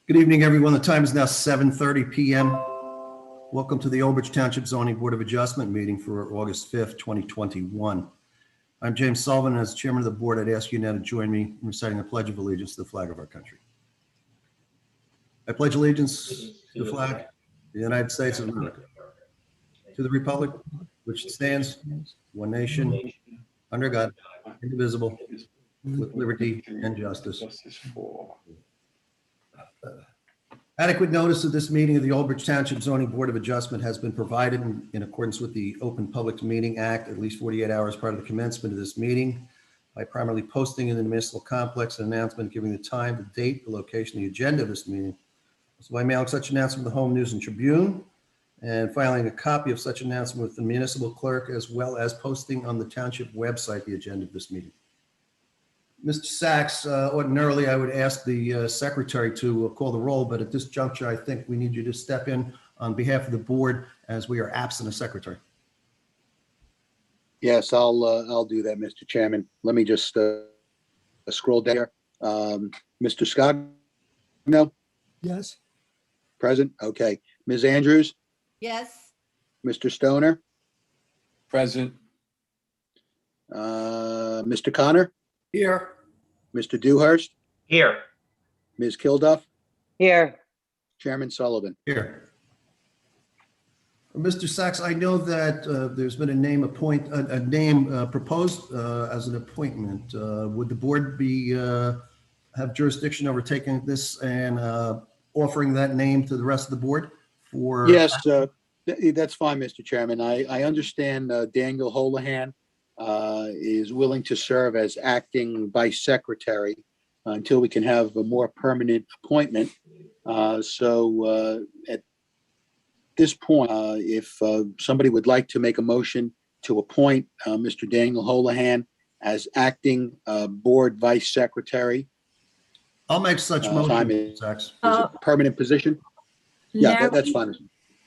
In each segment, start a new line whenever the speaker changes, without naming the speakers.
Good evening, everyone. The time is now 7:30 p.m. Welcome to the Old Bridge Township Zoning Board of Adjustment meeting for August 5th, 2021. I'm James Sullivan, and as chairman of the board, I'd ask you now to join me in reciting the Pledge of Allegiance to the flag of our country. I pledge allegiance to the flag of the United States of America, to the republic which stands one nation, under God, indivisible, with liberty and justice for. Adequate notice of this meeting of the Old Bridge Township Zoning Board of Adjustment has been provided in accordance with the Open Public Meeting Act at least 48 hours prior to the commencement of this meeting by primarily posting in the municipal complex an announcement giving the time, the date, the location, the agenda of this meeting. So by mailing such announcement to the Home News and Tribune and filing a copy of such announcement with the municipal clerk, as well as posting on the township website the agenda of this meeting. Mr. Sachs, ordinarily I would ask the secretary to call the roll, but at this juncture, I think we need you to step in on behalf of the board as we are absent a secretary.
Yes, I'll do that, Mr. Chairman. Let me just scroll down here. Mr. Scott? No?
Yes.
Present? Okay. Ms. Andrews?
Yes.
Mr. Stoner?
Present.
Mr. Connor?
Here.
Mr. Dewhurst?
Here.
Ms. Kilduff?
Here.
Chairman Sullivan?
Here. Mr. Sachs, I know that there's been a name proposed as an appointment. Would the board have jurisdiction over taking this and offering that name to the rest of the board?
Yes, that's fine, Mr. Chairman. I understand Daniel Holohan is willing to serve as acting vice secretary until we can have a more permanent appointment. So at this point, if somebody would like to make a motion to appoint Mr. Daniel Holohan as acting board vice secretary.
I'll make such motion, Sachs.
Is a permanent position? Yeah, that's fine.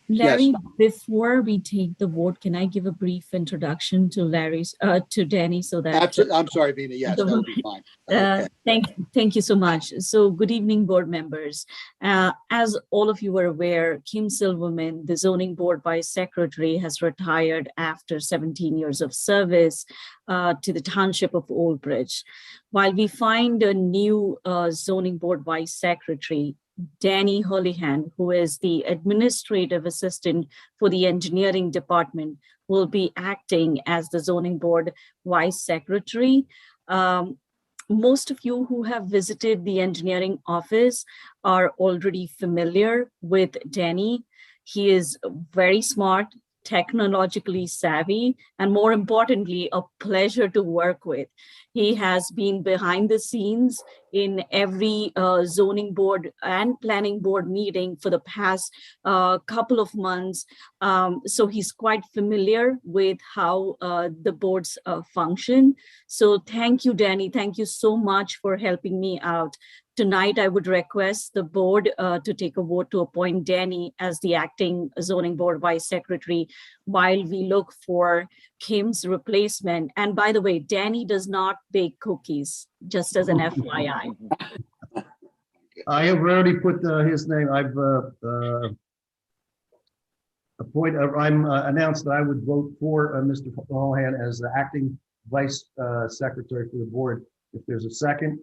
Larry,
Yes.
before we take the vote, can I give a brief introduction to Danny so that
Absolutely. I'm sorry, Vina. Yes, that would be fine. Okay.
Thank you so much. So good evening, board members. As all of you are aware, Kim Silverman, the zoning board vice secretary, has retired after 17 years of service to the Township of Old Bridge. While we find a new zoning board vice secretary, Danny Holohan, who is the administrative assistant for the engineering department, will be acting as the zoning board vice secretary. Most of you who have visited the engineering office are already familiar with Danny. He is very smart, technologically savvy, and more importantly, a pleasure to work with. He has been behind the scenes in every zoning board and planning board meeting for the past couple of months. So he's quite familiar with how the boards function. So thank you, Danny. Thank you so much for helping me out. Tonight, I would request the board to take a vote to appoint Danny as the acting zoning board vice secretary while we look for Kim's replacement. And by the way, Danny does not bake cookies, just as an FYI.
I have already put his name. I'm announced that I would vote for Mr. Holohan as the acting vice secretary for the board. If there's a second.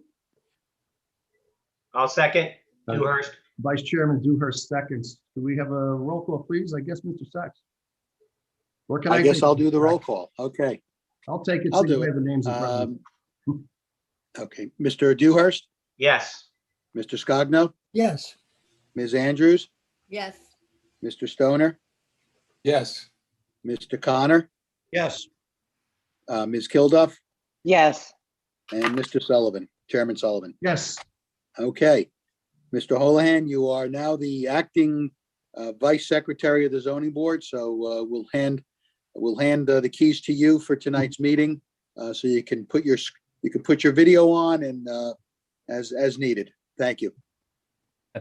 I'll second. Dewhurst.
Vice Chairman Dewhurst seconds. Do we have a roll call, please? I guess Mr. Sachs. Or can
I guess
take
I'll
it?
do the roll call. Okay.
I'll take it.
I'll
so you
do
have
it.
the names in front of me.
Okay, Mr. Dewhurst,
Yes.
Mr. Scogno,
Yes.
Ms. Andrews,
Yes.
Mr. Stoner,
Yes.
Mr. Connor,
Yes.
Ms. Kilduff,
Yes.
and Mr. Sullivan, Chairman Sullivan.
Yes.
Okay. Mr. Holohan, you are now the acting vice secretary of the zoning board. So we'll hand the keys to you for tonight's meeting. So you can put your video on and as needed. Thank you.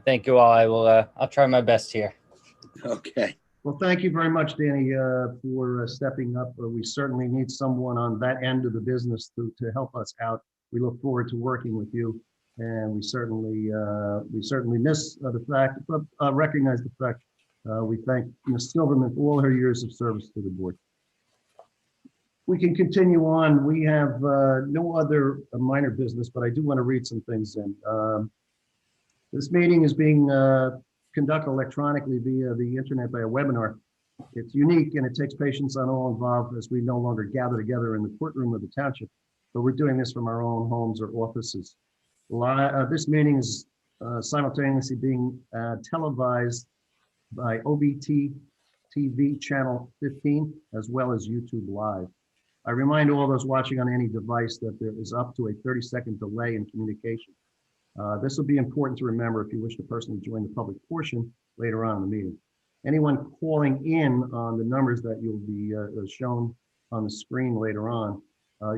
Thank you all. I'll try my best here.
Okay.
Well, thank you very much, Danny, for stepping up. We certainly need someone on that end of the business to help us out. We look forward to working with you, and we certainly miss the fact, but recognize the fact. We thank Ms. Silverman for all her years of service to the board. We can continue on. We have no other minor business, but I do want to read some things in. This meeting is being conducted electronically via the internet by a webinar. It's unique and it takes patience on all involved as we no longer gather together in the courtroom of the township, but we're doing this from our own homes or offices. This meeting is simultaneously being televised by OBT TV channel 15, as well as YouTube Live. I remind all those watching on any device that there is up to a 30-second delay in communication. This will be important to remember if you wish to personally join the public portion later on in the meeting. Anyone calling in on the numbers that you'll be shown on the screen later on,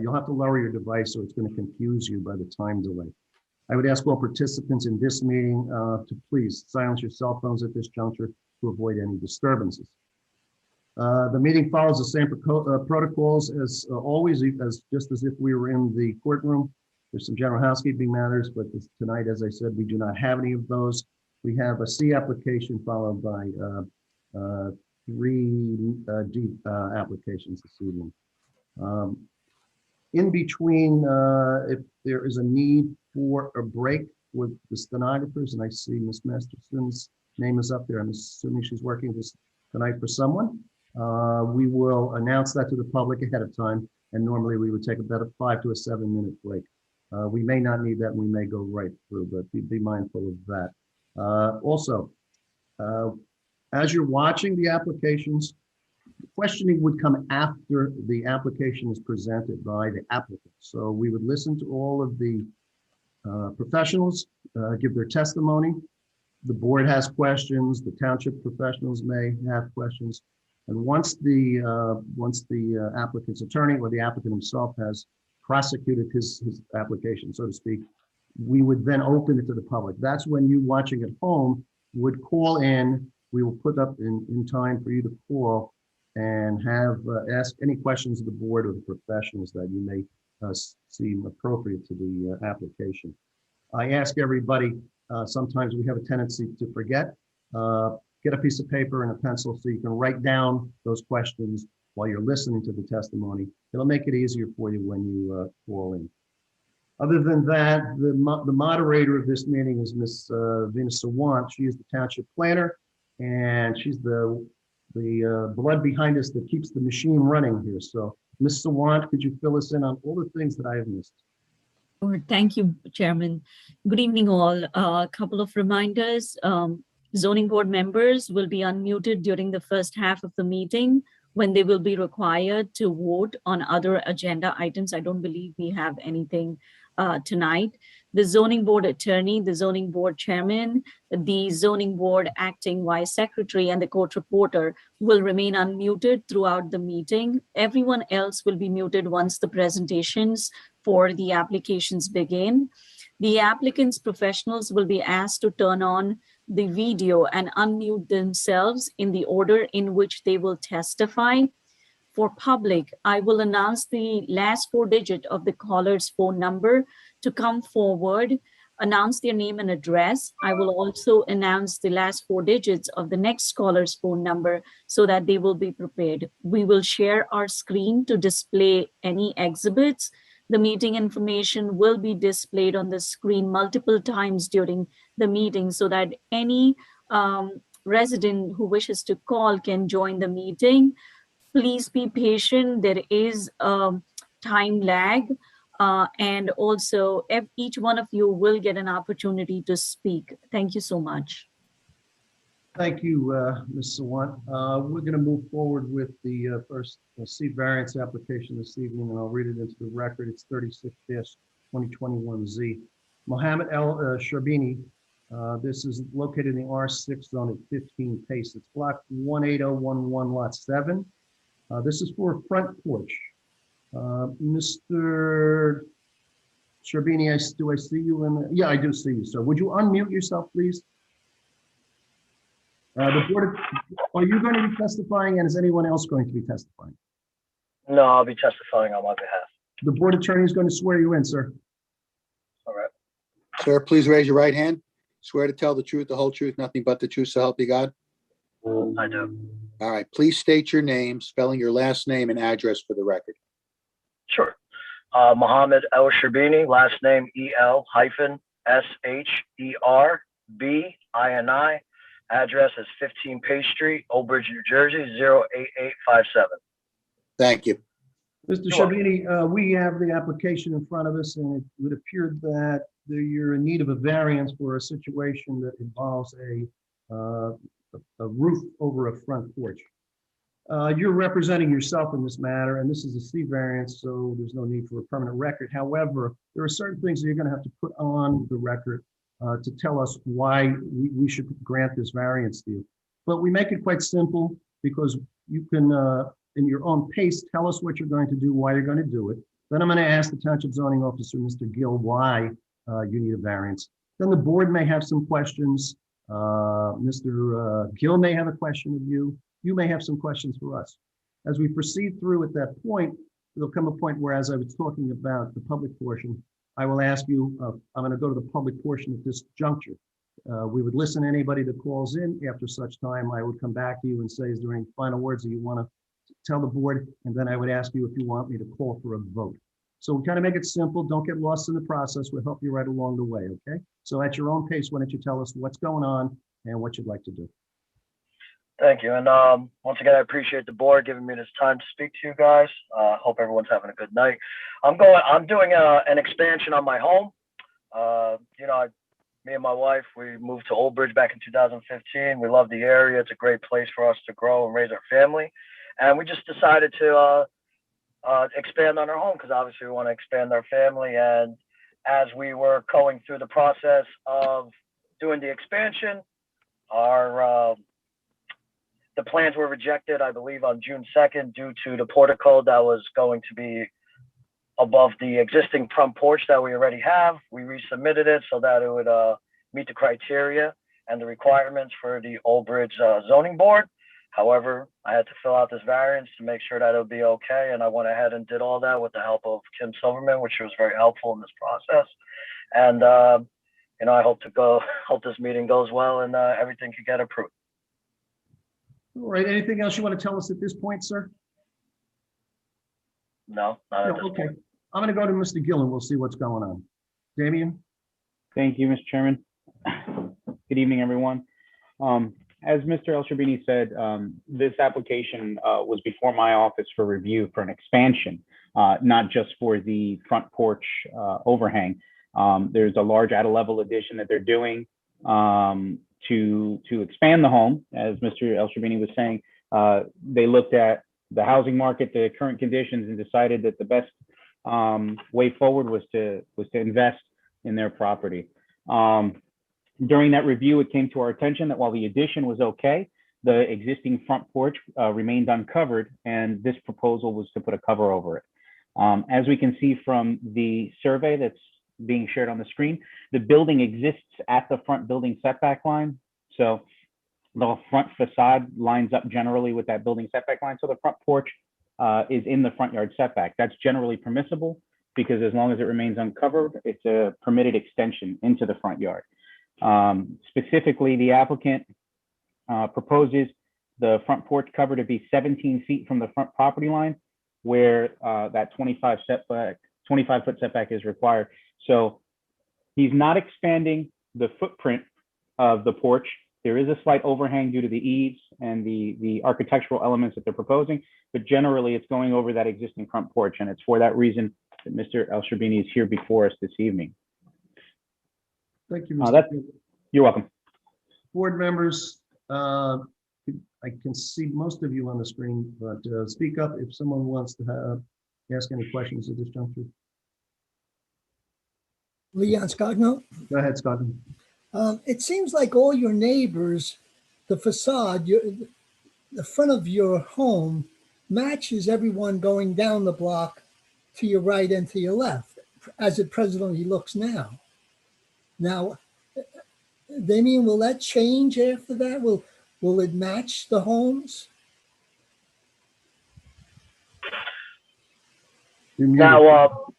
you'll have to lower your device, so it's going to confuse you by the time delay. I would ask all participants in this meeting to please silence your cell phones at this juncture to avoid any disturbances. The meeting follows the same protocols as always, just as if we were in the courtroom. There's some general housekeeping matters, but tonight, as I said, we do not have any of those. We have a C application followed by 3 D applications this evening. In between, if there is a need for a break with the stenographers, and I see Ms. Masterson's name is up there. I'm assuming she's working this tonight for someone. We will announce that to the public ahead of time, and normally we would take about a 5 to 7 minute break. We may not need that, and we may go right through, but be mindful of that. Also, as you're watching the applications, questioning would come after the application is presented by the applicant. So we would listen to all of the professionals give their testimony. The board has questions. The township professionals may have questions. And once the applicant's attorney or the applicant himself has prosecuted his application, so to speak, we would then open it to the public. That's when you watching at home would call in. We will put up in time for you to call and have ask any questions of the board or the professionals that you may seem appropriate to the application. I ask everybody, sometimes we have a tendency to forget. Get a piece of paper and a pencil so you can write down those questions while you're listening to the testimony. It'll make it easier for you when you call in. Other than that, the moderator of this meeting is Ms. Venus Sawant. She is the township planner, and she's the blood behind us that keeps the machine running here. So, Ms. Sawant, could you fill us in on all the things that I have missed?
Thank you, Chairman. Good evening, all. A couple of reminders. Zoning board members will be unmuted during the first half of the meeting when they will be required to vote on other agenda items. I don't believe we have anything tonight. The zoning board attorney, the zoning board chairman, the zoning board acting vice secretary, and the court reporter will remain unmuted throughout the meeting. Everyone else will be muted once the presentations for the applications begin. The applicants' professionals will be asked to turn on the video and unmute themselves in the order in which they will testify. For public, I will announce the last 4 digits of the caller's phone number to come forward, announce their name and address. I will also announce the last 4 digits of the next caller's phone number so that they will be prepared. We will share our screen to display any exhibits. The meeting information will be displayed on the screen multiple times during the meeting so that any resident who wishes to call can join the meeting. Please be patient. There is a time lag. And also, each one of you will get an opportunity to speak. Thank you so much.
Thank you, Ms. Sawant. We're going to move forward with the first C variance application this evening, and I'll read it into the record. It's 36-2021Z. Mohammed El Sharbini. This is located in the R6 zone at 15 Pace. It's block 18011, lot 7. This is for a front porch. Mr. Sharbini, do I see you in the, yeah, I do see you, sir. Would you unmute yourself, please? The board, are you going to be testifying, and is anyone else going to be testifying?
No, I'll be testifying on my behalf.
The board attorney is going to swear you in, sir.
All right.
Sir, please raise your right hand. Swear to tell the truth, the whole truth, nothing but the truth, so help you God.
I do.
All right, please state your name, spelling your last name and address for the record.
Sure. Mohammed El Sharbini, last name EL-SHERBINI. Address is 15 Page Street, Old Bridge, New Jersey, 08857.
Thank you.
Mr. Sharbini, we have the application in front of us, and it would appear that you're in need of a variance for a situation that involves a roof over a front porch. You're representing yourself in this matter, and this is a C variance, so there's no need for a permanent record. However, there are certain things that you're going to have to put on the record to tell us why we should grant this variance to you. But we make it quite simple because you can, in your own pace, tell us what you're going to do, why you're going to do it. Then I'm going to ask the Township Zoning Officer, Mr. Gill, why you need a variance. Then the board may have some questions. Mr. Gill may have a question of you. You may have some questions for us. As we proceed through at that point, there'll come a point where, as I was talking about the public portion, I will ask you, I'm going to go to the public portion at this juncture. We would listen to anybody that calls in. After such time, I would come back to you and say, is there any final words that you want to tell the board? And then I would ask you if you want me to call for a vote. So we kind of make it simple. Don't get lost in the process. We'll help you right along the way, okay? So at your own pace, why don't you tell us what's going on and what you'd like to do?
Thank you. And once again, I appreciate the board giving me this time to speak to you guys. Hope everyone's having a good night. I'm doing an expansion on my home. Me and my wife, we moved to Old Bridge back in 2015. We love the area. It's a great place for us to grow and raise our family. And we just decided to expand on our home because obviously we want to expand our family. And as we were going through the process of doing the expansion, the plans were rejected, I believe, on June 2nd due to the portico that was going to be above the existing front porch that we already have. We resubmitted it so that it would meet the criteria and the requirements for the Old Bridge zoning board. However, I had to fill out this variance to make sure that it would be okay. And I went ahead and did all that with the help of Kim Silverman, which was very helpful in this process. And, I hope this meeting goes well and everything could get approved.
All right, anything else you want to tell us at this point, sir?
No, not at this
Okay,
point.
I'm going to go to Mr. Gill and we'll see what's going on. Damian?
Thank you, Mr. Chairman. Good evening, everyone. As Mr. El Sharbini said, this application was before my office for review for an expansion, not just for the front porch overhang. There's a large add-a-level addition that they're doing to expand the home. As Mr. El Sharbini was saying, they looked at the housing market, the current conditions, and decided that the best way forward was to invest in their property. During that review, it came to our attention that while the addition was okay, the existing front porch remained uncovered, and this proposal was to put a cover over it. As we can see from the survey that's being shared on the screen, the building exists at the front building setback line. So the front facade lines up generally with that building setback line. So the front porch is in the front yard setback. That's generally permissible because as long as it remains uncovered, it's a permitted extension into the front yard. Specifically, the applicant proposes the front porch cover to be 17 feet from the front property line, where that 25-foot setback is required. So he's not expanding the footprint of the porch. There is a slight overhang due to the eaves and the architectural elements that they're proposing, but generally it's going over that existing front porch, and it's for that reason that Mr. El-Sherbini is here before us this evening.
Thank you, Mr.
You're welcome.
Board members, I can see most of you on the screen, but speak up if someone wants to ask any questions at this juncture.
Leon Scogno.
Go ahead, Scott.
It seems like all your neighbors, the facade, the front of your home matches everyone going down the block to your right and to your left, as it presently looks now. Now, Damien, will that change after that? Will it match the homes?
Now,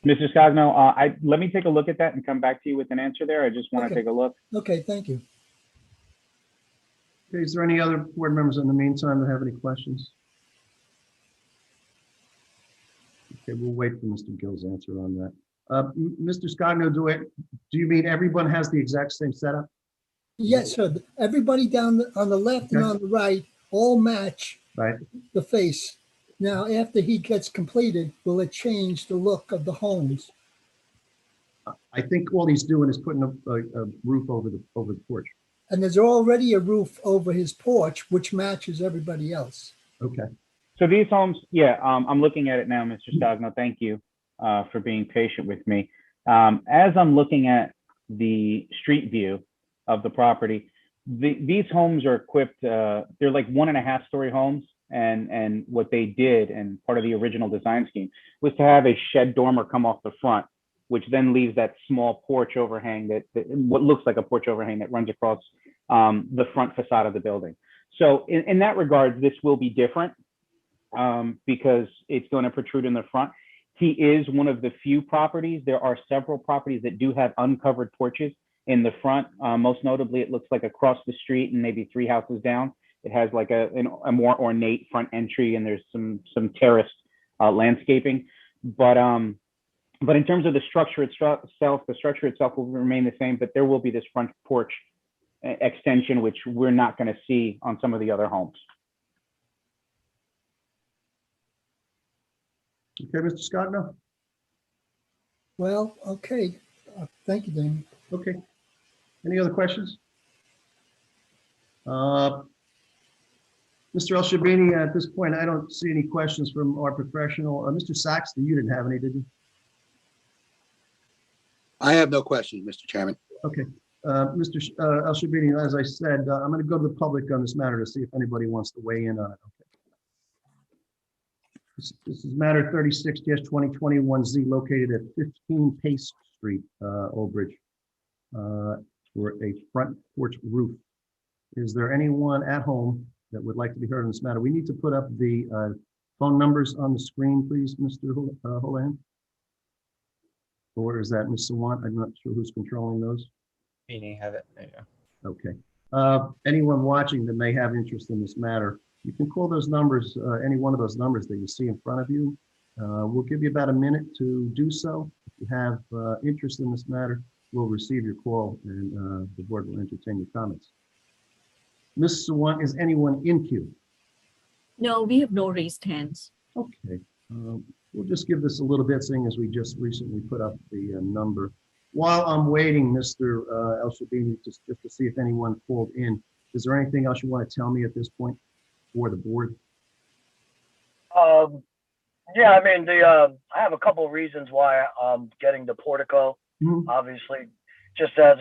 Mr. Scogno, let me take a look at that and come back to you with an answer there. I just want to
Okay.
take a look.
Okay, thank you.
Okay, is there any other board members in the meantime that have any questions? Okay, we'll wait for Mr. Gill's answer on that. Mr. Scogno, do you mean everyone has the exact same setup?
Yes, sir. Everybody down on the left and
Okay.
on the right all match
Right.
the face. Now, after he gets completed, will it change the look of the homes?
I think all he's doing is putting a roof over the porch.
And there's already a roof over his porch, which matches everybody else.
Okay.
So these homes, yeah, I'm looking at it now, Mr. Scogno. Thank you for being patient with me. As I'm looking at the street view of the property, these homes are equipped, they're like 1.5-story homes. And what they did, and part of the original design scheme, was to have a shed dormer come off the front, which then leaves that small porch overhang that what looks like a porch overhang that runs across the front facade of the building. So in that regard, this will be different because it's going to protrude in the front. He is one of the few properties. There are several properties that do have uncovered porches in the front. Most notably, it looks like across the street and maybe 3 houses down. It has like a more ornate front entry, and there's some terraced landscaping. But in terms of the structure itself, the structure itself will remain the same, but there will be this front porch extension, which we're not going to see on some of the other homes.
Okay, Mr. Scott, no?
Well, okay. Thank you, Damien.
Okay. Any other questions? Mr. El-Sherbini, at this point, I don't see any questions from our professional. Mr. Saxton, you didn't have any, did you?
I have no questions, Mr. Chairman.
Okay. Mr. El-Sherbini, as I said, I'm going to go to the public on this matter to see if anybody wants to weigh in on it. Okay. This is matter 36-2021Z, located at 15 Pace Street, Old Bridge, for a front porch roof. Is there anyone at home that would like to be heard on this matter? We need to put up the phone numbers on the screen, please, Mr. Holohan. Or is that Ms. Sawant? I'm not sure who's controlling those.
Meaning have it. There you go.
Okay. Anyone watching that may have interest in this matter, you can call those numbers, any one of those numbers that you see in front of you. We'll give you about a minute to do so. If you have interest in this matter, we'll receive your call and the board will entertain your comments. Ms. Sawant, is anyone in queue?
No, we have no raised hands.
Okay. We'll just give this a little bit, seeing as we just recently put up the number. While I'm waiting, Mr. El-Sherbini, just to see if anyone called in, is there anything else you want to tell me at this point for the board?
Yeah, I mean, I have a couple of reasons why I'm getting the portico.
Mhm.
Obviously, just as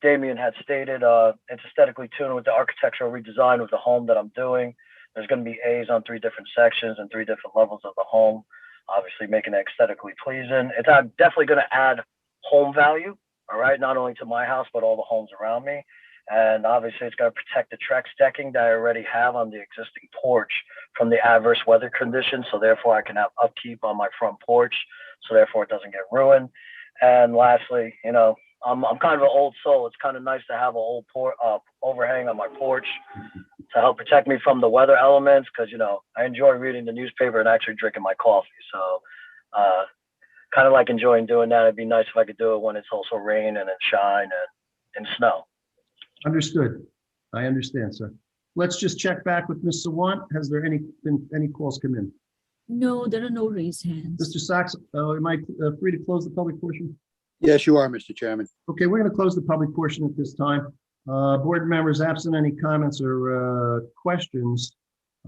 Damien had stated, it's aesthetically tuned with the architectural redesign of the home that I'm doing. There's going to be A's on 3 different sections and 3 different levels of the home, obviously making it aesthetically pleasing. It's definitely going to add home value, all right, not only to my house, but all the homes around me. And obviously, it's going to protect the Trex decking that I already have on the existing porch from the adverse weather conditions. So therefore, I can have upkeep on my front porch. So therefore, it doesn't get ruined. And lastly, you know, I'm kind of an old soul. It's kind of nice to have an old overhang on my porch to help protect me from the weather elements. Because, you know, I enjoy reading the newspaper and actually drinking my coffee. So kind of like enjoying doing that. It'd be nice if I could do it when it's also rain and shine and snow.
Understood. I understand, sir. Let's just check back with Ms. Sawant. Has there been any calls come in?
No, there are no raised hands.
Mr. Sachs, am I free to close the public portion?
Yes, you are, Mr. Chairman.
Okay, we're going to close the public portion at this time. Board members absent any comments or questions.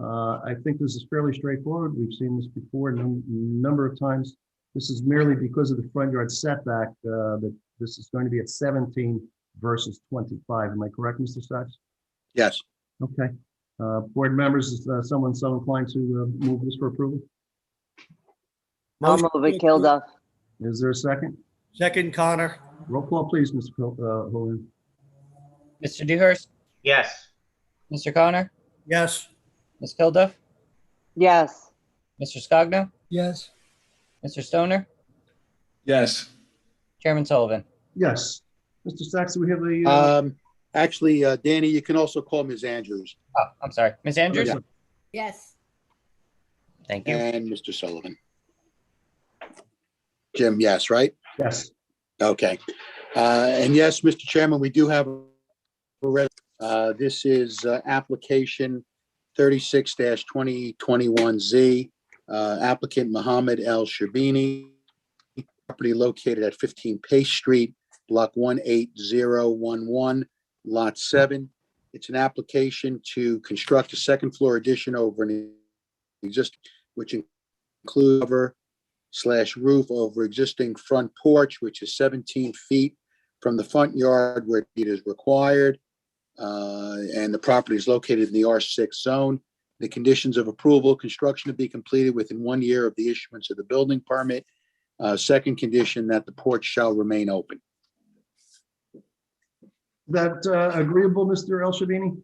I think this is fairly straightforward. We've seen this before a number of times. This is merely because of the front yard setback that this is going to be at 17 versus 25. Am I correct, Mr. Sachs?
Yes.
Okay. Board members, is someone so inclined to move this for approval?
I'll move it, Kilduff.
Is there a second?
Second, Connor.
Roll call, please, Mr. Hogan.
Mr. Dewhurst,
Yes.
Mr. Connor,
Yes.
Ms. Kilduff,
Yes.
Mr. Scogno,
Yes.
Mr. Stoner,
Yes.
Chairman Sullivan.
Yes. Mr. Sachs, do we have a?
Actually, Danny, you can also call Ms. Andrews
Oh, I'm sorry. Ms. Andrews?
Yeah.
Yes.
Thank you.
and Mr. Sullivan. Jim, yes, right?
Yes.
Okay. And yes, Mr. Chairman, we do have this is application 36-2021Z, applicant Mohammed El Sherbini, property located at 15 Pace Street, block 18011, lot 7. It's an application to construct a second floor addition over an existing, which includes cover/roof over existing front porch, which is 17 feet from the front yard where it is required. And the property is located in the R6 zone. The conditions of approval: construction to be completed within 1 year of the issuance of the building permit. Second condition, that the porch shall remain open.
That agreeable, Mr. El Shabini?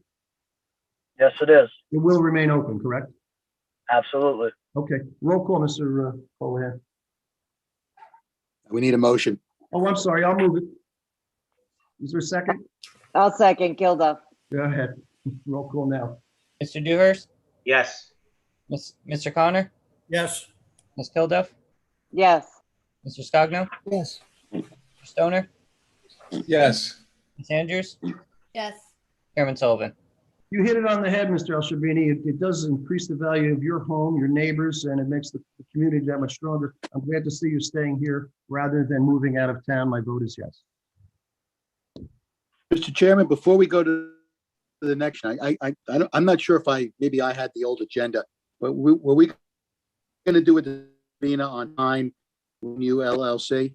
Yes, it is.
It will remain open, correct?
Absolutely.
Okay, roll call, Mr. Holohan.
We need a motion.
Oh, I'm sorry, I'll move it. Is there a second?
I'll second, Kilduff.
Go ahead. Roll call now.
Mr. Dewhurst,
Yes.
Mr. Connor,
Yes.
Ms. Kilduff,
Yes.
Mr. Scogno,
Yes.
Mr. Stoner,
Yes.
Ms. Andrews,
Yes.
Chairman Sullivan.
You hit it on the head, Mr. El Shabini. It does increase the value of your home, your neighbors, and it makes the community that much stronger. I'm glad to see you staying here rather than moving out of town. My vote is yes.
Mr. Chairman, before we go to the next, I'm not sure if maybe I had the old agenda, but were we going to do it on time, new LLC?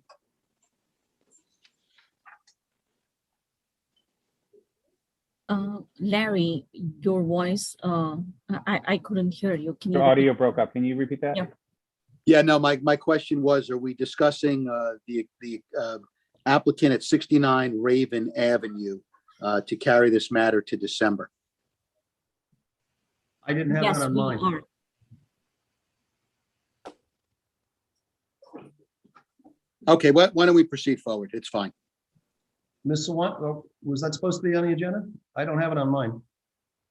Larry, your voice, I couldn't hear you. Can you?
Your audio broke up. Can you repeat that?
Yeah.
Yeah, no, my question was, are we discussing the applicant at 69 Raven Avenue to carry this matter to December?
I didn't have
Yes,
that on
we
mine.
are.
Okay, why don't we proceed forward? It's fine.
Ms. Sawant, was that supposed to be on the agenda? I don't have it on mine.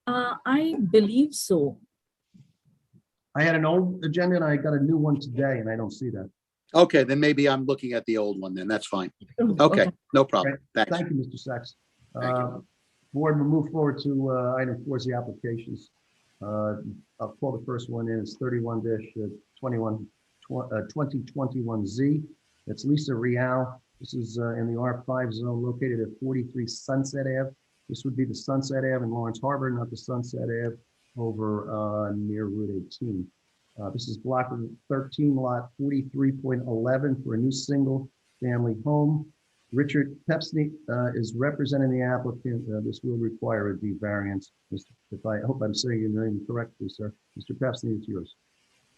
I believe so.
I had an old agenda and I got a new one today and I don't see that.
Okay, then maybe I'm looking at the old one then. That's fine. Okay, no problem. Thanks.
Thank you, Mr. Sachs.
Thank you.
Board, we'll move forward to item 4 is the applications. I'll call the first one in. It's 31-2021Z. It's Lisa Real. This is in the R5 zone located at 43 Sunset Ave. This would be the Sunset Ave in Lawrence Harbor, not the Sunset Ave over near Route 18. This is block 13, lot 43.11 for a new single-family home. Richard Pepsney is representing the applicant. This will require a D variance. I hope I'm saying your name correctly, sir. Mr. Pepsney, it's yours.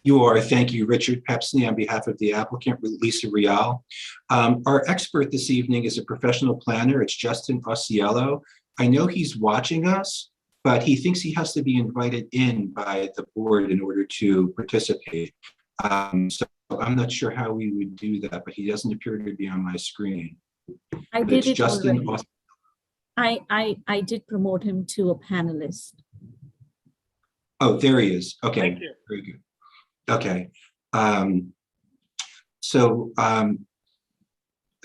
You are. Thank you, Richard Pepsney, on behalf of the applicant, Lisa Rial. Our expert this evening is a professional planner. It's Justin Osiello. I know he's watching us, but he thinks he has to be invited in by the board in order to participate. So I'm not sure how we would do that, but he doesn't appear to be on my screen.
I
But
did
it's
it
Justin
already. I did promote him to a panelist.
Oh, there he is. Okay,
Thank you.
very good. Okay.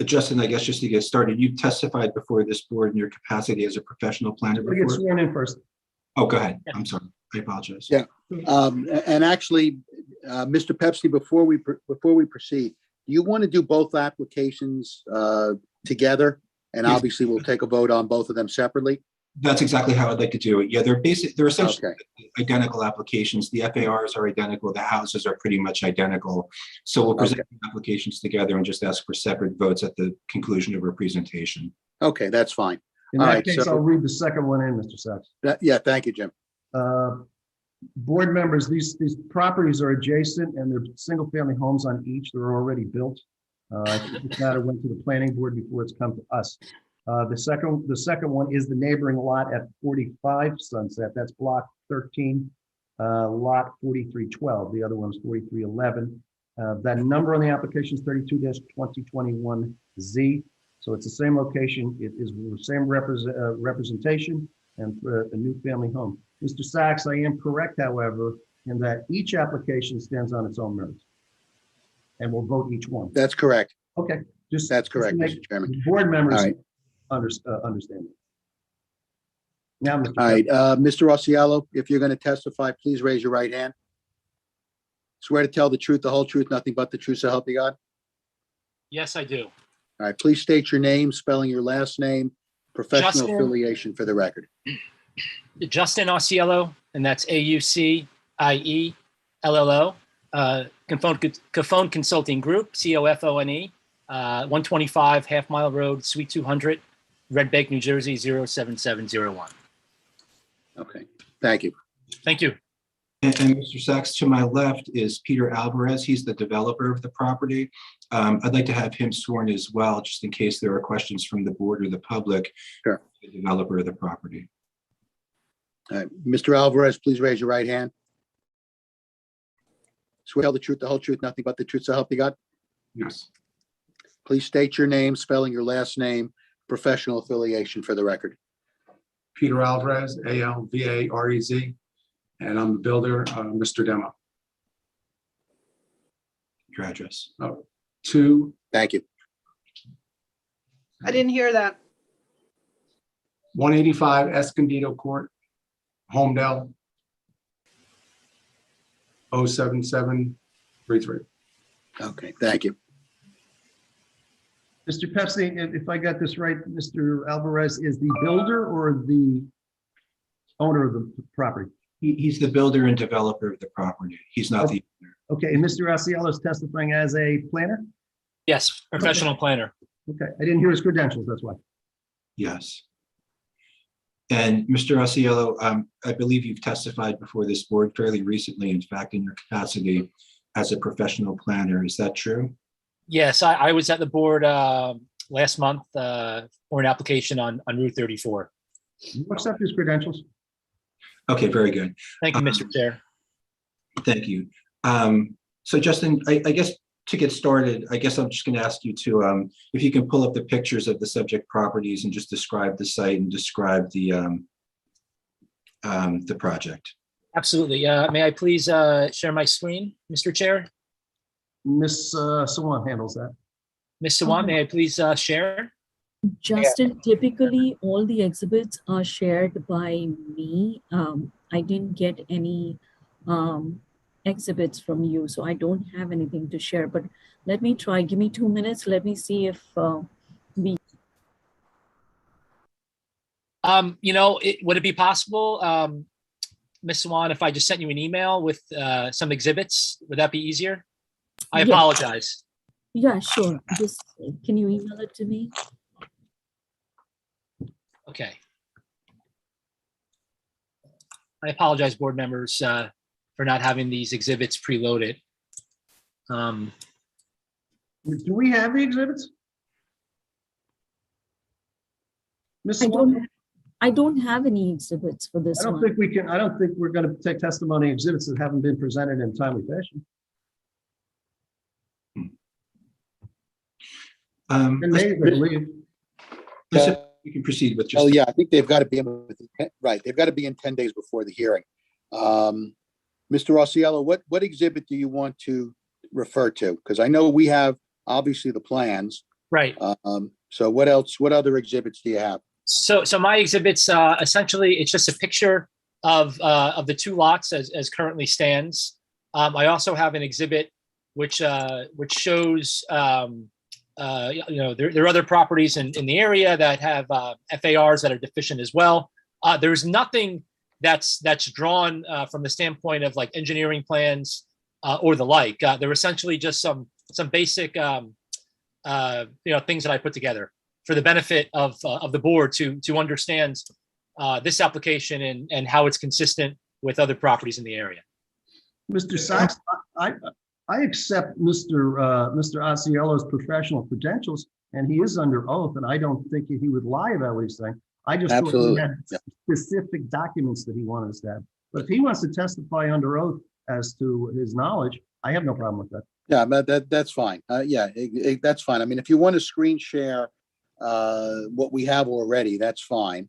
Justin, I guess just to get started, you've testified before this board in your capacity as a professional planner
We'll get
before?
sworn in first.
Oh, go ahead. I'm sorry. I apologize.
Yeah. And actually, Mr. Pepsi, before we proceed, do you want to do both applications together? And
Yes.
obviously, we'll take a vote on both of them separately.
That's exactly how I'd like to do it. Yeah, they're essentially
Okay.
identical applications. The FARs are identical. The houses are pretty much identical. So we'll present the applications together and just ask for separate votes at the conclusion of our presentation.
Okay, that's fine.
In
All
that
right,
case,
so-
I'll read the second one in, Mr. Sachs.
Yeah, thank you, Jim.
Board members, these properties are adjacent and they're single-family homes on each. They're already built. I think this matter went to the planning board before it's come to us. The second one is the neighboring lot at 45 Sunset. That's block 13, lot 4312. The other one is 4311. That number on the application is 32-2021Z. So it's the same location. It is the same representation and for a new family home. Mr. Sachs, I am correct, however, in that each application stands on its own merits. And we'll vote each one.
That's correct.
Okay.
That's correct,
make
Mr. Chairman.
board members
All right.
understand it. Now, Mr.
All right, Mr. Osiello, if you're going to testify, please raise your right hand. Swear to tell the truth, the whole truth, nothing but the truth, so help you God.
Yes, I do.
All right, please state your name, spelling your last name, professional
Justin.
affiliation for the record.
Justin Osiello, and that's AUCIELLO. Cofone Consulting Group, COFONE, 125 Half Mile Road, Suite 200, Red Bank, New Jersey, 07701.
Okay, thank you.
Thank you.
And Mr. Sachs, to my left is Peter Alvarez. He's the developer of the property. I'd like to have him sworn as well, just in case there are questions from the board or the public.
Sure.
The developer of the property.
All right, Mr. Alvarez, please raise your right hand. Swear to tell the truth, the whole truth, nothing but the truth, so help you God.
Yes.
Please state your name, spelling your last name, professional affiliation for the record.
Peter Alvarez, ALVAREZ, and I'm the builder, Mr. Demo.
Your address.
2
Thank you.
I didn't hear that.
185 Escondido Court, Homedale, 07733.
Okay, thank you.
Mr. Pepsi, if I got this right, Mr. Alvarez is the builder or the owner of the property?
He's the builder and developer of the property. He's not the owner.
Okay, and Mr. Osiello is testifying as a planner?
Yes, professional planner.
Okay, I didn't hear his credentials, that's why.
Yes. And Mr. Osiello, I believe you've testified before this board fairly recently, in fact, in your capacity as a professional planner. Is that true?
Yes, I was at the board last month for an application on Route 34.
You accept his credentials?
Okay, very good.
Thank you, Mr. Chair.
Thank you. So Justin, I guess to get started, I guess I'm just going to ask you to, if you can pull up the pictures of the subject properties and just describe the site and describe the project.
Absolutely. May I please share my screen, Mr. Chair?
Miss Swan handles that.
Ms. Sawan, may I please share?
Justin, typically all the exhibits are shared by me. I didn't get any exhibits from you, so I don't have anything to share, but let me try. Give me 2 minutes. Let me see if we.
Would it be possible Ms. Swan, if I just sent you an email with some exhibits? Would that be easier? I
Yes.
apologize.
Yeah, sure. Just, can you email it to me?
Okay. I apologize, board members, for not having these exhibits preloaded.
Do we have the exhibits? Ms.
I
Swan?
I don't have any exhibits for this
I don't
one.
think we can, I don't think we're going to take testimony exhibits that haven't been presented in timely fashion. And maybe, I believe.
You can proceed with just.
Oh, yeah, I think they've got to be, right, they've got to be in 10 days before the hearing. Mr. Rosciello, what exhibit do you want to refer to? Because I know we have, obviously, the plans.
Right.
So what else, what other exhibits do you have?
So my exhibits, essentially, it's just a picture of the two lots as currently stands. I also have an exhibit which shows, you know, there are other properties in the area that have FARs that are deficient as well. There's nothing that's drawn from the standpoint of like engineering plans or the like. They're essentially just some basic, you know, things that I put together for the benefit of the board to understand this application and how it's consistent with other properties in the area.
Mr. Sachs, I accept Mr. Osceola's professional credentials, and he is under oath, and I don't think he would lie about what he's saying. I just thought he had specific documents that he wanted us to have. But if he wants to testify under oath as to his knowledge, I have no problem with that.
Yeah, but that's fine. Yeah, that's fine. I mean, if you want to screen share what we have already, that's fine.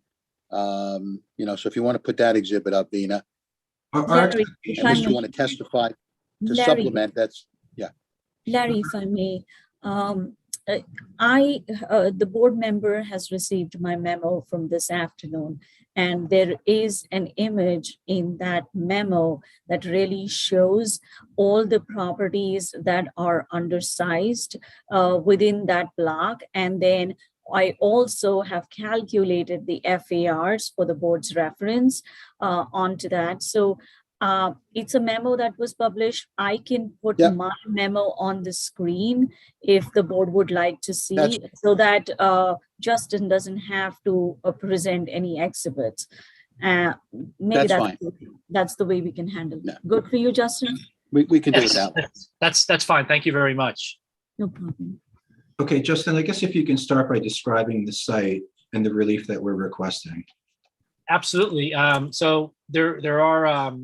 You know, so if you want to put that exhibit up, Vina, and if you want to testify to supplement, that's, yeah.
Larry, if I may, the board member has received my memo from this afternoon, and there is an image in that memo that really shows all the properties that are undersized within that block. And then I also have calculated the FARs for the board's reference onto that. So it's a memo that was published. I can put my memo on the screen if the board would like to see, so that Justin doesn't have to present any exhibits. Maybe that's the way we can handle it. Good for you, Justin?
We can do it that way.
That's fine. Thank you very much.
No problem.
Okay, Justin, I guess if you can start by describing the site and the relief that we're requesting.
Absolutely. So there are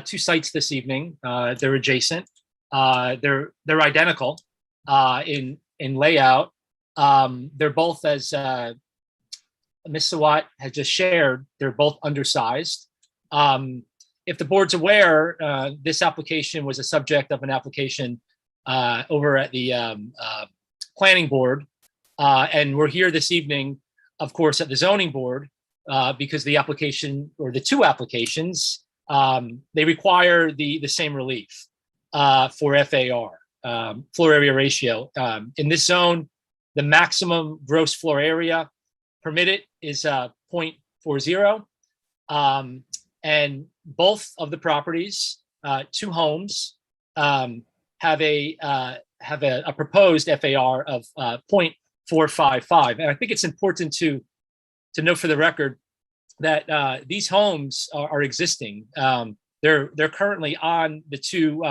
two sites this evening. They're adjacent. They're identical in layout. They're both, as Ms. Sawat has just shared, they're both undersized. If the board's aware, this application was a subject of an application over at the planning board. And we're here this evening, of course, at the zoning board because the application, or the two applications, they require the same relief for FAR, floor area ratio. In this zone, the maximum gross floor area permitted is 0.40. And both of the properties, two homes, have a proposed FAR of 0.455. And I think it's important to note for the record that these homes are existing. They're currently on the two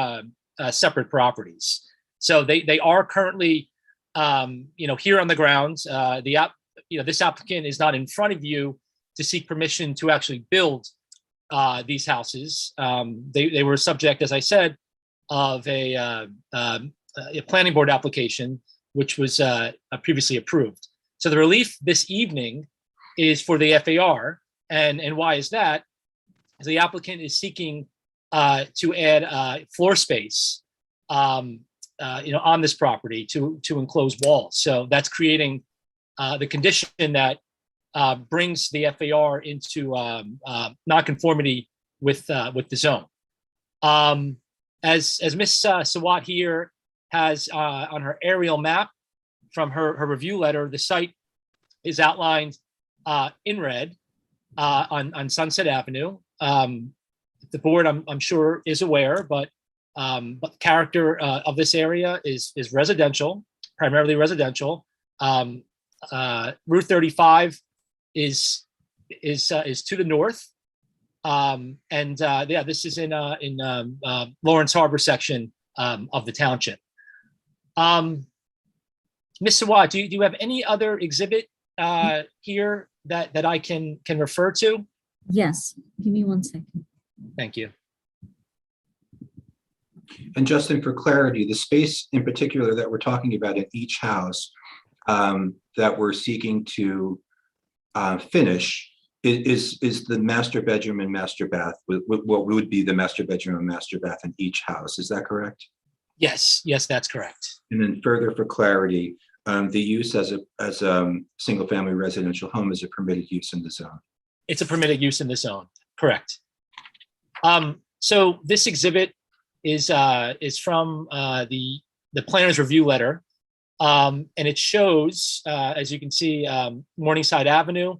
separate properties. So they are currently, you know, here on the grounds. This applicant is not in front of you to seek permission to actually build these houses. They were subject, as I said, of a planning board application, which was previously approved. So the relief this evening is for the FAR. And why is that? The applicant is seeking to add floor space, you know, on this property to enclose walls. So that's creating the condition that brings the FAR into nonconformity with the zone. As Ms. Sawat here has on her aerial map from her review letter, the site is outlined in red on Sunset Avenue. the board, I'm sure, is aware, but the character of this area is residential, primarily residential. Route 35 is to the north, and yeah, this is in Lawrence Harbor section of the township. Ms. Sawat, do you have any other exhibit here that I can refer to?
Yes, give me 1 second.
Thank you.
And Justin, for clarity, the space in particular that we're talking about in each house that we're seeking to finish is the master bedroom and master bath, what would be the master bedroom and master bath in each house. Is that correct?
Yes, that's correct.
And then further for clarity, the use as a single family residential home is a permitted use in the zone.
It's a permitted use in the zone, correct. So this exhibit is from the planner's review letter, and it shows, as you can see, Morningside Avenue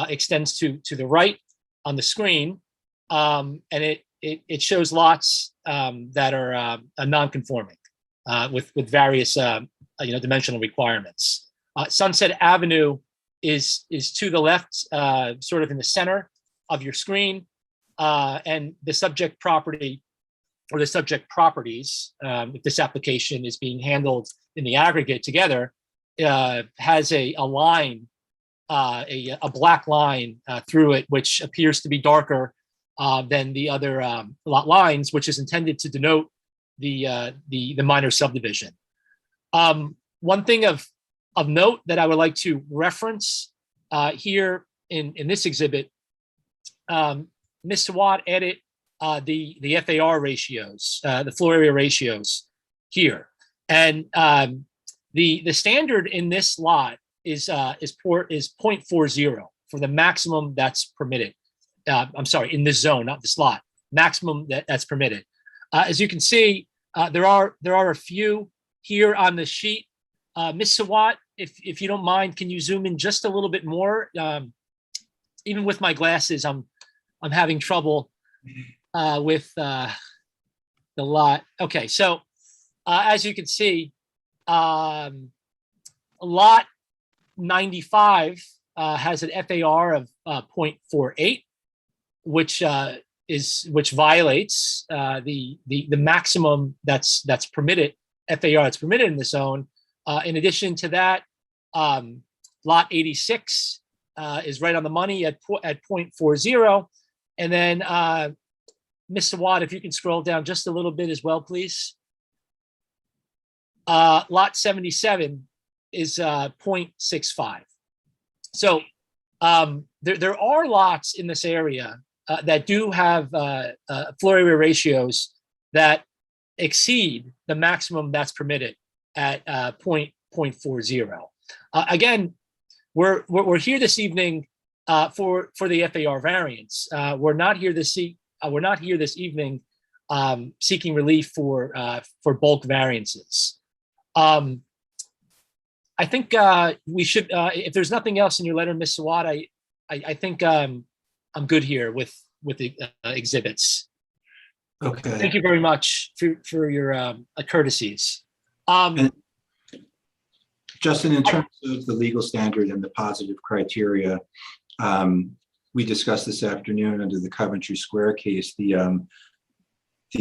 extends to the right on the screen, and it shows lots that are non-conforming with various dimensional requirements. Sunset Avenue is to the left, sort of in the center of your screen, and the subject property or the subject properties, if this application is being handled in the aggregate together, has a line, a black line through it, which appears to be darker than the other lot lines, which is intended to denote the minor subdivision. One thing of note that I would like to reference here in this exhibit, Ms. Sawat added the FAR ratios, the floor area ratios here, and the standard in this lot is 0.40 for the maximum that's permitted. I'm sorry, in this zone, not this lot, maximum that's permitted. As you can see, there are a few here on the sheet. Ms. Sawat, if you don't mind, can you zoom in just a little bit more? Even with my glasses, I'm having trouble with the lot. Okay, so as you can see, lot 95 has an FAR of 0.48, which violates the maximum that's permitted, FAR that's permitted in the zone. In addition to that, lot 86 is right on the money at 0.40. And then Ms. Sawat, if you can scroll down just a little bit as well, please. Lot 77 is 0.65. So there are lots in this area that do have floor area ratios that exceed the maximum that's permitted at 0.40. Again, we're here this evening for the FAR variance. We're not here this evening seeking relief for bulk variances. I think we should, if there's nothing else in your letter, Ms. Sawat, I think I'm good here with the exhibits.
Okay.
Thank you very much for your courtesies.
And Justin, in terms of the legal standard and the positive criteria, we discussed this afternoon under the Coventry Square case, the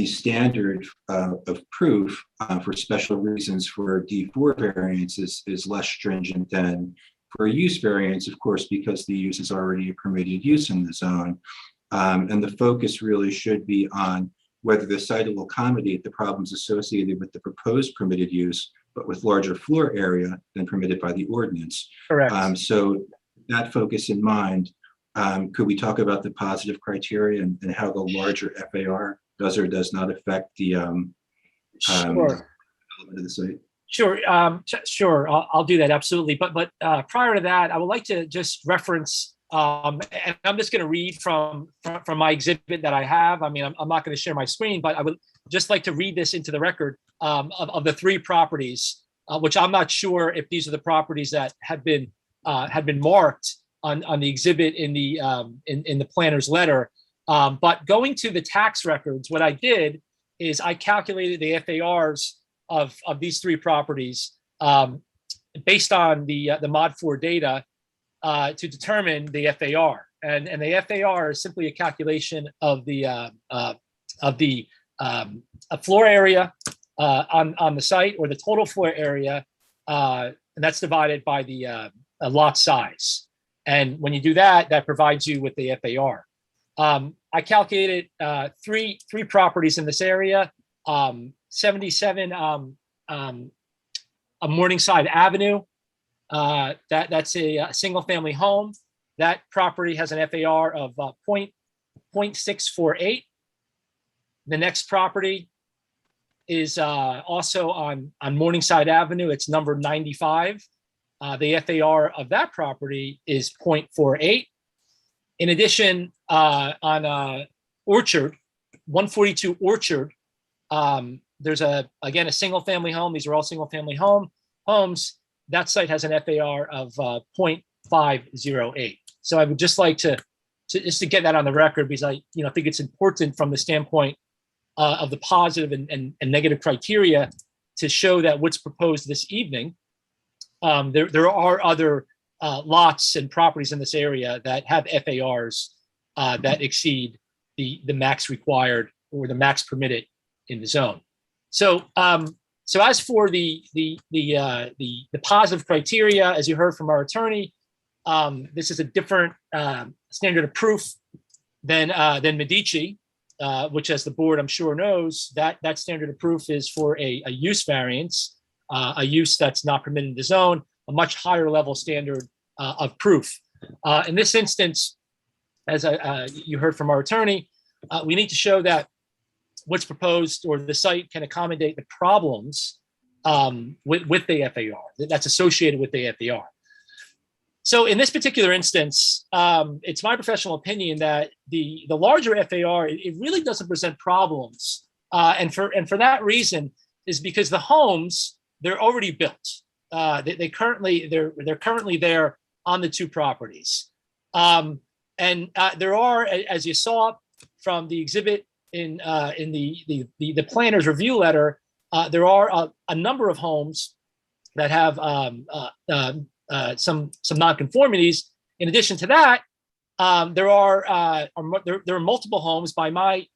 standard of proof for special reasons for D4 variance is less stringent than for a use variance, of course, because the use is already a permitted use in the zone. And the focus really should be on whether the site will accommodate the problems associated with the proposed permitted use, but with larger floor area than permitted by the ordinance.
Correct.
So that focus in mind, could we talk about the positive criteria and how the larger FAR does or does not affect the
Sure.
development of the site?
Sure, sure. I'll do that, absolutely. But prior to that, I would like to just reference, and I'm just going to read from my exhibit that I have. I mean, I'm not going to share my screen, but I would just like to read this into the record of the three properties, which I'm not sure if these are the properties that have been marked on the exhibit in the planner's letter. But going to the tax records, what I did is I calculated the FARs of these three properties based on the Mod 4 data to determine the FAR. And the FAR is simply a calculation of the floor area on the site, or the total floor area, and that's divided by the lot size. And when you do that, that provides you with the FAR. I calculated three properties in this area. 77 Morningside Avenue. That's a single family home. That property has an FAR of 0.648. The next property is also on Morningside Avenue. It's number 95. The FAR of that property is 0.48. In addition, on Orchard, 142 Orchard, there's again a single family home. These are all single family homes. That site has an FAR of 0.508. So I would just like to get that on the record, because I think it's important from the standpoint of the positive and negative criteria to show that what's proposed this evening, there are other lots and properties in this area that have FARs that exceed the max required or the max permitted in the zone. So as for the positive criteria, as you heard from our attorney, this is a different standard of proof than Medici, which, as the board I'm sure knows, that standard of proof is for a use variance, a use that's not permitted in the zone, a much higher level standard of proof. In this instance, as you heard from our attorney, we need to show that what's proposed or the site can accommodate the problems with the FAR that's associated with the FAR. So in this particular instance, it's my professional opinion that the larger FAR, it really doesn't present problems. And for that reason is because the homes, they're already built. They're currently there on the two properties. And there are, as you saw from the exhibit in the planner's review letter, there are a number of homes that have some nonconformities. In addition to that, there are multiple homes. By my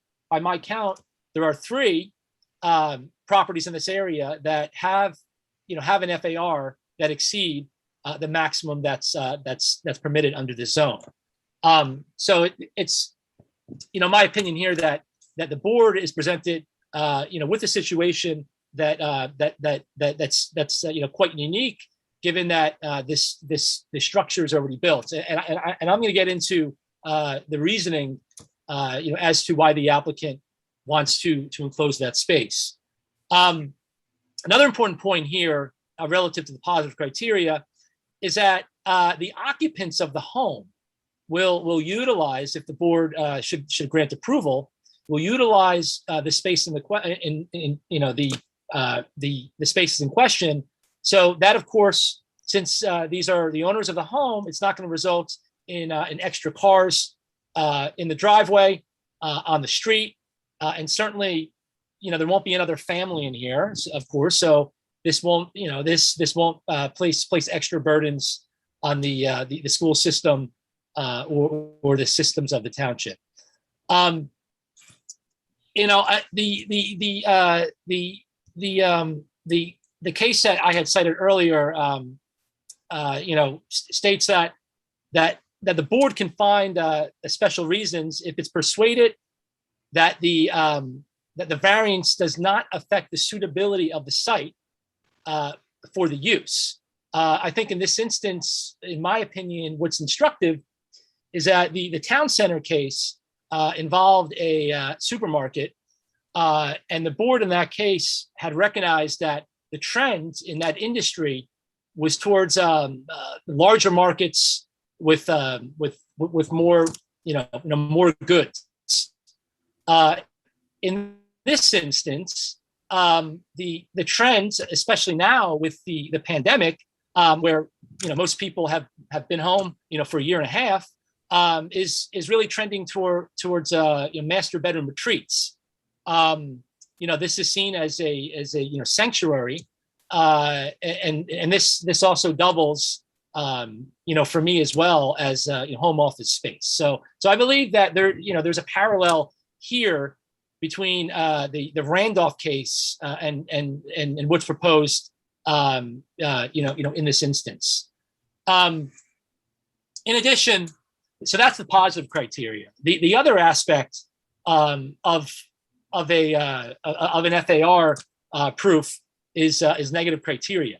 count, there are three properties in this area that have an FAR that exceed the maximum that's permitted under this zone. So it's my opinion here that the board is presented with a situation that's quite unique, given that this structure is already built. And I'm going to get into the reasoning as to why the applicant wants to enclose that space. Another important point here relative to the positive criteria is that the occupants of the home will utilize, if the board should grant approval, will utilize the space in the spaces in question. So that, of course, since these are the owners of the home, it's not going to result in extra cars in the driveway, on the street, and certainly, there won't be another family in here, of course. So this won't, this won't place extra burdens on the school system or the systems of the township. The case that I had cited earlier, states that the board can find special reasons if it's persuaded that the variance does not affect the suitability of the site for the use. I think in this instance, in my opinion, what's instructive is that the town center case involved a supermarket, and the board in that case had recognized that the trend in that industry was towards larger markets with more more goods. In this instance, the trends, especially now with the pandemic, where most people have been home for a year and a half, is really trending towards master bedroom retreats. This is seen as a sanctuary, and this also doubles for me as well as home office space. So I believe that there's a parallel here between the Randolph case and what's proposed in this instance. In addition, so that's the positive criteria. The other aspect of an FAR proof is negative criteria,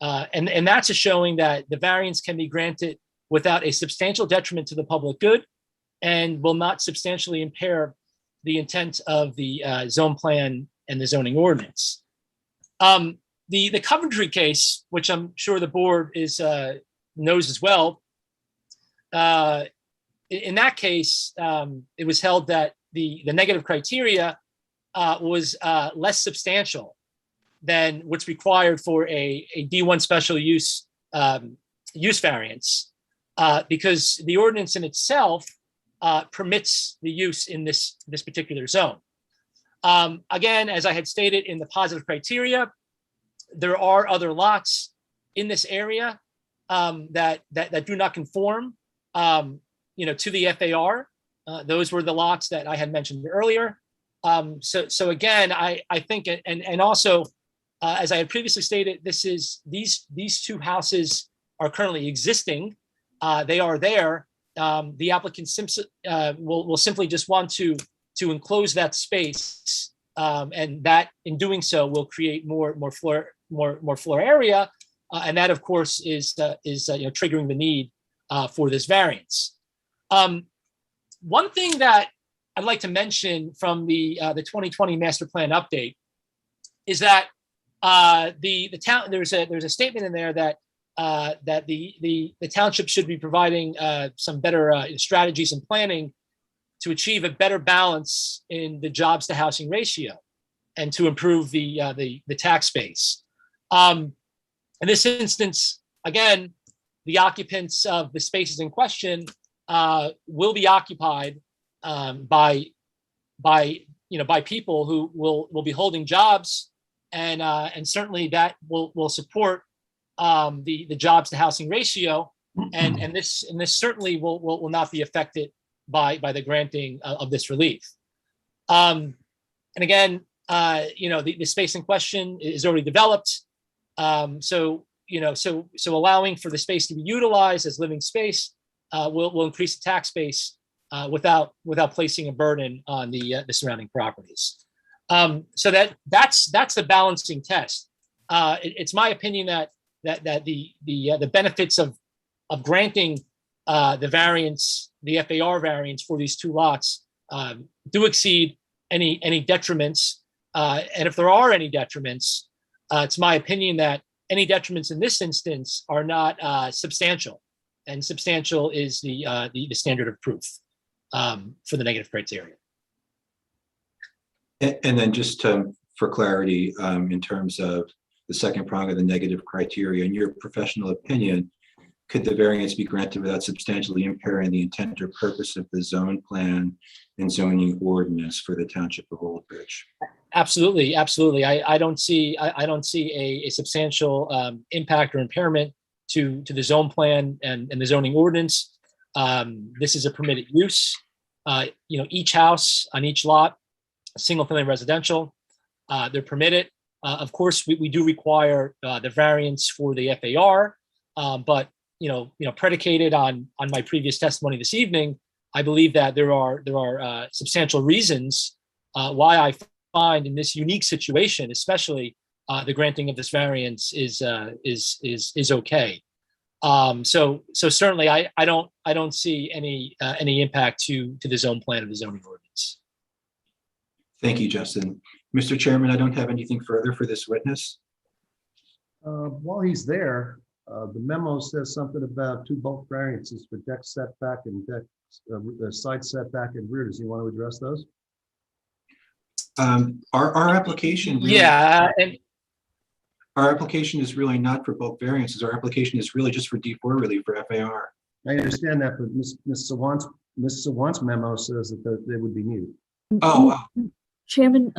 and that's a showing that the variance can be granted without a substantial detriment to the public good, and will not substantially impair the intent of the zone plan and the zoning ordinance. The Coventry case, which I'm sure the board knows as well. In that case, it was held that the negative criteria was less substantial than what's required for a D1 special use variance, because the ordinance in itself permits the use in this particular zone. Again, as I had stated in the positive criteria, there are other lots in this area that do not conform to the FAR. Those were the lots that I had mentioned earlier. So again, I think, and also, as I had previously stated, these two houses are currently existing. They are there. The applicant will simply just want to enclose that space, and that in doing so will create more floor area, and that of course is triggering the need for this variance. One thing that I'd like to mention from the 2020 master plan update is that the town, there's a statement in there that the township should be providing some better strategies and planning to achieve a better balance in the jobs to housing ratio and to improve the tax base. In this instance, again, the occupants of the spaces in question will be occupied by people who will be holding jobs, and certainly that will support the jobs to housing ratio, and this certainly will not be affected by the granting of this relief. And again, the space in question is already developed, so allowing for the space to be utilized as living space will increase the tax base without placing a burden on the surrounding properties. So that's the balancing test. It's my opinion that the benefits of granting the variance, the FAR variance for these two lots do exceed any detriments. And if there are any detriments, it's my opinion that any detriments in this instance are not substantial, and substantial is the standard of proof for the negative criteria.
And then just for clarity, in terms of the second prong of the negative criteria, in your professional opinion, could the variance be granted without substantially impairing the intent or purpose of the zone plan and zoning ordinance for the township of Old Bridge?
Absolutely. I don't see a substantial impact or impairment to the zone plan and the zoning ordinance. This is a permitted use. Each house on each lot, single family residential, they're permitted. Of course, we do require the variance for the FAR, but predicated on my previous testimony this evening, I believe that there are substantial reasons why I find in this unique situation, especially the granting of this variance is okay. So certainly I don't see any impact to the zone plan of the zoning ordinance.
Thank you, Justin. Mr. Chairman, I don't have anything further for this witness.
While he's there, the memo says something about two bulk variances for deck setback and deck side setback and rear. Does he want to address those?
Our application. Really,
and
our application is really not for bulk variances. Our application is really just for D4 relief for FAR.
I understand that, but Ms. Sawant's memo says that they would be mute.
Oh,
Chairman,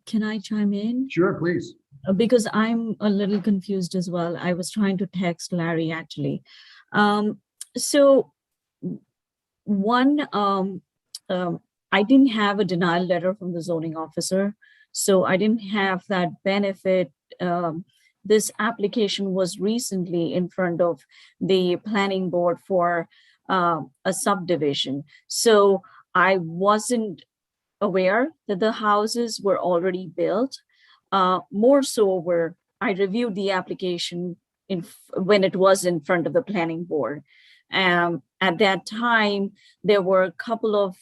can I chime in?
Sure, please.
Because I'm a little confused as well. I was trying to text Larry actually. So one, I didn't have a denial letter from the zoning officer, so I didn't have that benefit. This application was recently in front of the planning board for a subdivision. So I wasn't aware that the houses were already built. More so where I reviewed the application when it was in front of the planning board. At that time, there were a couple of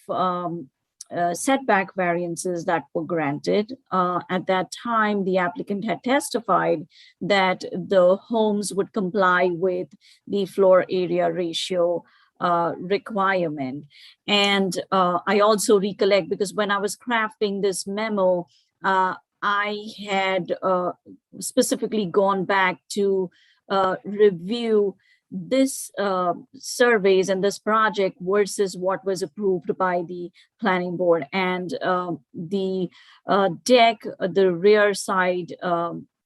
setback variances that were granted. At that time, the applicant had testified that the homes would comply with the floor area ratio requirement. And I also recollect, because when I was crafting this memo, I had specifically gone back to review this surveys and this project versus what was approved by the planning board. And the deck, the rear side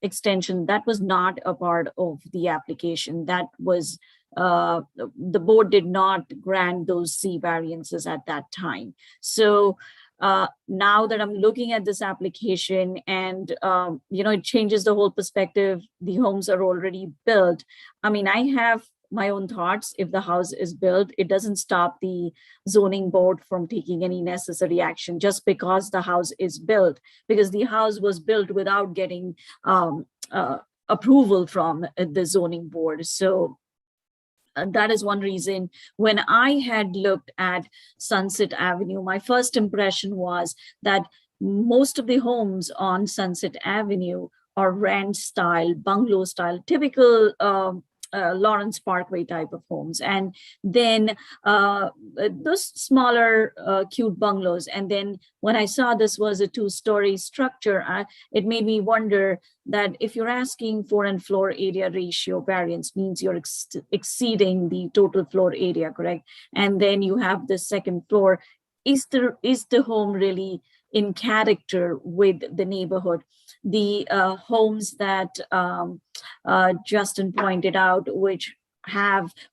extension, that was not a part of the application. That was, the board did not grant those C variances at that time. So now that I'm looking at this application and, it changes the whole perspective. The homes are already built. I mean, I have my own thoughts. If the house is built, it doesn't stop the zoning board from taking any necessary action just because the house is built, because the house was built without getting approval from the zoning board. So that is one reason. When I had looked at Sunset Avenue, my first impression was that most of the homes on Sunset Avenue are ranch style, bungalow style, typical Lawrence Parkway type of homes. And then those smaller cute bungalows. And then when I saw this was a 2-story structure, it made me wonder that if you're asking for an floor area ratio variance, means you're exceeding the total floor area, correct? And then you have the second floor. Is the home really in character with the neighborhood? The homes that Justin pointed out, which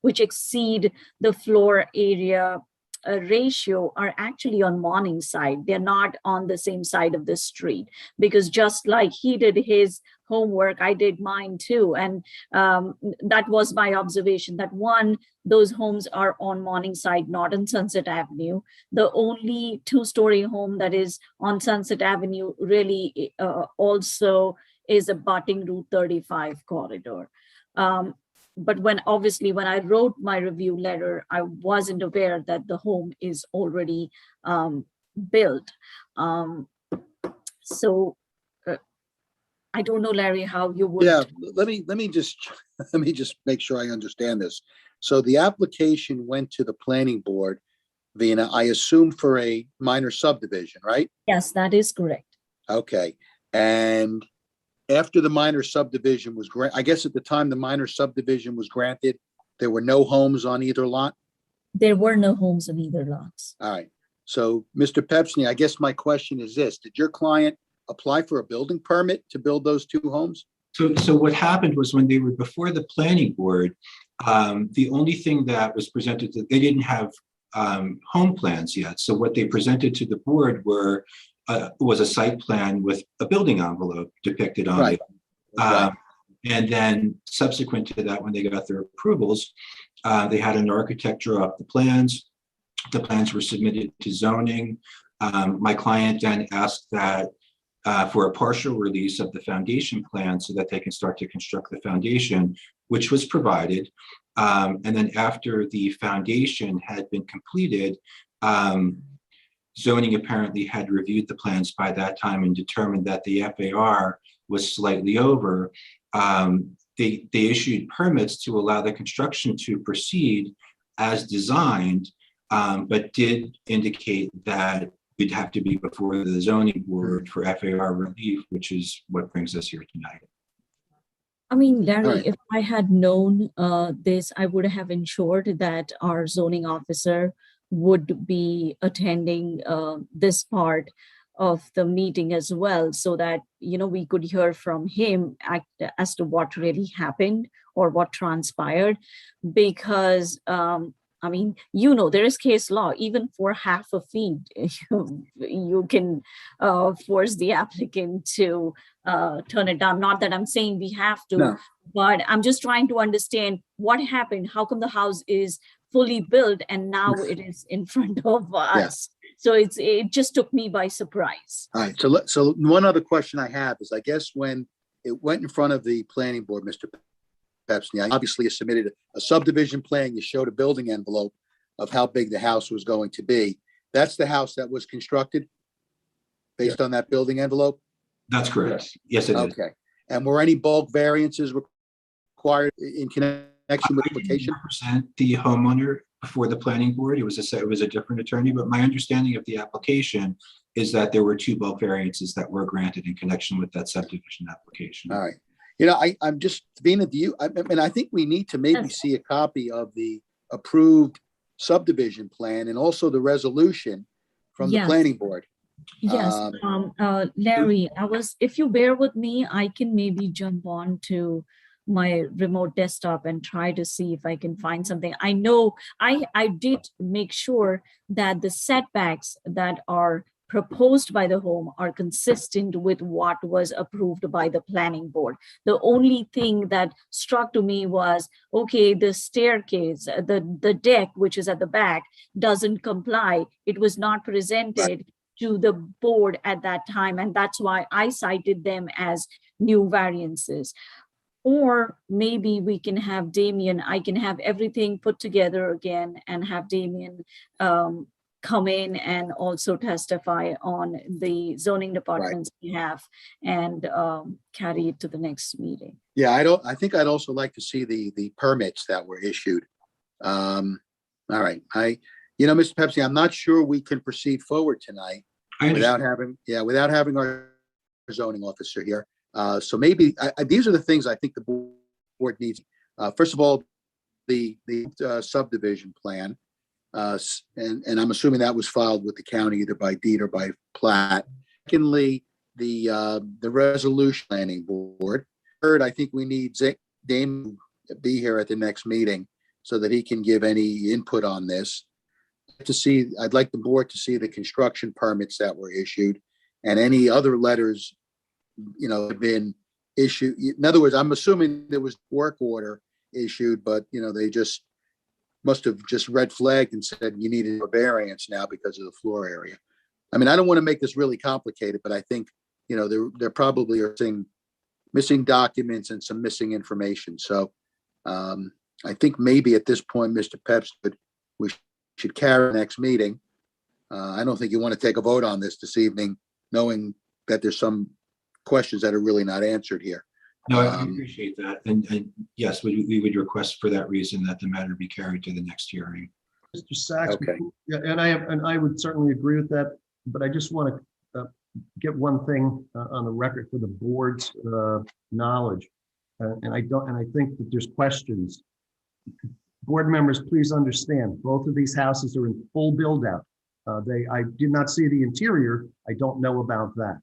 exceed the floor area ratio, are actually on Morningside. They're not on the same side of the street, because just like he did his homework, I did mine too. And that was my observation, that one, those homes are on Morningside, not on Sunset Avenue. The only 2-story home that is on Sunset Avenue really also is abutting Route 35 corridor. But when I wrote my review letter, I wasn't aware that the home is already built. So I don't know, Larry, how you would.
Yeah, let me just make sure I understand this. So the application went to the planning board, Vina, I assume for a minor subdivision, right?
Yes, that is correct.
Okay, and after the minor subdivision was I guess at the time the minor subdivision was granted, there were no homes on either lot?
There were no homes on either lots.
All right. So, Mr. Pepsney, I guess my question is this: did your client apply for a building permit to build those 2 homes?
So what happened was, when they were before the planning board, the only thing that was presented, that they didn't have home plans yet. So what they presented to the board was a site plan with a building envelope depicted on
Right.
it. And then subsequent to that, when they got their approvals, they had an architect draw up the plans. The plans were submitted to zoning. My client then asked that for a partial release of the foundation plan so that they can start to construct the foundation, which was provided. And then after the foundation had been completed, zoning apparently had reviewed the plans by that time and determined that the FAR was slightly over. They issued permits to allow the construction to proceed as designed, but did indicate that we'd have to be before the zoning board for FAR relief, which is what brings us here tonight.
I mean, Larry,
right.
if I had known this, I would have ensured that our zoning officer would be attending this part of the meeting as well, so that, you know, we could hear from him as to what really happened or what transpired. Because, I mean, you know, there is case law, even for half a fee, you can force the applicant to turn it down. Not that I'm saying we have to,
No.
but I'm just trying to understand what happened. How come the house is fully built and now it is in front of us? So it just took me by surprise.
All right, so one other question I have is, I guess when it went in front of the planning board, Mr. Pepsney, I obviously submitted a subdivision plan. You showed a building envelope of how big the house was going to be. That's the house that was constructed based on that building envelope?
That's correct. Yes, it is.
Okay. And were any bulk variances required in connection with
I didn't
application?
represent the homeowner before the planning board. It was a different attorney, but my understanding of the application is that there were 2 bulk variances that were granted in connection with that subdivision application.
All right. You know, I'm just being a view. I mean, I think we need to maybe see a copy of the approved subdivision plan and also the resolution from the
Yes.
planning board.
Yes, Larry, if you bear with me, I can maybe jump on to my remote desktop and try to see if I can find something. I know I did make sure that the setbacks that are proposed by the home are consistent with what was approved by the planning board. The only thing that struck to me was, okay, the staircase, the deck, which is at the back, doesn't comply. It was not presented to the board at that time, and that's why I cited them as new variances. Or maybe we can have Damien, I can have everything put together again and have Damien come in and also testify on the zoning department's behalf and carry it to the next meeting.
Yeah, I think I'd also like to see the permits that were issued. All right, Mr. Pepsi, I'm not sure we can proceed forward tonight without having our zoning officer here. So maybe these are the things I think the board needs. First of all, the subdivision plan, and I'm assuming that was filed with the county either by deed or by plat. Secondly, the resolution planning board. Third, I think we need Dame to be here at the next meeting so that he can give any input on this. I'd like the board to see the construction permits that were issued and any other letters, have been issued. In other words, I'm assuming there was work order issued, but they just must have just red flagged and said you needed a variance now because of the floor area. I mean, I don't want to make this really complicated, but I think, there probably are missing documents and some missing information. So I think maybe at this point, Mr. Peps, we should carry the next meeting. I don't think you want to take a vote on this evening, knowing that there's some questions that are really not answered here.
No, I appreciate that. And yes, we would request for that reason that the matter be carried to the next hearing.
Mr. Sachs.
Okay.
Yeah, and I would certainly agree with that, but I just want to get one thing on the record for the board's knowledge. And I think that there's questions. Board members, please understand, both of these houses are in full build out. I did not see the interior. I don't know about that.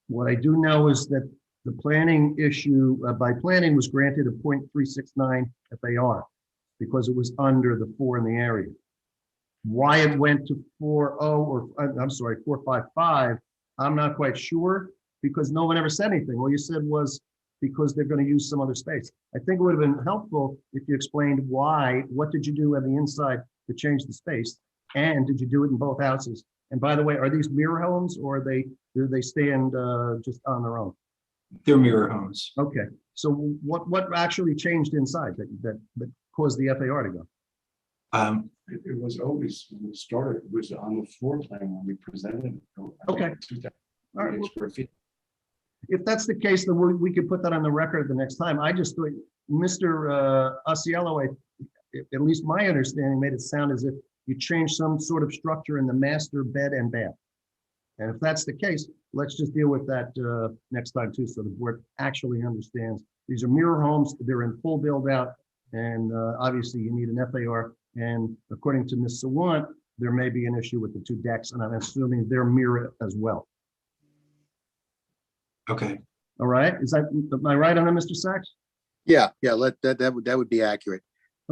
What I do know is that the planning issue by planning was granted a 0.369 FAR because it was under the 4 in the area. Why it went to 4.0 or I'm sorry, 4.55, I'm not quite sure because no one ever said anything. All you said was because they're going to use some other space. I think it would have been helpful if you explained what did you do on the inside to change the space? And did you do it in both houses? And by the way, are these mirror homes or do they stand just on their own?
They're mirror homes.
Okay, so what actually changed inside that caused the FAR to go?
It was always, when it started, it was on the floor plan when we presented it.
Okay.
2,000
All right.
square feet.
If that's the case, then we could put that on the record the next time. I just thought Mr. Osceola, at least my understanding, made it sound as if you changed some sort of structure in the master bed and bath. And if that's the case, let's just deal with that next time too, so the board actually understands These are mirror homes. They're in full build out. And obviously you need an FAR. And according to Ms. Sawant, there may be an issue with the 2 decks, and I'm assuming they're mirror as well.
Okay,
All right, am I right on that, Mr. Sachs?
Yeah, that would be accurate.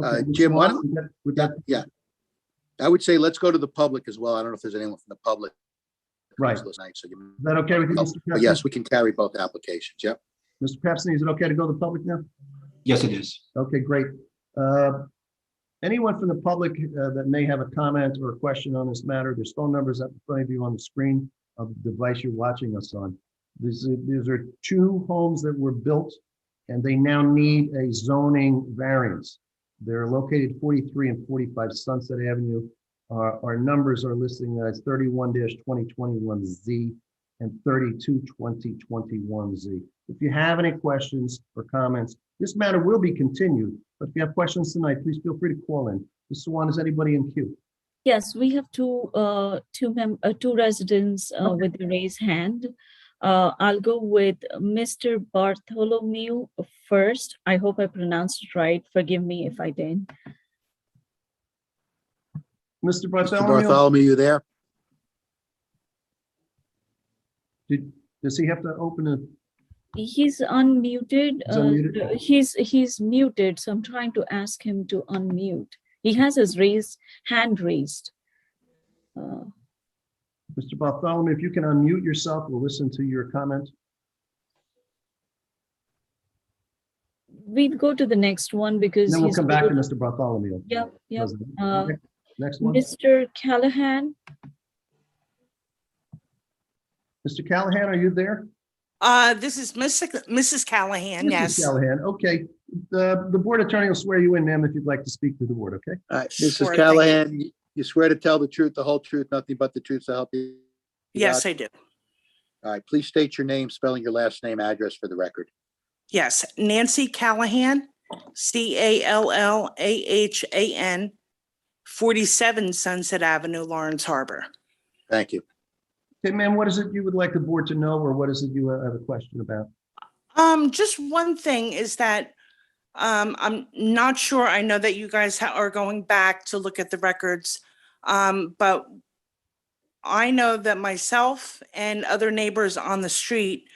Okay, Ms.
Jim, why
Sawant,
don't,
would that-
yeah. I would say let's go to the public as well. I don't know if there's anyone from the public.
Right.
who's listening, so
Is that okay with you, Mr.
But
Pepsi?
yes, we can carry both applications. Yep.
Mr. Pepsi, is it okay to go to the public now?
yes, it is.
Okay, great. Anyone from the public that may have a comment or a question on this matter, there's phone numbers up in front of you on the screen of the device you're watching us on. These are 2 homes that were built, and they now need a zoning variance. They're located 43 and 45 Sunset Avenue. Our numbers are listing as 31-2021Z and 32-2021Z. If you have any questions or comments, this matter will be continued, but if you have questions tonight, please feel free to call in. Ms. Swan, is anybody in queue?
Yes, we have two residents with the raised hand. I'll go with Mr. Bartholomew first. I hope I pronounced it right. Forgive me if I didn't.
Mr.
Mr.
Bartholomew,
Bartholomew, you there?
does he have to open a?
He's unmuted.
He's unmuted?
He's muted, so I'm trying to ask him to unmute. He has his hand raised.
Mr. Bartholomew, if you can unmute yourself, we'll listen to your comment.
We'll go to the next one because
Then we'll
he's
come back to Mr. Bartholomew.
Yep.
Okay, next one.
Mr. Callahan.
Mr. Callahan, are you there?
This is Mrs. Callahan,
Mrs.
yes.
Callahan, okay. The board attorney will swear you in, ma'am, if you'd like to speak to the board, okay?
All right,
Sure,
Mrs.
thank
Callahan, you swear to tell the truth, the whole truth, nothing but the truth to help you?
Yes, I do.
All right, please state your name, spelling your last name, address for the record.
Yes, Nancy Callahan, Callahan, 47 Sunset Avenue, Lawrence Harbor.
Thank you.
Okay, ma'am, what is it you would like the board to know, or what is it you have a question about?
Just one thing is that I'm not sure. I know that you guys are going back to look at the records, but I know that myself and other neighbors on the street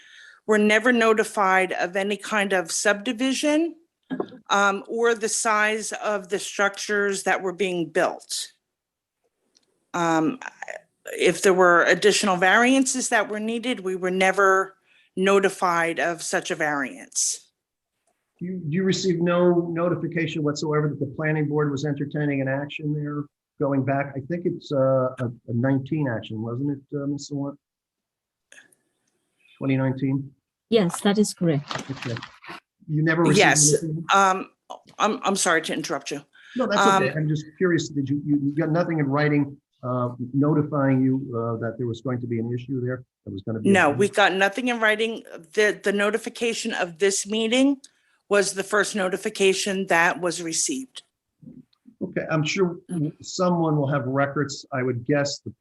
were never notified of any kind of subdivision or the size of the structures that were being built. If there were additional variances that were needed, we were never notified of such a variance.
You received no notification whatsoever that the planning board was entertaining an action there going back? I think it's a 19 action, wasn't it, Ms. Sawant? 2019?
Yes, that is correct.
Okay. You never received
Yes.
anything?
I'm sorry to interrupt you.
No, that's okay. I'm just curious, did you got nothing in writing notifying you that there was going to be an issue there? That was going to be.
No, we got nothing in writing. The notification of this meeting was the first notification that was received.
Okay, I'm sure someone will have records. I would guess the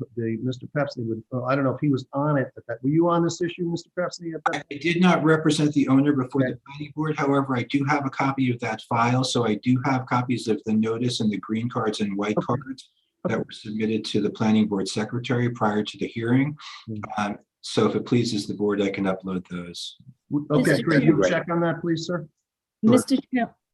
Mr. Pepsi would, I don't know if he was on it at that. Were you on this issue, Mr. Pepsi? At that?
I did not represent the owner before the planning board. However, I do have a copy of that file. So I do have copies of the notice and the green cards and white cards that were submitted to the planning board secretary prior to the hearing. So if it pleases the board, I can upload those.
Okay,
Mr.
great. You
Chair.
check on that, please, sir.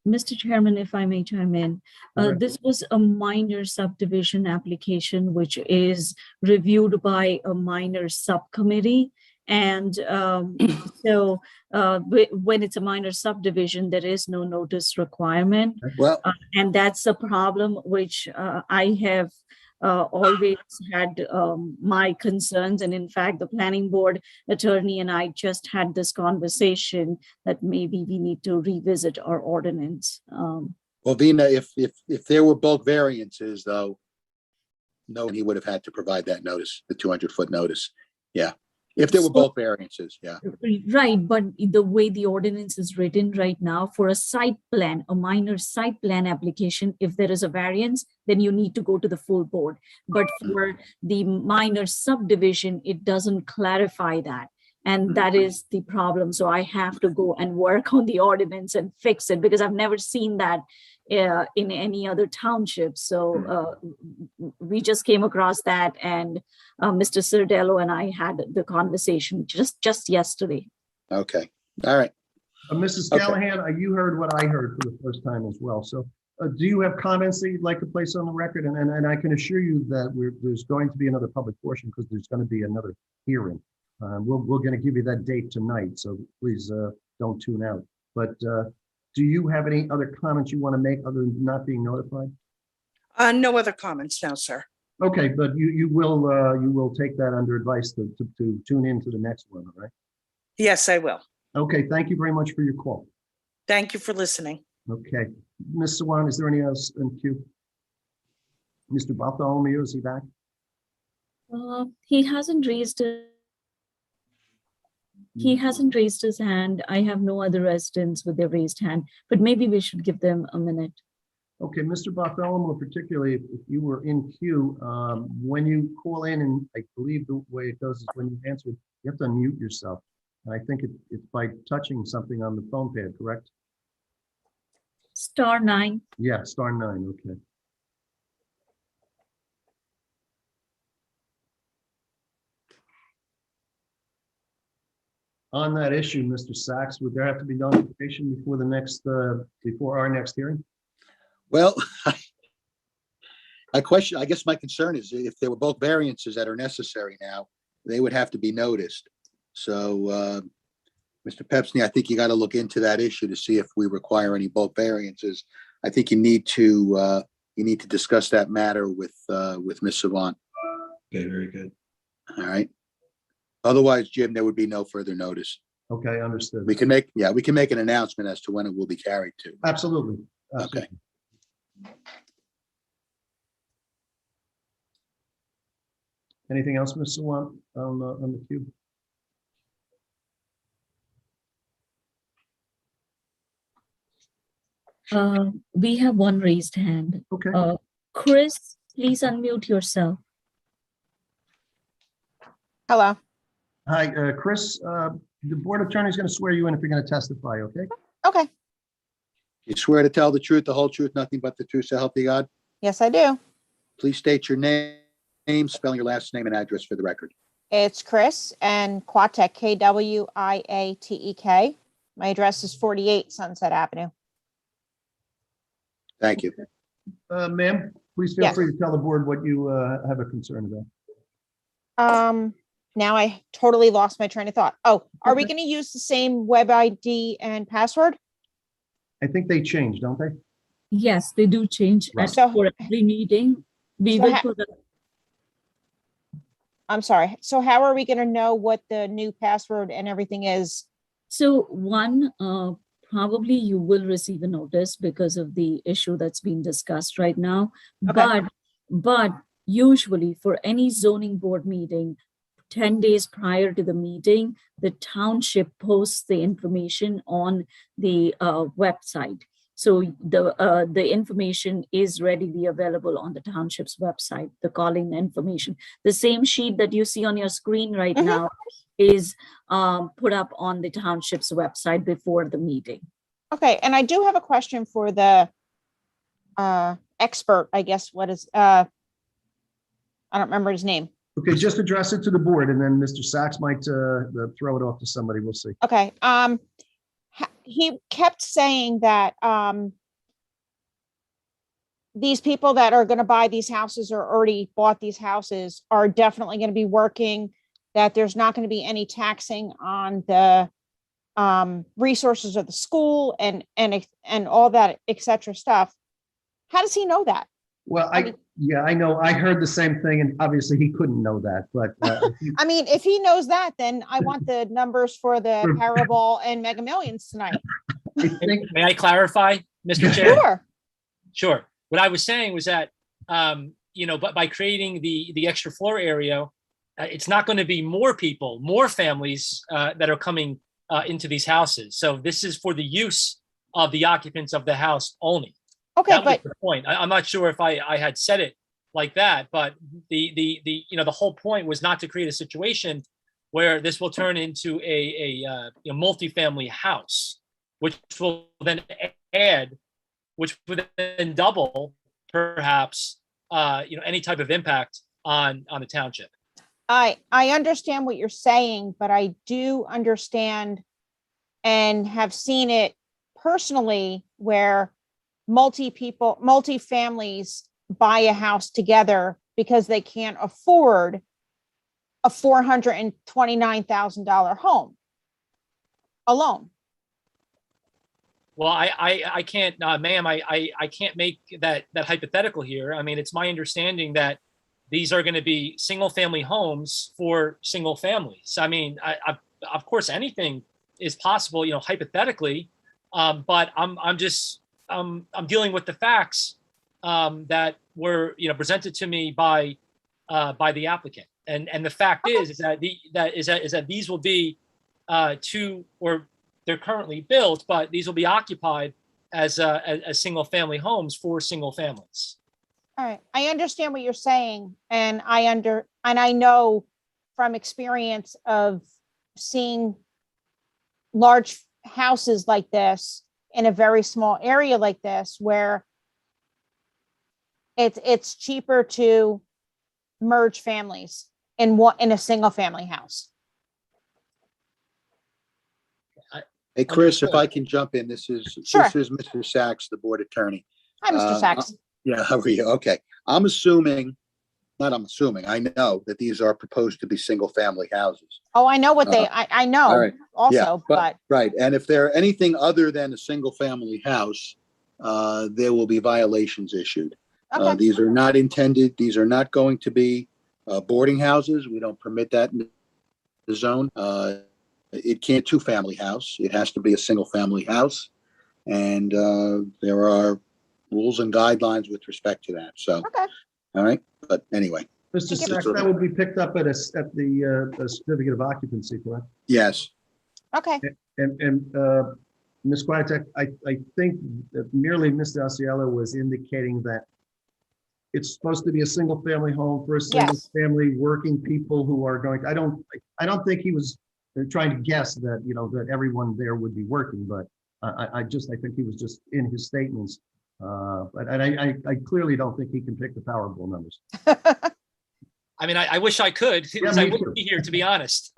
Mr. Chairman, if I may chime in,
Right.
this was a minor subdivision application, which is reviewed by a minor subcommittee. And so when it's a minor subdivision, there is no notice requirement.
Well,
And that's a problem which I have always had my concerns. And in fact, the planning board attorney and I just had this conversation that maybe we need to revisit our ordinance.
well, Vina, if there were bulk variances, though, no, he would have had to provide that notice, the 200-foot notice. Yeah. If there were bulk variances, yeah.
Right, but the way the ordinance is written right now, for a site plan, a minor site plan application, if there is a variance, then you need to go to the full board. But for the minor subdivision, it doesn't clarify that. And that is the problem. So I have to go and work on the ordinance and fix it because I've never seen that in any other township. So we just came across that, and Mr. Cerdello and I had the conversation just yesterday.
Okay, all right.
Mrs.
Okay.
Callahan, you heard what I heard for the first time as well. So do you have comments that you'd like to place on the record? And I can assure you that there's going to be another public portion because there's going to be another hearing. We're going to give you that date tonight, so please don't tune out. But do you have any other comments you want to make other than not being notified?
No other comments now, sir.
Okay, but you will take that under advice to tune in to the next one, all right?
Yes, I will.
Okay, thank you very much for your call.
Thank you for listening.
Okay, Ms. Sawan, is there any else in queue? Mr. Bartholomew, is he back?
He hasn't raised his hand. I have no other residents with their raised hand, but maybe we should give them a minute.
Okay, Mr. Bartholomew, particularly if you were in queue, when you call in, and I believe the way it goes is when you answer, you have to unmute yourself. And I think it's by touching something on the phone pad, correct?
*9.
Yeah, *9, okay. On that issue, Mr. Sachs, would there have to be notification before before our next hearing?
Well, I guess my concern is if there were both variances that are necessary now, they would have to be noticed. So, Mr. Pepsney, I think you got to look into that issue to see if we require any bulk variances. I think you need to discuss that matter with Ms. Savant.
Okay, very good.
All right. Otherwise, Jim, there would be no further notice.
Okay, understood.
We can make an announcement as to when it will be carried to.
Absolutely.
Okay.
Anything else, Ms. Sawant, on the queue?
We have one raised hand.
Okay.
Chris, please unmute yourself.
Hello.
Hi, Chris. The board attorney is going to swear you in if you're going to testify, okay?
Okay.
You swear to tell the truth, the whole truth, nothing but the truth, so help you God?
Yes, I do.
Please state your name, spelling your last name and address for the record.
It's Chris and Quatek, Kwiatek. My address is 48 Sunset Avenue.
Thank you.
Ma'am, please feel
Yes.
free to tell the board what you have a concern about.
Now I totally lost my train of thought. Oh, are we going to use the same web ID and password?
I think they changed, don't they?
Yes, they do change
Right.
for every meeting. We
So
will
ha-
put a
I'm sorry. So how are we going to know what the new password and everything is?
So one, probably you will receive a notice because of the issue that's being discussed right now.
Okay.
But usually for any zoning board meeting, 10 days prior to the meeting, the township posts the information on the website. So the information is readily available on the township's website, the calling information. The same sheet that you see on your screen right now is put up on the township's website before the meeting.
Okay. And I do have a question for the expert, I guess. What is, I don't remember his name.
Okay, just address it to the board and then Mr. Sachs might throw it off to somebody. We'll see.
Okay. He kept saying that these people that are going to buy these houses or already bought these houses are definitely going to be working, that there's not going to be any taxing on the resources of the school and all that, et cetera stuff. How does he know that?
Well, I know. I heard the same thing, and obviously he couldn't know that. But
I mean, if he knows that, then I want the numbers for the Powerball and Mega Millions tonight.
May I clarify, Mr. Chair?
Sure.
Sure. What I was saying was that, but by creating the extra floor area, it's not going to be more people, more families that are coming into these houses. So this is for the use of the occupants of the house only.
Okay,
that
but
was the point. I'm not sure if I had said it like that, but the whole point was not to create a situation where this will turn into a multifamily house, which will then add, which would then double perhaps any type of impact on the township.
I understand what you're saying, but I do understand and have seen it personally where multi-families buy a house together because they can't afford a $429,000 home alone.
Well, I can't, ma'am, I can't make that hypothetical here. I mean, it's my understanding that these are going to be single family homes for single families. I mean, of course, anything is possible, hypothetically, but I'm dealing with the facts that were presented to me by the applicant, and the fact is that these will be they're currently built, but these will be occupied as single family homes for single families.
All right, I understand what you're saying, and I know from experience of seeing large houses like this in a very small area like this, where it's cheaper to merge families in a single family house.
Hey, Chris, if I can jump in, this is Mr. Sachs, the board attorney.
Hi, Mr. Sachs.
Yeah, how are you? Okay. I know that these are proposed to be single family houses.
Oh, I know what I know
all right.
also,
Yeah,
but
right. And if they're anything other than a single family house, there will be violations issued.
okay.
These are not going to be boarding houses. We don't permit that in the zone. It can't be a two-family house. It has to be a single family house. And there are rules and guidelines with respect to that. So,
Okay.
All right. But anyway.
Mr. Sachs, that would be picked up at the certificate of occupancy, correct?
Yes.
Okay.
And Ms. Kwiatek, I think that merely Mr. Osceola was indicating that it's supposed to be a single family home for a single family working people who are going to, I don't think he was trying to guess that, that everyone there would be working, but I think he was just in his statements. But I clearly don't think he can pick the Powerball numbers.
I mean, I wish I could, because I wouldn't be here, to be honest.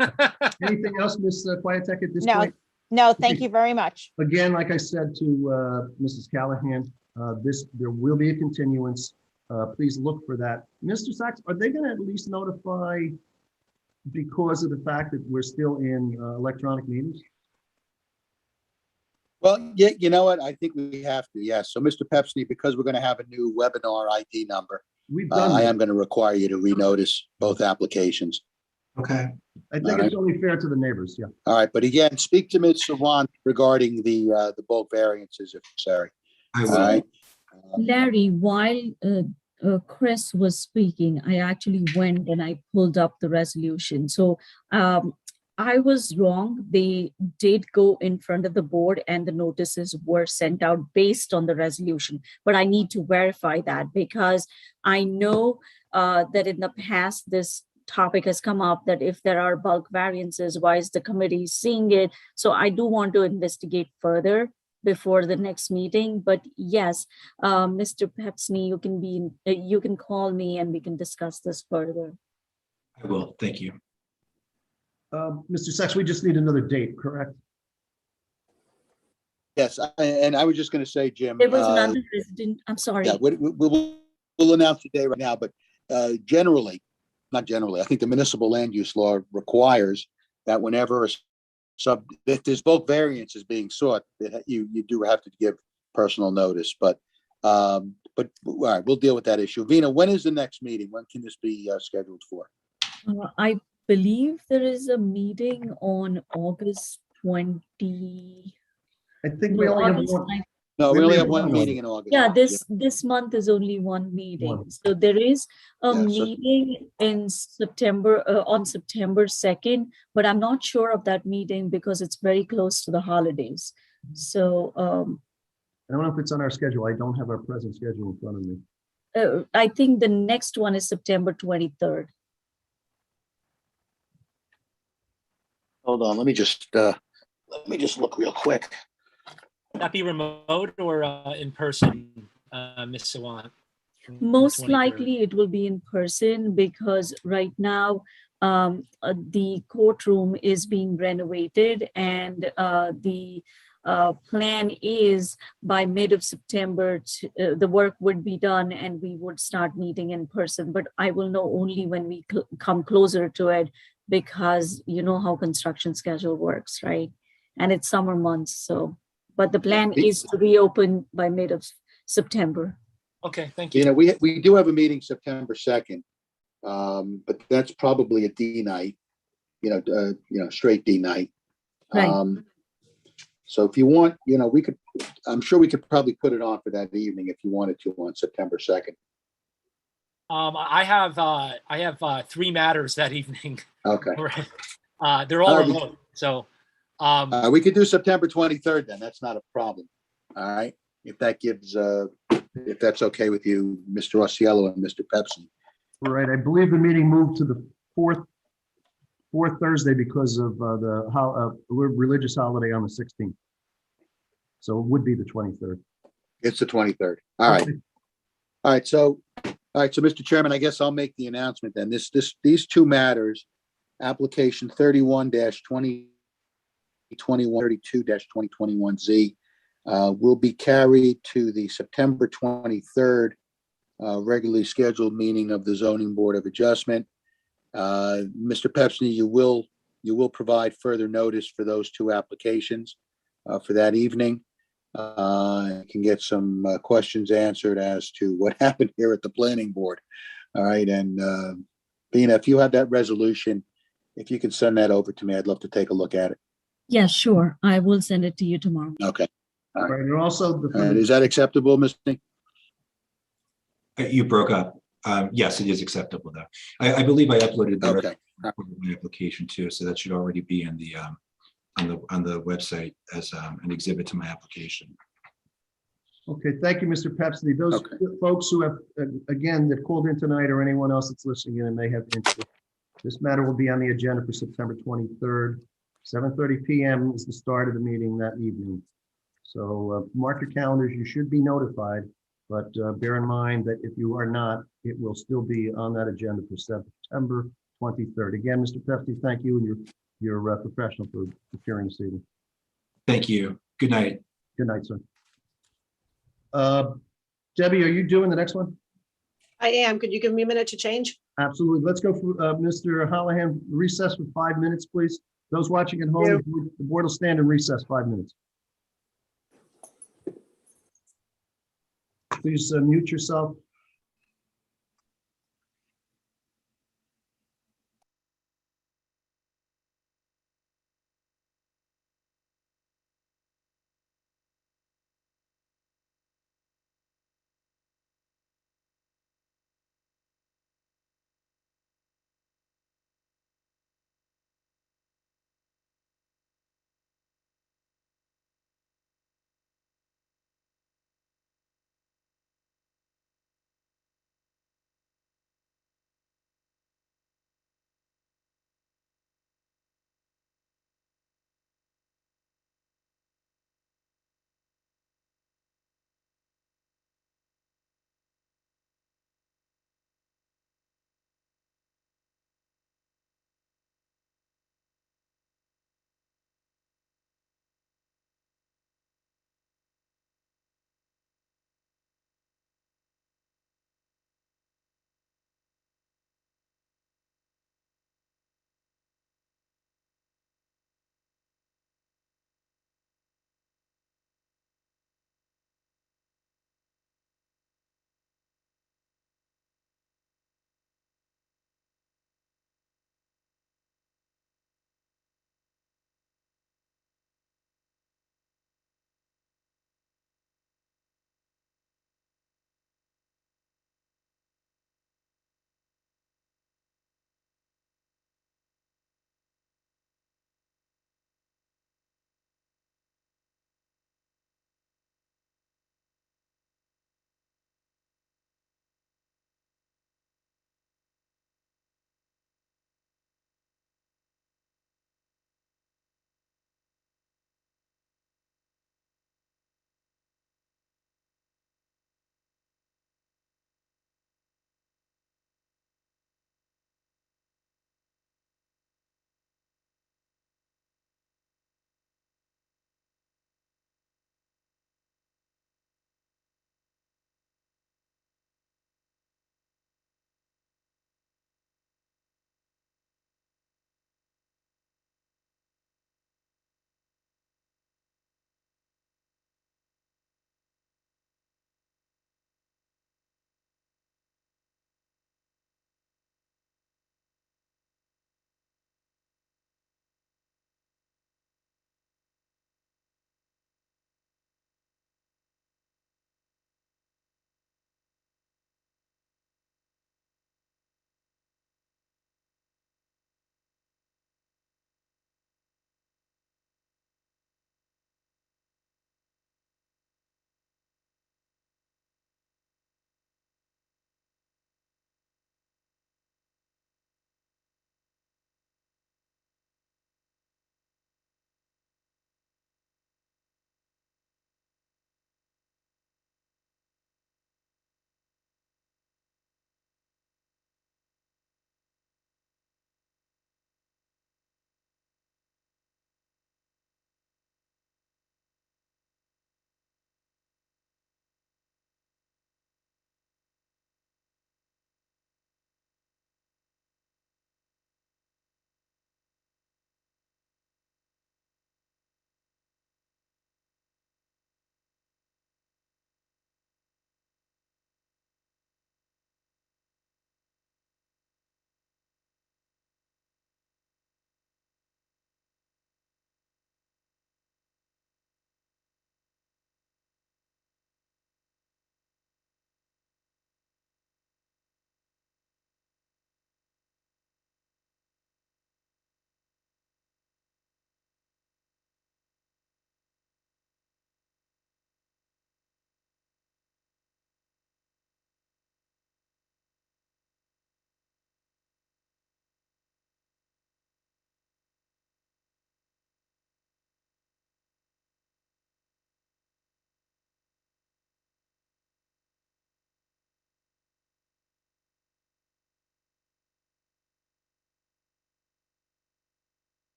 Anything else, Ms. Kwiatek, at this point?
No, thank you very much.
Again, like I said to Mrs. Callahan, there will be a continuance. Please look for that. Mr. Sachs, are they going to at least notify because of the fact that we're still in electronic meetings?
Well, yeah, you know what? I think we have to, yes. So, Mr. Pepsney, because we're going to have a new webinar ID number, I am going to require you to renotice both applications.
Okay.
I think it's only fair to the neighbors, yeah.
All right, but again, speak to Ms. Savant regarding the bulk variances if necessary.
I will.
All right.
Larry, while Chris was speaking, I actually went and I pulled up the resolution. So I was wrong. They did go in front of the board and the notices were sent out based on the resolution. But I need to verify that because I know that in the past, this topic has come up that if there are bulk variances, why is the committee seeing it? So I do want to investigate further before the next meeting. But yes, Mr. Pepsney, you can call me and we can discuss this further.
I will. Thank you.
Mr. Sachs, we just need another date, correct?
Yes, and I was just going to say, Jim.
There was another resident. I'm sorry.
Yeah, we'll announce the date right now, but not generally, I think the municipal land use law requires that whenever if there's bulk variance is being sought, that you do have to give personal notice. But all right, we'll deal with that issue. Vina, when is the next meeting? When can this be scheduled for?
I believe there is a meeting on August 20.
I think we only have one.
No, we only have one meeting in August.
Yeah, this month is only one meeting. So there is a meeting in September, on September 2nd, but I'm not sure of that meeting because it's very close to the holidays. So
I don't know if it's on our schedule. I don't have our present schedule in front of me.
I think the next one is September 23rd.
Hold on, let me just look real quick.
That be remote or in person, Ms. Sawant?
Most
23rd.
likely it will be in person because right now the courtroom is being renovated and the plan is by mid of September the work would be done and we would start meeting in person. But I will know only when we come closer to it because you know how construction schedule works, right? And it's summer months, so. But the plan is to reopen by mid of September.
Okay, thank you.
You know, we do have a meeting September 2nd, but that's probably a D night, straight D night.
Right.
So if you want, I'm sure we could probably put it on for that evening if you wanted to on September 2nd.
I have 3 matters that evening.
Okay.
They're all
All right.
remote, so.
We could do September 23rd then. That's not a problem. All right. If that gives, if that's okay with you, Mr. Osceola and Mr. Pepsi.
Right, I believe the meeting moved to the fourth Thursday because of the religious holiday on the 16th. So it would be the 23rd.
It's the 23rd. All right.
Okay.
All right. So, Mr. Chairman, I guess I'll make the announcement then. These 2 matters, application 31-2021, 32-2021Z, will be carried to the September 23rd regularly scheduled meeting of the Zoning Board of Adjustment. Mr. Pepsi, you will provide further notice for those 2 applications for that evening. Can get some questions answered as to what happened here at the planning board. All right. And Bina, if you have that resolution, if you can send that over to me, I'd love to take a look at it.
Yeah, sure. I will send it to you tomorrow.
Okay. All right.
Right, and also
Is that acceptable, Mr.?
You broke up. Yes, it is acceptable though. I believe I uploaded the
Okay.
my application too, so that should already be in the on the website as an exhibit to my application.
Okay, thank you, Mr. Pepsi. Those folks who have, again, that called in tonight or anyone else that's listening in and may have interest, this matter will be on the agenda for September 23rd. 7:30 p.m. is the start of the meeting that evening. So mark your calendars, you should be notified, but bear in mind that if you are not, it will still be on that agenda for September 23rd. Again, Mr. Pepsi, thank you, and you're professional for appearing this evening.
Thank you. Good night.
Good night, sir. Debbie, are you doing the next one?
I am. Could you give me a minute to change?
Absolutely. Let's go for Mr. Holohan, recess for 5 minutes, please. Those watching at home, the board will stand in recess 5 minutes. Please mute yourself.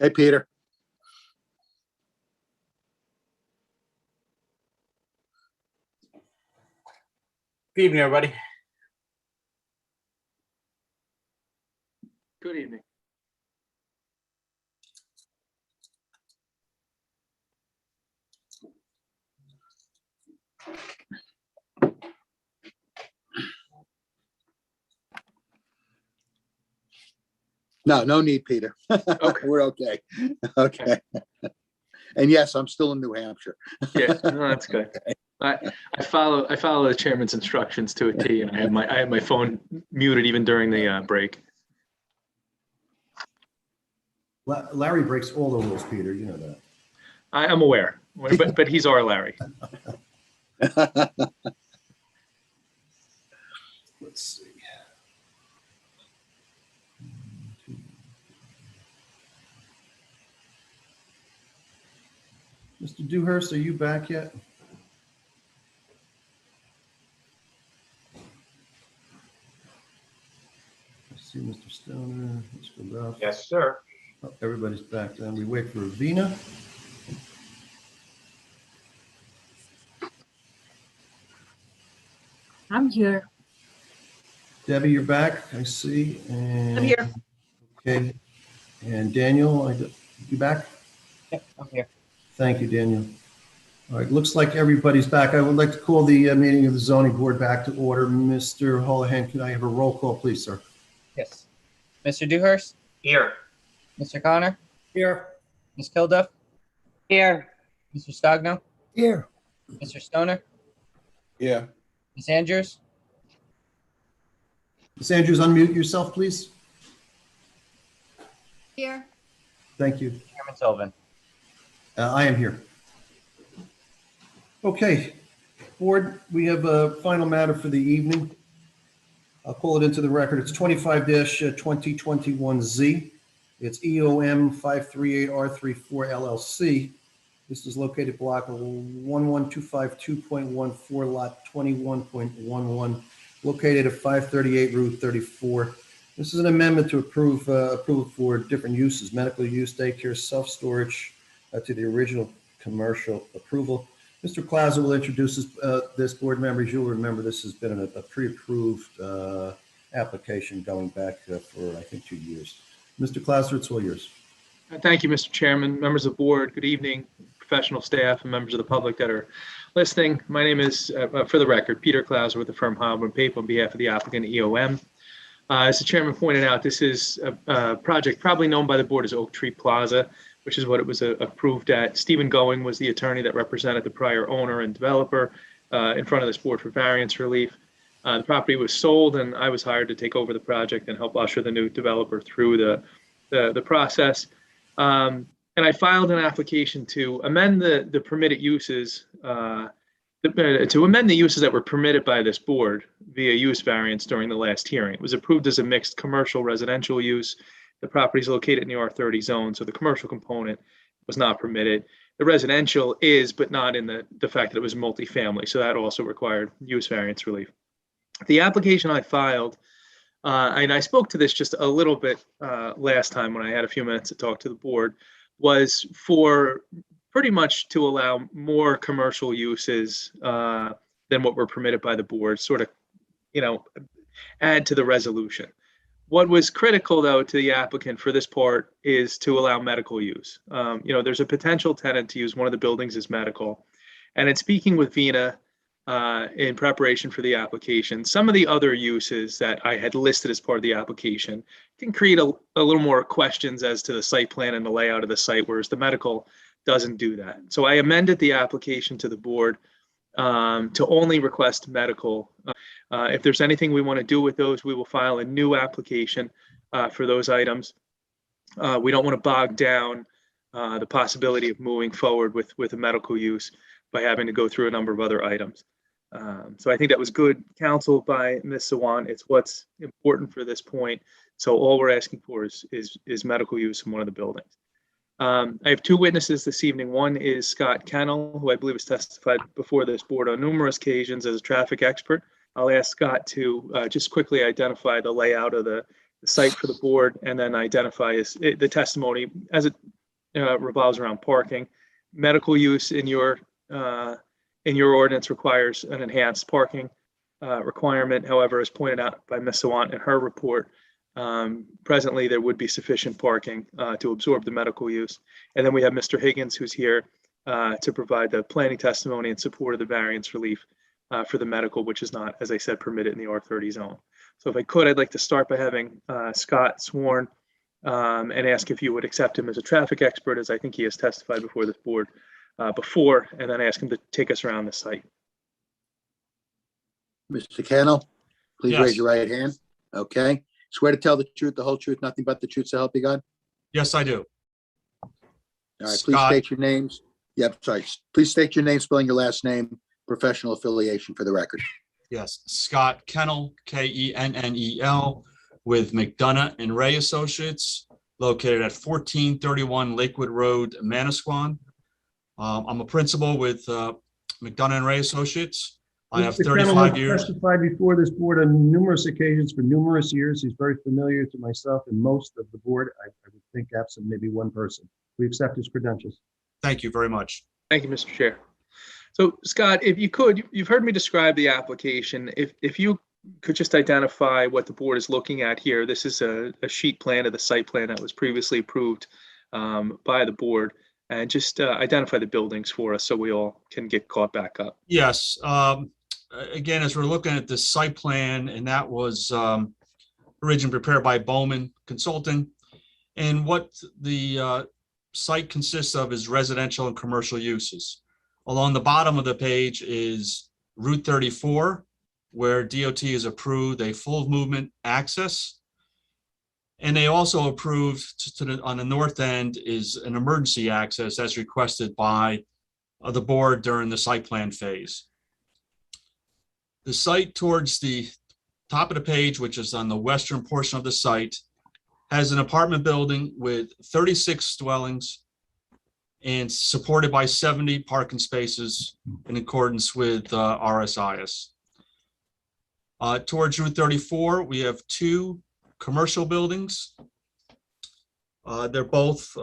Hey, Peter.
Good evening, everybody.
Good evening.
No, no need, Peter.
Okay.
We're okay. Okay. And yes, I'm still in New Hampshire.
Yeah, no, that's good. I follow the chairman's instructions to a T, and I have my phone muted even during the break.
Larry breaks all the rules, Peter, you know that.
I am aware, but he's our Larry.
Let's see. Mr. Dewhurst, are you back yet? I see Mr. Stoner, Mr. Duff.
Yes, sir.
Oh, everybody's back. Then we wait for Vina.
I'm here.
Debbie, you're back, I see. And
I'm here.
okay. And Daniel, you back?
Yep, I'm here.
Thank you, Daniel. All right, looks like everybody's back. I would like to call the meeting of the zoning board back to order. Mr. Holohan, can I have a roll call, please, sir?
Yes. Mr. Dewhurst,
Here.
Mr. Connor,
Here.
Ms. Kilduff,
Here.
Mr. Stogno,
Here.
Mr. Stoner,
Yeah.
Ms. Andrews,
Ms. Andrews, unmute yourself, please.
Here.
Thank you.
Chairman Sullivan.
I am here. Okay, board, we have a final matter for the evening. I'll call it into the record. It's 25-2021Z. It's EOM 538R34 LLC. This is located block 11252.14, lot 21.11, located at 538 Route 34. This is an amendment to approve approval for different uses, medical use, daycare, self-storage to the original commercial approval. Mr. Plaza will introduce this. Board members, you'll remember this has been a pre-approved application going back for, I think, 2 years. Mr. Plaza, it's all yours.
Thank you, Mr. Chairman, members of the board. Good evening, professional staff and members of the public that are listening. My name is, for the record, Peter Klauser with the firm Hobble & Pape on behalf of the applicant EOM. As the chairman pointed out, this is a project probably known by the board as Tree Plaza, which is what it was approved at. Stephen Going was the attorney that represented the prior owner and developer in front of this board for variance relief. The property was sold, and I was hired to take over the project and help usher the new developer through the process. And I filed an application to amend the permitted uses, to amend the uses that were permitted by this board via use variance during the last hearing. It was approved as a mixed commercial residential use. The property is located in the R30 zone, so the commercial component was not permitted. The residential is, but not in the fact that it was multifamily, so that also required use variance relief. The application I filed, and I spoke to this just a little bit last time when I had a few minutes to talk to the board, was for pretty much to allow more commercial uses than what were permitted by the board, sort of, add to the resolution. What was critical, though, to the applicant for this part is to allow medical use. There's a potential tenant to use one of the buildings as medical. And in speaking with Vina in preparation for the application, some of the other uses that I had listed as part of the application can create a little more questions as to the site plan and the layout of the site, whereas the medical doesn't do that. So I amended the application to the board to only request medical. If there's anything we want to do with those, we will file a new application for those items. We don't want to bog down the possibility of moving forward with a medical use by having to go through a number of other items. So I think that was good counsel by Ms. Sawan. It's what's important for this point. So all we're asking for is medical use in one of the buildings. I have two witnesses this evening. One is Scott Kennel, who I believe has testified before this board on numerous occasions as a traffic expert. I'll ask Scott to just quickly identify the layout of the site for the board, and then identify the testimony as it revolves around parking. Medical use in your ordinance requires an enhanced parking requirement. However, as pointed out by Ms. Sawant in her report, presently there would be sufficient parking to absorb the medical use. And then we have Mr. Higgins, who's here to provide the planning testimony in support of the variance relief for the medical, which is not, as I said, permitted in the R30 zone. So if I could, I'd like to start by having Scott sworn and ask if you would accept him as a traffic expert, as I think he has testified before this board before, and then ask him to take us around the site.
Mr. Kennel, please
Yes.
raise your right hand. Okay. Swear to tell the truth, the whole truth, nothing but the truth, so help you God?
Yes, I do.
All right, please
Scott.
state your names. Yep, sorry. Please state your name, spelling your last name, professional affiliation for the record.
Yes, Scott Kennel, Kennel, with McDonough and Ray Associates, located at 1431 Lakewood Road, Manasquan. I'm a principal with McDonough and Ray Associates. I have
Mr. Kennel
35
has
years.
testified before this board on numerous occasions for numerous years. He's very familiar to myself and most of the board. I would think absent maybe one person. We accept his credentials.
Thank you very much.
Thank you, Mr. Chair. So Scott, if you could, you've heard me describe the application. If you could just identify what the board is looking at here. This is a sheet plan of the site plan that was previously approved by the board, and just identify the buildings for us so we all can get caught back up.
Yes. Again, as we're looking at this site plan, and that was originally prepared by Bowman Consulting. And what the site consists of is residential and commercial uses. Along the bottom of the page is Route 34, where DOT has approved a full movement access. And they also approved on the north end is an emergency access as requested by the board during the site plan phase. The site towards the top of the page, which is on the western portion of the site, has an apartment building with 36 dwellings and supported by 70 parking spaces in accordance with RSIS. Towards Route 34, we have two commercial buildings. They're both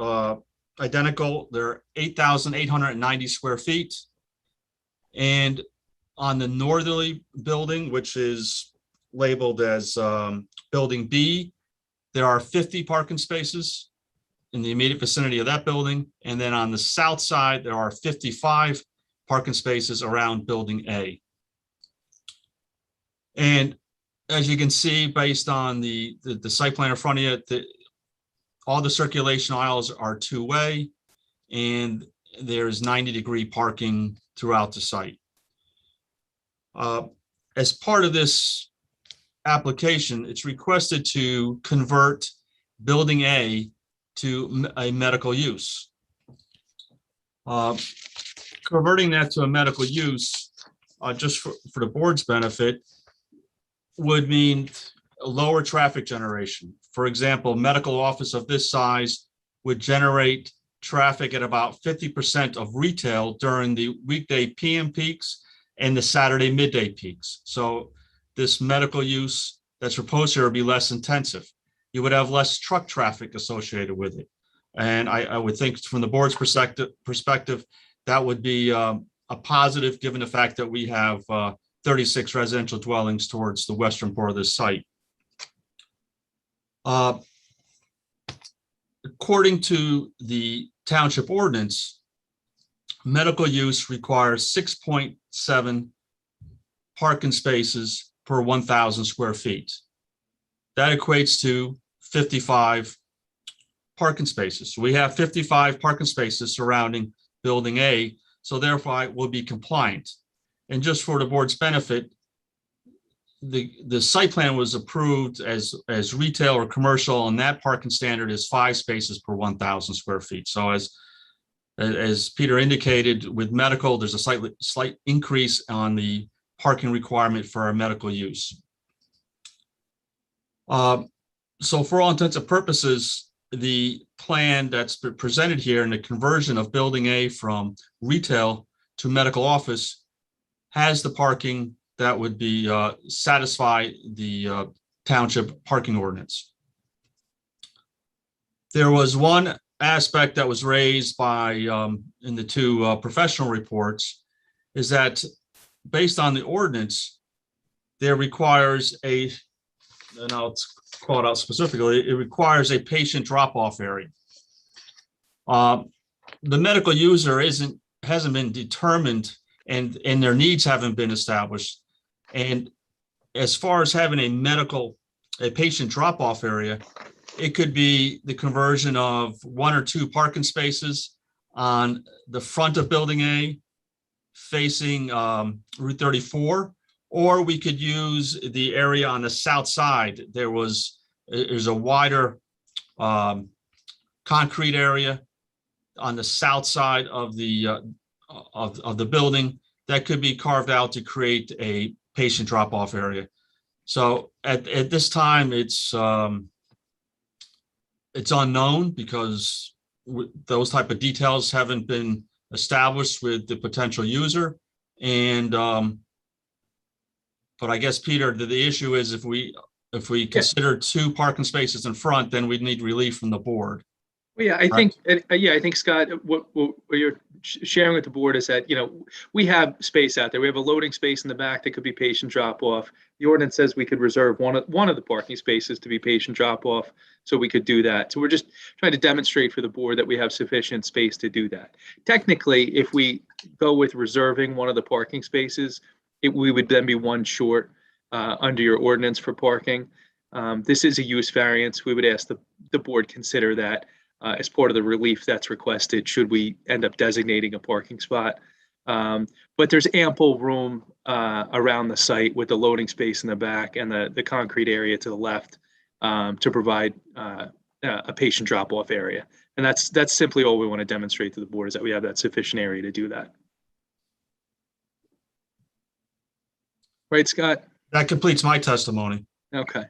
identical. They're 8,890 square feet. And on the northerly building, which is labeled as Building B, there are 50 parking spaces in the immediate vicinity of that building. And then on the south side, there are 55 parking spaces around Building A. And as you can see, based on the site plan in front of you, all the circulation aisles are two-way, and there's 90-degree parking throughout the site. As part of this application, it's requested to convert Building A to a medical use. Converting that to a medical use, just for the board's benefit, would mean a lower traffic generation. For example, medical office of this size would generate traffic at about 50% of retail during the weekday PM peaks and the Saturday midday peaks. So this medical use that's proposed here would be less intensive. You would have less truck traffic associated with it. And I would think from the board's perspective, that would be a positive given the fact that we have 36 residential dwellings towards the western part of this site. According to the township ordinance, medical use requires 6.7 parking spaces per 1,000 square feet. That equates to 55 parking spaces. So we have 55 parking spaces surrounding Building A, so therefore it will be compliant. And just for the board's benefit, the site plan was approved as retail or commercial, and that parking standard is 5 spaces per 1,000 square feet. So as Peter indicated, with medical, there's a slight increase on the parking requirement for our medical use. So for all intents and purposes, the plan that's been presented here in the conversion of Building A from retail to medical office has the parking that would be satisfy the township parking ordinance. There was one aspect that was raised by, in the two professional reports, is that based on the ordinance, there requires a, and I'll call it out specifically, it requires a patient drop-off area. The medical user hasn't been determined, and their needs haven't been established. And as far as having a patient drop-off area, it could be the conversion of 1 or 2 parking spaces on the front of Building A facing Route 34, or we could use the area on the south side. There's a wider concrete area on the south side of the building that could be carved out to create a patient drop-off area. So at this time, it's unknown because those type of details haven't been established with the potential user. And but I guess, Peter, the issue is if we consider 2 parking spaces in front, then we'd need relief from the board.
Well, yeah, I think Scott, what you're sharing with the board is that, we have space out there. We have a loading space in the back that could be patient drop off. The ordinance says we could reserve one of the parking spaces to be patient drop off, so we could do that. So we're just trying to demonstrate for the board that we have sufficient space to do that. Technically, if we go with reserving one of the parking spaces, we would then be 1 short under your ordinance for parking. This is a use variance. We would ask the board consider that as part of the relief that's requested, should we end up designating a parking spot. But there's ample room around the site with the loading space in the back and the concrete area to the left to provide a patient drop-off area. And that's simply all we want to demonstrate to the board, is that we have that sufficient area to do that. Right, Scott?
That completes my testimony.
Okay.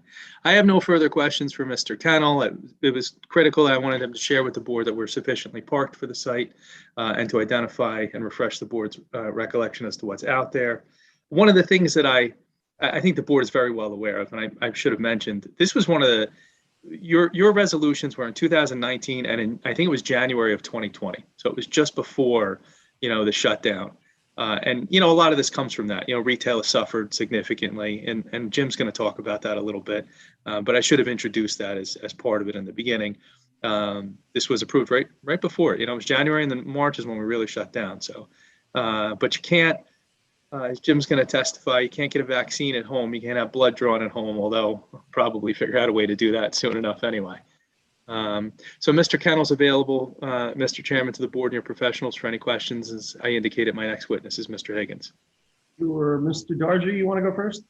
I have no further questions for Mr. Kennel. It was critical that I wanted him to share with the board that we're sufficiently parked for the site and to identify and refresh the board's recollection as to what's out there. One of the things that I think the board is very well aware of, and I should have mentioned, this was one of your resolutions were in 2019 and I think it was January of 2020. So it was just before, the shutdown. And, a lot of this comes from that, retail has suffered significantly, and Jim's going to talk about that a little bit. But I should have introduced that as part of it in the beginning. This was approved right before, it was January, and then March is when we really shut down. So, but you can't, as Jim's going to testify, you can't get a vaccine at home. You can't have blood drawn at home, although I'll probably figure out a way to do that soon enough anyway. So Mr. Kennel's available, Mr. Chairman, to the board and your professionals for any questions. As I indicated, my next witness is Mr. Higgins.
Sure. Mr. Dargy, you want to go first?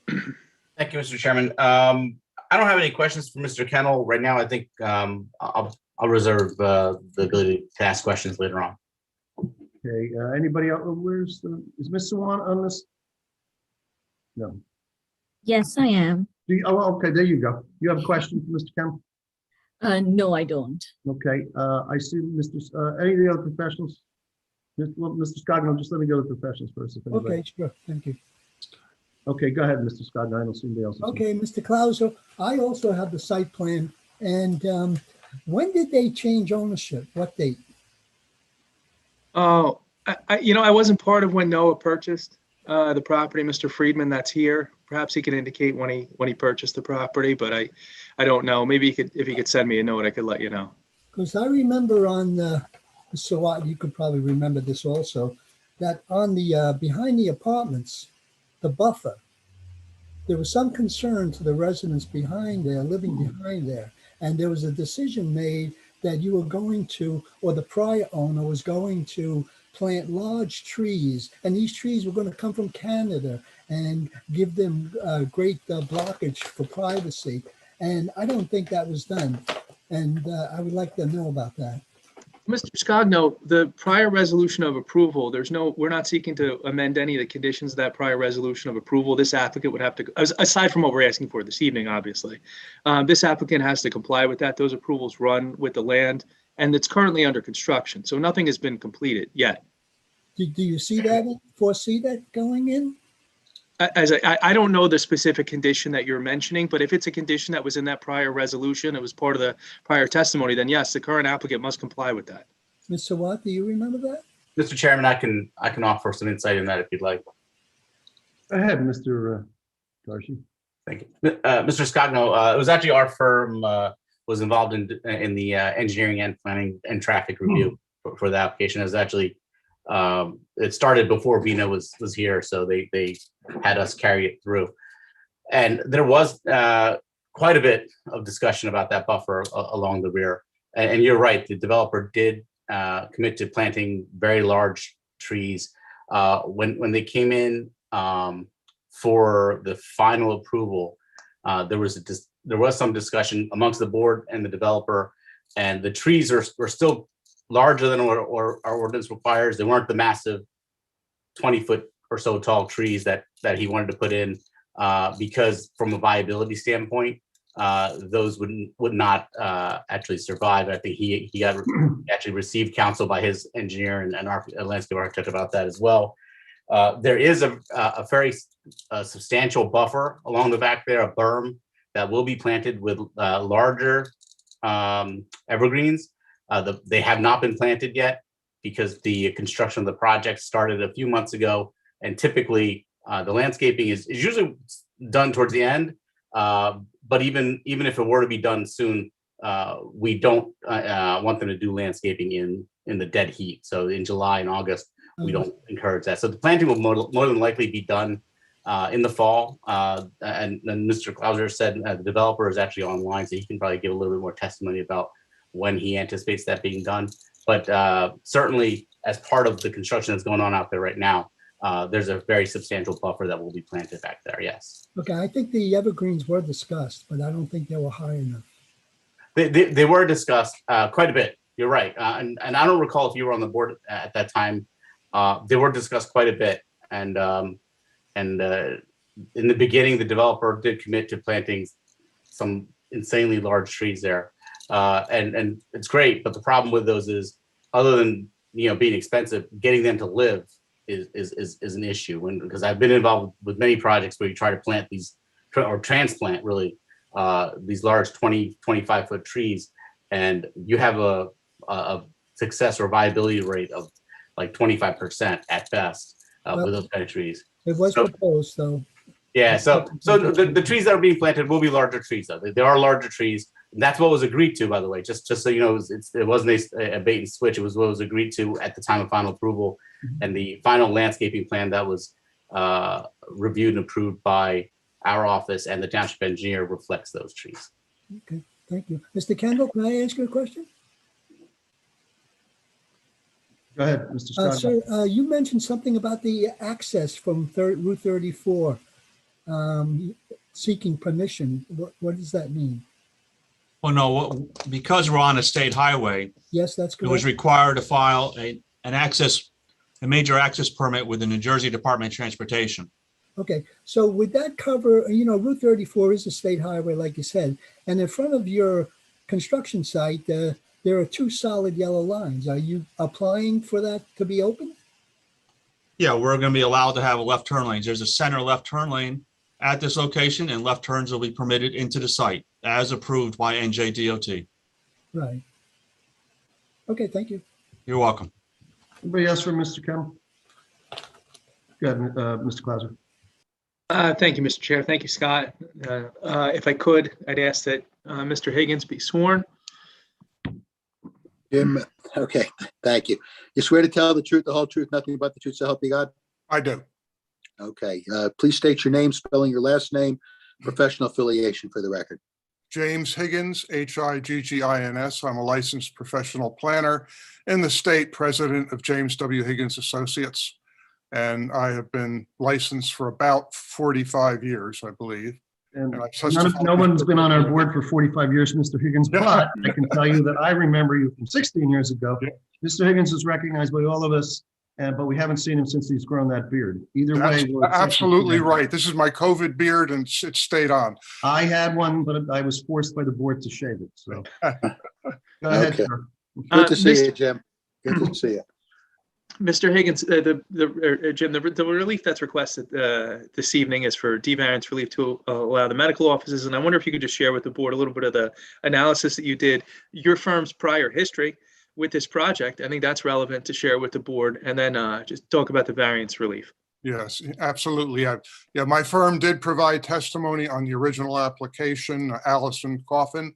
Thank you, Mr. Chairman. I don't have any questions for Mr. Kennel right now. I think I'll reserve the ability to ask questions later on.
Okay. Anybody else? Is Ms. Swan on this? No.
Yes, I am.
Okay, there you go. You have a question for Mr. Kennel?
No, I don't.
Okay, I see any of the other professionals? Mr. Scogno, just let me go to the professionals first.
Okay, sure. Thank you.
Okay, go ahead, Mr. Scogno. I don't see anybody else.
Okay, Mr. Clauser, I also have the site plan. And when did they change ownership? What date?
Oh, I wasn't part of when Noah purchased the property. Mr. Friedman, that's here. Perhaps he can indicate when he purchased the property, but I don't know. Maybe if he could send me a note, I could let you know.
Because I remember on so you could probably remember this also, that on the behind the apartments, the buffer, there was some concern to the residents behind there, living behind there, and there was a decision made that you were going to, or the prior owner was going to, plant large trees, and these trees were going to come from Canada and give them great blockage for privacy. And I don't think that was done. And I would like to know about that.
Mr. Scogno, the prior resolution of approval, we're not seeking to amend any of the conditions of that prior resolution of approval. This applicant would have to, aside from what we're asking for this evening, obviously, this applicant has to comply with that. Those approvals run with the land, and it's currently under construction. So nothing has been completed yet.
Do you see that, foresee that going in?
I don't know the specific condition that you're mentioning, but if it's a condition that was in that prior resolution, it was part of the prior testimony, then yes, the current applicant must comply with that.
Mr. Watt, do you remember that?
Mr. Chairman, I can offer some insight in that if you'd like.
Go ahead, Mr. Darcy.
Thank you. Mr. Scogno, it was actually our firm was involved in the engineering and planning and traffic review for the application. It was actually, it started before Vina was here, so they had us carry it through. And there was quite a bit of discussion about that buffer along the rear. And you're right, the developer did commit to planting very large trees. When they came in for the final approval, there was some discussion amongst the board and the developer, and the trees were still larger than what our ordinance requires. They weren't the massive 20-foot or so tall trees that he wanted to put in, because from a viability standpoint, those would not actually survive. I think he actually received counsel by his engineer and our landscape architect about that as well. There is a very substantial buffer along the back there, a berm that will be planted with larger evergreens. They have not been planted yet because the construction of the project started a few months ago, and typically the landscaping is usually done towards the end. But even if it were to be done soon, we don't want them to do landscaping in the dead heat. So in July and August, we don't encourage that. So the planting will more than likely be done in the fall. And Mr. Clauser said the developer is actually online, so he can probably give a little bit more testimony about when he anticipates that being done. But certainly, as part of the construction that's going on out there right now, there's a very substantial buffer that will be planted back there, yes.
Okay, I think the evergreens were discussed, but I don't think they were high enough.
They were discussed quite a bit. You're right. And I don't recall if you were on the board at that time. They were discussed quite a bit. And in the beginning, the developer did commit to planting some insanely large trees there. And it's great. But the problem with those is, other than being expensive, getting them to live is an issue. Because I've been involved with many projects where you try to plant these, or transplant really, these large 25-foot trees, and you have a success or viability rate of like 25% at best with those kind of trees.
It was proposed, though.
Yeah, so the trees that are being planted will be larger trees, though. There are larger trees. And that's what was agreed to, by the way, just so you know, it wasn't a bait and switch. It was what was agreed to at the time of final approval. And the final landscaping plan that was reviewed and approved by our office and the township engineer reflects those trees.
Okay, thank you. Mr. Kendall, can I ask you a question?
Go ahead, Mr. Scott.
Sir, you mentioned something about the access from Route 34, seeking permission. What does that mean?
Well, no, because we're on a state highway,
Yes, that's
it was
correct.
required to file a major access permit with the New Jersey Department of Transportation.
Okay, so would that cover, Route 34 is a state highway, like you said, and in front of your construction site, there are two solid yellow lines. Are you applying for that to be open?
Yeah, we're going to be allowed to have left turn lanes. There's a center left turn lane at this location, and left turns will be permitted into the site as approved by NJDOT.
Right. Okay, thank you.
You're welcome.
Anybody else for Mr. Kendall? Go ahead, Mr. Clauser.
Thank you, Mr. Chair. Thank you, Scott. If I could, I'd ask that Mr. Higgins be sworn.
Jim, okay, thank you. You swear to tell the truth, the whole truth, nothing but the truth, so help you God?
I do.
Okay, please state your name, spelling your last name, professional affiliation for the record.
James Higgins, Higgins. I'm a licensed professional planner in the state, president of James W. Higgins Associates. And I have been licensed for about 45 years, I believe.
And
I've testified-
no one's been on our board for 45 years, Mr. Higgins, but I can tell you that I remember you from 16 years ago. Mr. Higgins is recognized by all of us, but we haven't seen him since he's grown that beard. Either
That's
way. we're
absolutely right. This is my COVID beard and it stayed on.
I had one, but I was forced by the board to shave it, so. Go ahead,
Okay.
sir.
Good to see you, Jim. Good to see you.
Mr. Higgins, Jim, the relief that's requested this evening is for D-variance relief to allow the medical offices. And I wonder if you could just share with the board a little bit of the analysis that you did, your firm's prior history with this project. I think that's relevant to share with the board, and then just talk about the variance relief.
Yes, absolutely. Yeah, my firm did provide testimony on the original application. Allison Coffin,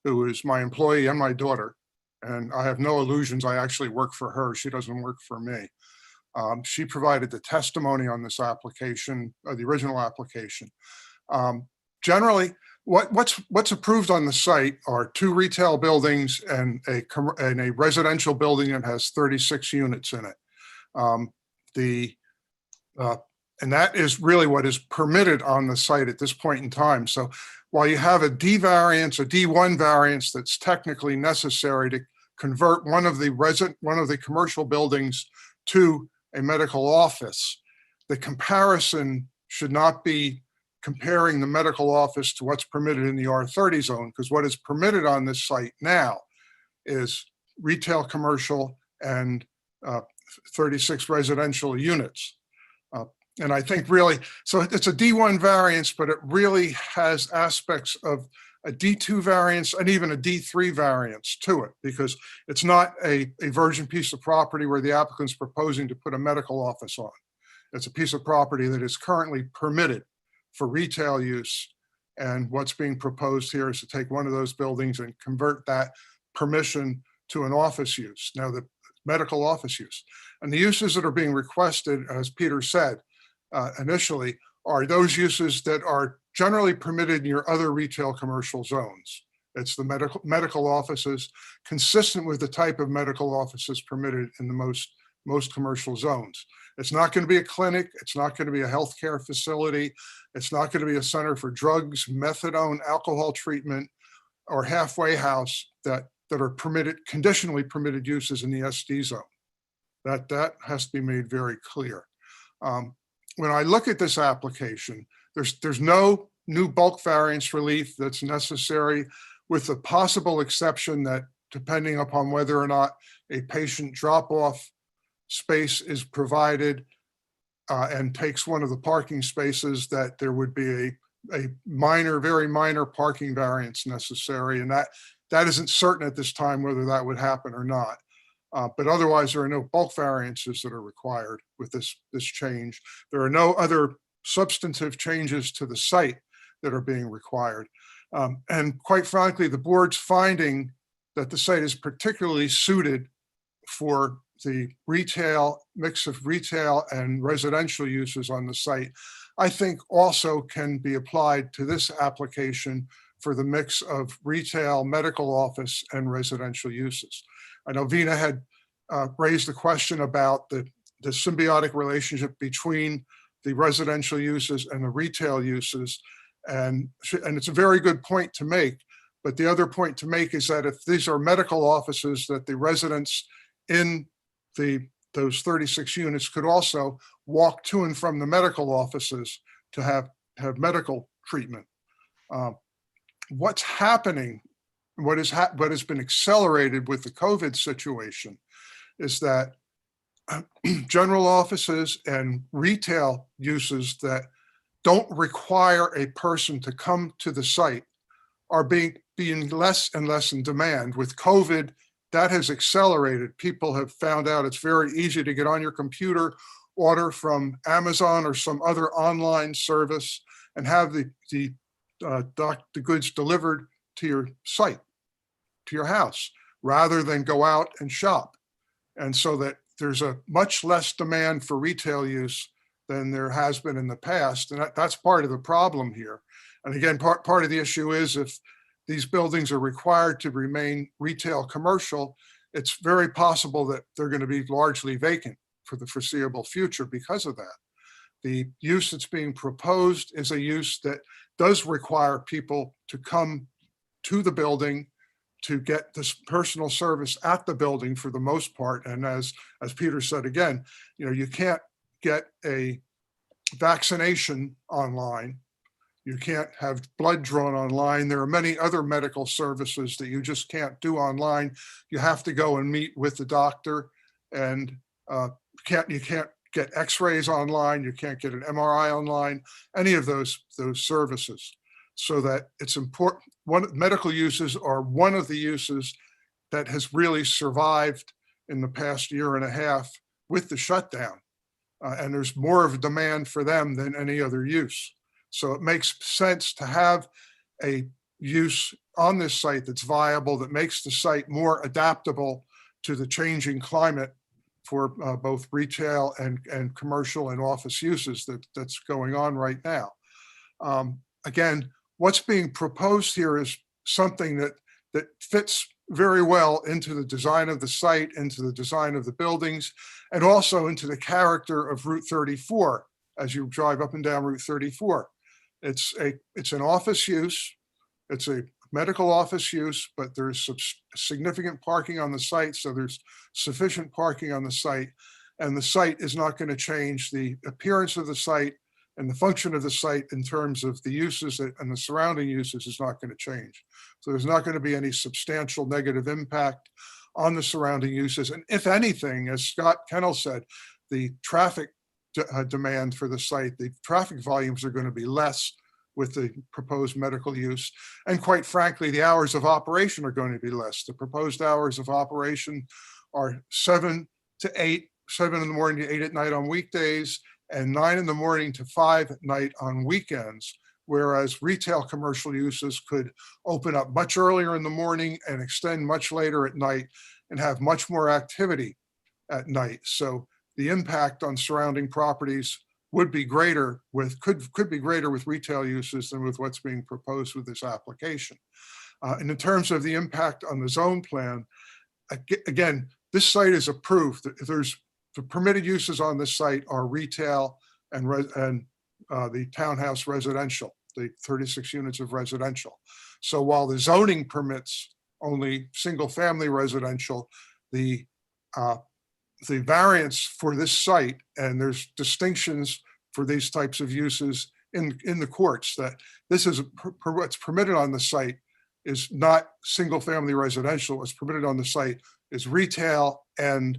who is my employee and my daughter, and I have no illusions. I actually work for her. She doesn't work for me. She provided the testimony on this application, the original application. Generally, what's approved on the site are 2 retail buildings and a residential building that has 36 units in it. And that is really what is permitted on the site at this point in time. So while you have a D variance, a D1 variance that's technically necessary to convert one of the commercial buildings to a medical office, the comparison should not be comparing the medical office to what's permitted in the R30 zone, because what is permitted on this site now is retail, commercial, and 36 residential units. And I think really, so it's a D1 variance, but it really has aspects of a D2 variance and even a D3 variance to it, because it's not a virgin piece of property where the applicant's proposing to put a medical office on. It's a piece of property that is currently permitted for retail use. And what's being proposed here is to take one of those buildings and convert that permission to an office use. Now, the medical office use. And the uses that are being requested, as Peter said, initially, are those uses that are generally permitted in your other retail commercial zones. It's the medical offices, consistent with the type of medical offices permitted in the most commercial zones. It's not going to be a clinic. It's not going to be a healthcare facility. It's not going to be a center for drugs, methadone, alcohol treatment, or halfway house that are permitted, conditionally permitted uses in the SD zone. That has to be made very clear. When I look at this application, there's no new bulk variance relief that's necessary, with the possible exception that depending upon whether or not a patient drop-off space is provided and takes one of the parking spaces, that there would be a minor, very minor parking variance necessary. And that isn't certain at this time whether that would happen or not. But otherwise, there are no bulk variances that are required with this change. There are no other substantive changes to the site that are being required. And quite frankly, the board's finding that the site is particularly suited for the mix of retail and residential uses on the site, I think also can be applied to this application for the mix of retail, medical office, and residential uses. I know Vina had raised the question about the symbiotic relationship between the residential uses and the retail uses. And it's a very good point to make. But the other point to make is that if these are medical offices, that the residents in those 36 units could also walk to and from the medical offices to have medical treatment. What's happening, what has been accelerated with the COVID situation, is that general offices and retail uses that don't require a person to come to the site are being less and less in demand. With COVID, that has accelerated. People have found out it's very easy to get on your computer, order from Amazon or some other online service, and have the goods delivered to your site, to your house, rather than go out and shop. And so that there's a much less demand for retail use than there has been in the past. And that's part of the problem here. And again, part of the issue is if these buildings are required to remain retail commercial, it's very possible that they're going to be largely vacant for the foreseeable future because of that. The use that's being proposed is a use that does require people to come to the building to get this personal service at the building for the most part. And as Peter said again, you can't get a vaccination online. You can't have blood drawn online. There are many other medical services that you just can't do online. You have to go and meet with the doctor and you can't get X-rays online, you can't get an MRI online, any of those services. So that it's important. Medical uses are one of the uses that has really survived in the past year and a half with the shutdown. And there's more of a demand for them than any other use. So it makes sense to have a use on this site that's viable, that makes the site more adaptable to the changing climate for both retail and commercial and office uses that's going on right now. Again, what's being proposed here is something that fits very well into the design of the site, into the design of the buildings, and also into the character of Route 34 as you drive up and down Route 34. It's an office use, it's a medical office use, but there's significant parking on the site, so there's sufficient parking on the site, and the site is not going to change. The appearance of the site and the function of the site in terms of the uses and the surrounding uses is not going to change. So there's not going to be any substantial negative impact on the surrounding uses. And if anything, as Scott Kennel said, the traffic demand for the site, the traffic volumes are going to be less with the proposed medical use. And quite frankly, the hours of operation are going to be less. The proposed hours of operation are 7 to 8, 7 in the morning to 8 at night on weekdays, and 9 in the morning to 5 at night on weekends, whereas retail commercial uses could open up much earlier in the morning and extend much later at night and have much more activity at night. So the impact on surrounding properties would be greater with, could be greater with retail uses than with what's being proposed with this application. And in terms of the impact on the zone plan, again, this site is approved. There's the permitted uses on this site are retail and the townhouse residential, the 36 units of residential. So while the zoning permits only single family residential, the variance for this site, and there's distinctions for these types of uses in the courts, that this is what's permitted on the site is not single family residential. What's permitted on the site is retail and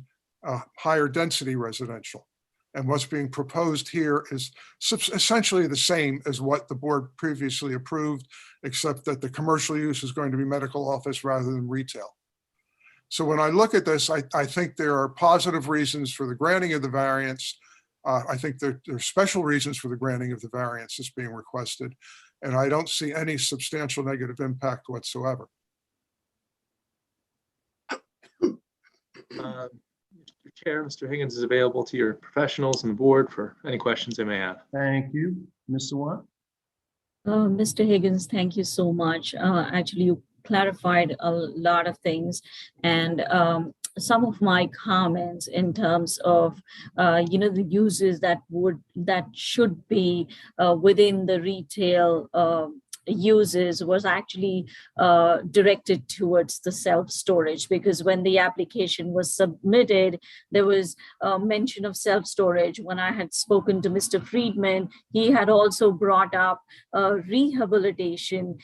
higher density residential. And what's being proposed here is essentially the same as what the board previously approved, except that the commercial use is going to be medical office rather than retail. So when I look at this, I think there are positive reasons for the granting of the variance. I think there are special reasons for the granting of the variance that's being requested, and I don't see any substantial negative impact whatsoever.
Mr. Chair, Mr. Higgins is available to your professionals and the board for any questions they may have.
Thank you. Ms. Sawant?
Mr. Higgins, thank you so much. Actually, you clarified a lot of things, and some of my comments in terms of the uses that should be within the retail uses was actually directed towards the self-storage, because when the application was submitted, there was a mention of self-storage. When I had spoken to Mr. Friedman, he had also brought up a rehabilitation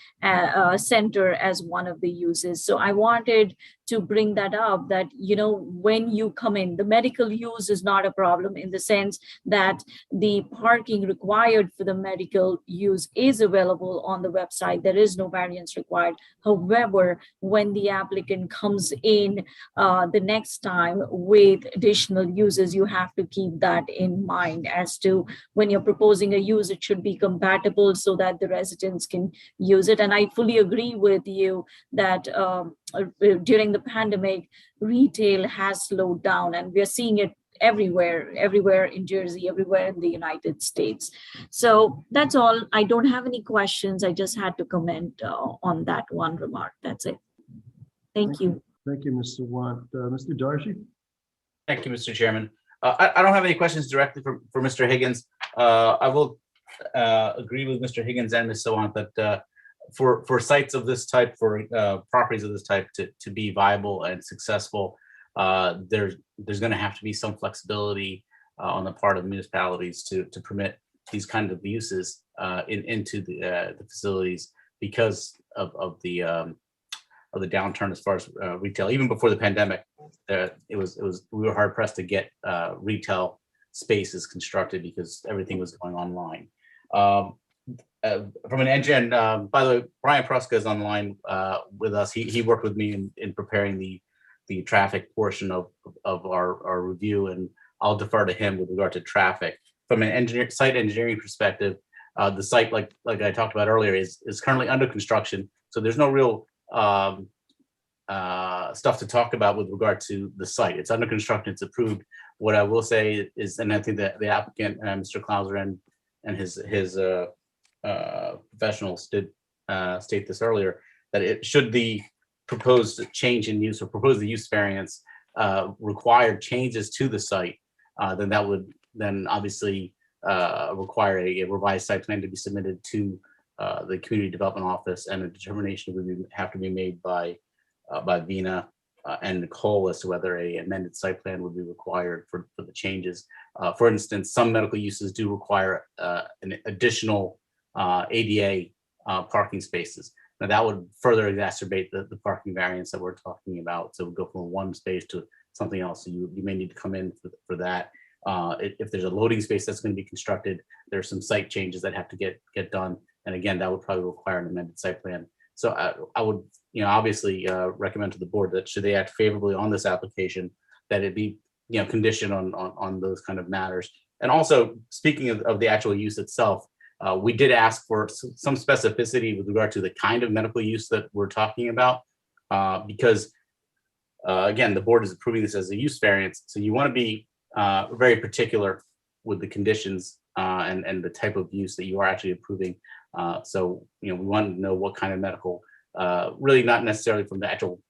center as one of the uses. So I wanted to bring that up, that, when you come in, the medical use is not a problem in the sense that the parking required for the medical use is available on the website. There is no variance required. However, when the applicant comes in the next time with additional uses, you have to keep that in mind as to when you're proposing a use, it should be compatible so that the residents can use it. And I fully agree with you that during the pandemic, retail has slowed down, and we're seeing it everywhere in Jersey, everywhere in the United States. So that's all. I don't have any questions. I just had to comment on that one remark. That's it. Thank you.
Thank you, Mr. Sawant. Mr. Darcy?
Thank you, Mr. Chairman. I don't have any questions directly for Mr. Higgins. I will agree with Mr. Higgins and Ms. Sawant that for sites of this type, for properties of this type to be viable and successful, there's going to have to be some flexibility on the part of municipalities to permit these kind of uses into the facilities because of the the downturn as far as retail. Even before the pandemic, we were hard pressed to get retail spaces constructed because everything was going online. From an engine, by the way, Brian Pruska is online with us. He worked with me in preparing the traffic portion of our review, and I'll defer to him with regard to traffic. From an site engineering perspective, the site, like I talked about earlier, is currently under construction. So there's no real stuff to talk about with regard to the site. It's under construction, it's approved. What I will say is, and I think that the applicant, Mr. Klauser, and his professionals did state this earlier, that it should the proposed change in use or proposed the use variance require changes to the site, then that would then obviously require a revised site plan to be submitted to the Community Development Office, and a determination would have to be made by Vina and Nicole as to whether a amended site plan would be required for the changes. For instance, some medical uses do require an additional ADA parking spaces. Now that would further exacerbate the parking variance that we're talking about. So we'll go from one space to something else. So you may need to come in for that. If there's a loading space that's going to be constructed, there's some site changes that have to get done. And again, that would probably require an amended site plan. So I would, obviously recommend to the board that should they act favorably on this application, that it be, conditioned on those kind of matters. And also, speaking of the actual use itself, we did ask for some specificity with regard to the kind of medical use that we're talking about, because again, the board is approving this as a use variance. So you want to be very particular with the conditions and the type of use that you are actually approving. So, we want to know what kind of medical, really not necessarily from the actual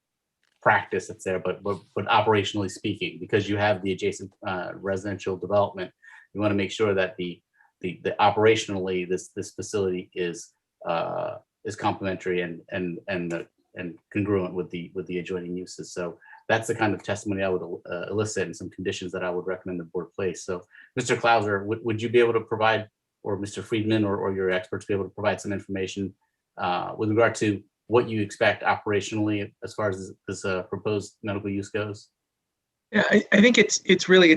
practice that's there, but operationally speaking, because you have the adjacent residential development, you want to make sure that the operationally this facility is complementary and congruent with the adjoining uses. So that's the kind of testimony I would elicit, and some conditions that I would recommend the board place. So Mr. Klauser, would you be able to provide, or Mr. Friedman or your experts be able to provide some information with regard to what you expect operationally as far as this proposed medical use goes?
Yeah, I think it's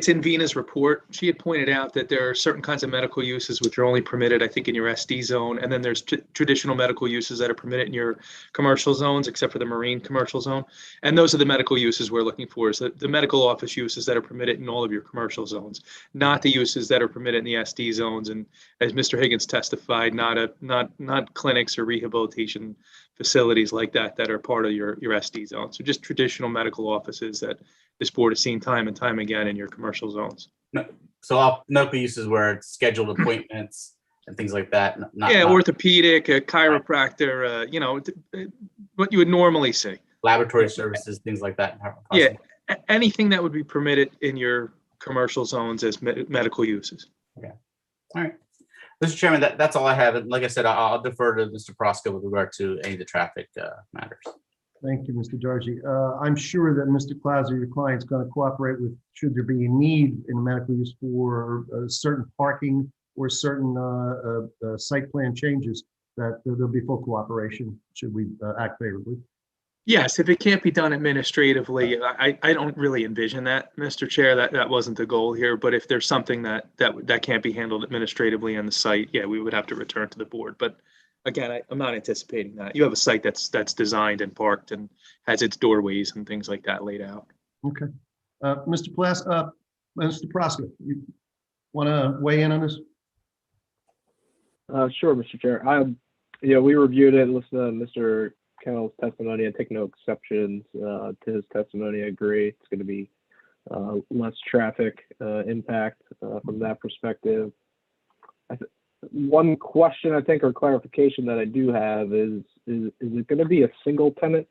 in Vina's report. She had pointed out that there are certain kinds of medical uses which are only permitted, I think, in your SD zone, and then there's traditional medical uses that are permitted in your commercial zones, except for the marine commercial zone. And those are the medical uses we're looking for, is the medical office uses that are permitted in all of your commercial zones, not the uses that are permitted in the SD zones. And as Mr. Higgins testified, not clinics or rehabilitation facilities like that are part of your SD zone. So just traditional medical offices that this board has seen time and time again in your commercial zones.
So medical uses where it's scheduled appointments and things like that.
Orthopedic, a chiropractor, what you would normally see.
Laboratory services, things like that.
Yeah, anything that would be permitted in your commercial zones as medical uses.
Okay. All right. Mr. Chairman, that's all I have. And like I said, I'll defer to Mr. Proska with regard to any of the traffic matters.
Thank you, Mr. Dargy. I'm sure that Mr. Klauser, your client's going to cooperate with, should there be a need in a medical use for certain parking or certain site plan changes, that there'll be full cooperation should we act favorably.
Yes, if it can't be done administratively, I don't really envision that, Mr. Chair. That wasn't the goal here. But if there's something that can't be handled administratively on the site, yeah, we would have to return to the board. But again, I'm not anticipating that. You have a site that's designed and parked and has its doorways and things like that laid out.
Okay, Mr. Proska, you want to weigh in on this?
Sure, Mr. Chair. We reviewed it, listened to Mr. Kennel's testimony. I take no exceptions to his testimony. I agree. It's going to be less traffic impact from that perspective. One question, I think, or clarification that I do have is it going to be a single tenant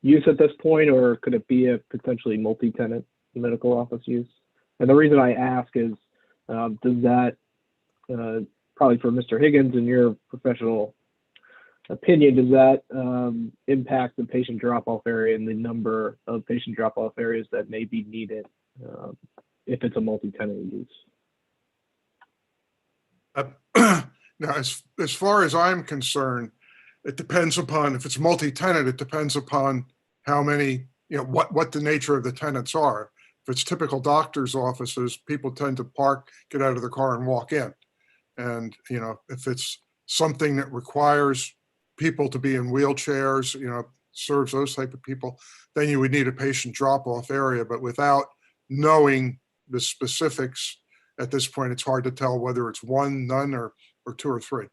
use at this point, or could it be a potentially multi-tenant medical office use? And the reason I ask is, does that, probably for Mr. Higgins, in your professional opinion, does that impact the patient drop-off area and the number of patient drop-off areas that may be needed if it's a multi-tenant use?
Now, as far as I'm concerned, it depends upon, if it's multi-tenant, it depends upon how many, what the nature of the tenants are. If it's typical doctor's offices, people tend to park, get out of the car and walk in. And, if it's something that requires people to be in wheelchairs, serves those type of people, then you would need a patient drop-off area. But without knowing the specifics at this point, it's hard to tell whether it's one, none, or two or three.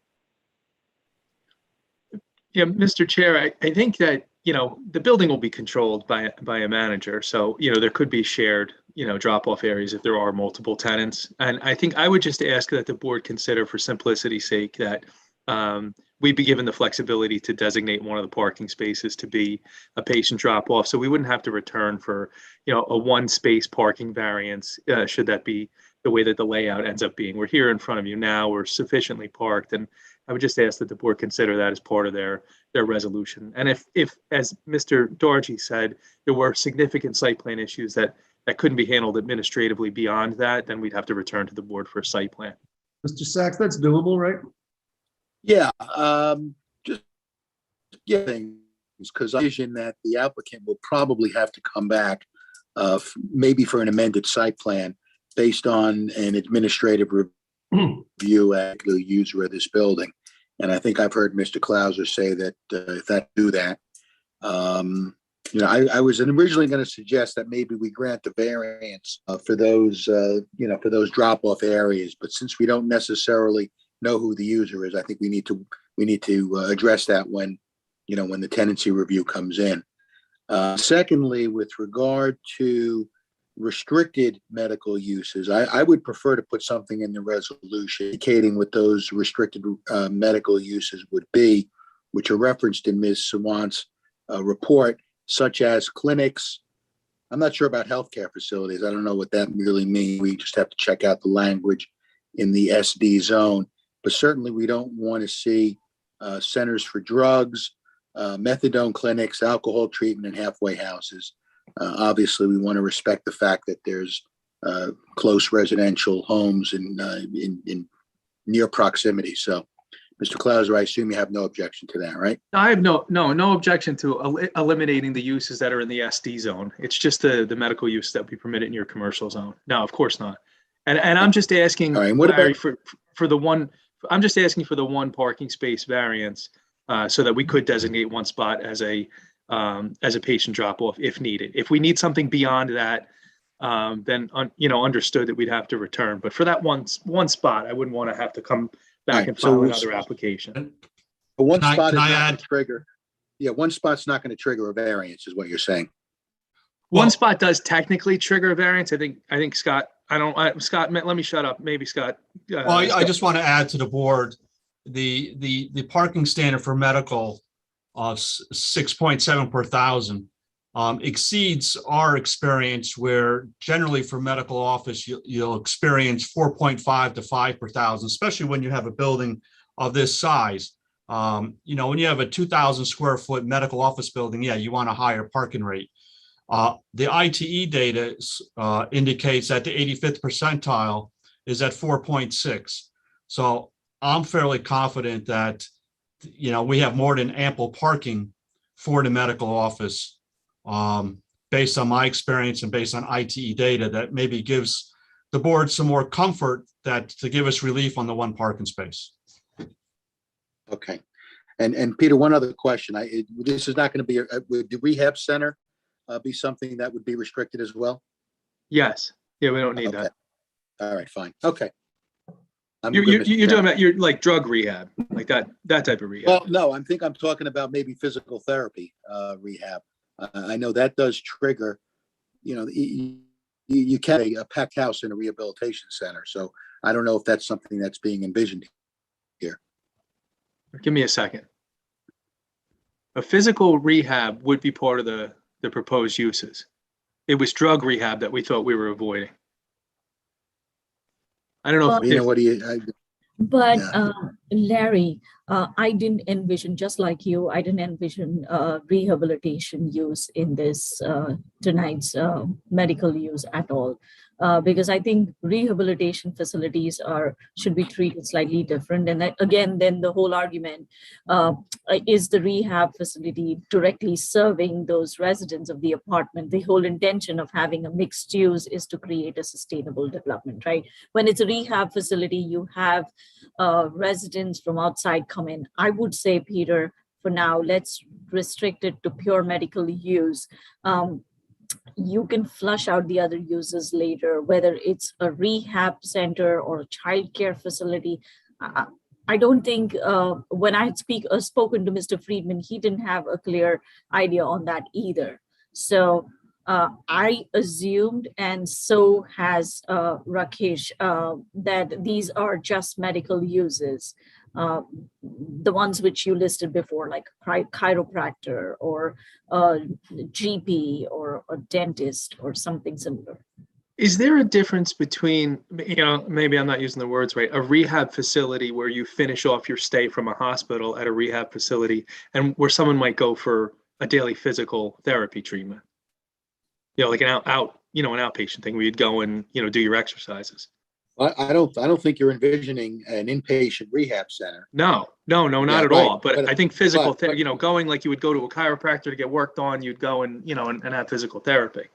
Yeah, Mr. Chair, I think that, the building will be controlled by a manager. So, there could be shared, drop-off areas if there are multiple tenants. And I think I would just ask that the board consider, for simplicity's sake, that we'd be given the flexibility to designate one of the parking spaces to be a patient drop-off. So we wouldn't have to return for, a one-space parking variance, should that be the way that the layout ends up being. We're here in front of you now, we're sufficiently parked, and I would just ask that the board consider that as part of their resolution. And if, as Mr. Dorji said, there were significant site plan issues that couldn't be handled administratively beyond that, then we'd have to return to the board for a site plan.
Mr. Sachs, that's doable, right?
Yeah, just things, because I envision that the applicant will probably have to come back, maybe for an amended site plan based on an administrative review at the user of this building. And I think I've heard Mr. Clauser say that if that do that, I was originally going to suggest that maybe we grant the variance for those, for those drop-off areas. But since we don't necessarily know who the user is, I think we need to address that when the tenancy review comes in. Secondly, with regard to restricted medical uses, I would prefer to put something in the resolution indicating what those restricted medical uses would be, which are referenced in Ms. Sawant's report, such as clinics. I'm not sure about healthcare facilities. I don't know what that really means. We just have to check out the language in the SD zone. But certainly we don't want to see centers for drugs, methadone clinics, alcohol treatment, and halfway houses. Obviously, we want to respect the fact that there's close residential homes in near proximity. So, Mr. Clauser, I assume you have no objection to that, right?
I have no objection to eliminating the uses that are in the SD zone. It's just the medical use that we permit in your commercial zone. No, of course not. And I'm just asking,
right, what
Larry,
about
for the one. I'm just asking for the one parking space variance, so that we could designate one spot as a patient drop-off if needed. If we need something beyond that, then understood that we'd have to return. But for that one spot, I wouldn't want to have to come back and file another application.
One spot is
can I
not going
add?
to trigger. Yeah, one spot's not going to trigger a variance, is what you're saying.
One spot does technically trigger a variance. I think Scott. Scott, let me shut up. Maybe Scott.
Well, I just want to add to the board, the parking standard for medical of 6.7 per thousand exceeds our experience, where generally for medical office, you'll experience 4.5 to 5 per thousand, especially when you have a building of this size. When you have a 2,000 square foot medical office building, yeah, you want a higher parking rate. The ITE data indicates that the 85th percentile is at 4.6. So I'm fairly confident that, we have more than ample parking for the medical office, based on my experience and based on ITE data, that maybe gives the board some more comfort to give us relief on the one parking space.
Okay. And Peter, one other question. This is not going to be would the rehab center be something that would be restricted as well?
Yes. Yeah, we don't need
Okay.
that.
All right, fine. Okay.
You're talking about your like drug rehab, like that type of rehab.
Well, no, I'm talking about maybe physical therapy rehab. I know that does trigger, you can a packed house in a rehabilitation center. So I don't know if that's something that's being envisioned here.
Give me a second. A physical rehab would be part of the proposed uses. It was drug rehab that we thought we were avoiding. I don't know.
But Larry, I didn't envision, just like you, I didn't envision rehabilitation use in this tonight's medical use at all. because I think rehabilitation facilities should be treated slightly different. And that, again, then the whole argument is the rehab facility directly serving those residents of the apartment. The whole intention of having a mixed use is to create a sustainable development, right? When it's a rehab facility, you have residents from outside come in. I would say, Peter, for now, let's restrict it to pure medical use. You can flush out the other uses later, whether it's a rehab center or a childcare facility. I don't think when I had spoken to Mr. Friedman, he didn't have a clear idea on that either. So I assumed, and so has Rakesh, that these are just medical uses. The ones which you listed before, like chiropractor or GP or a dentist or something similar.
Is there a difference between, maybe I'm not using the words right, a rehab facility where you finish off your stay from a hospital at a rehab facility and where someone might go for a daily physical therapy treatment? Like an outpatient thing where you'd go and, do your exercises.
I don't think you're envisioning an inpatient rehab center.
No, not at
right,
all. But I think physical,
but-
going like you would go to a chiropractor to get worked on, you'd go and, and have physical therapy.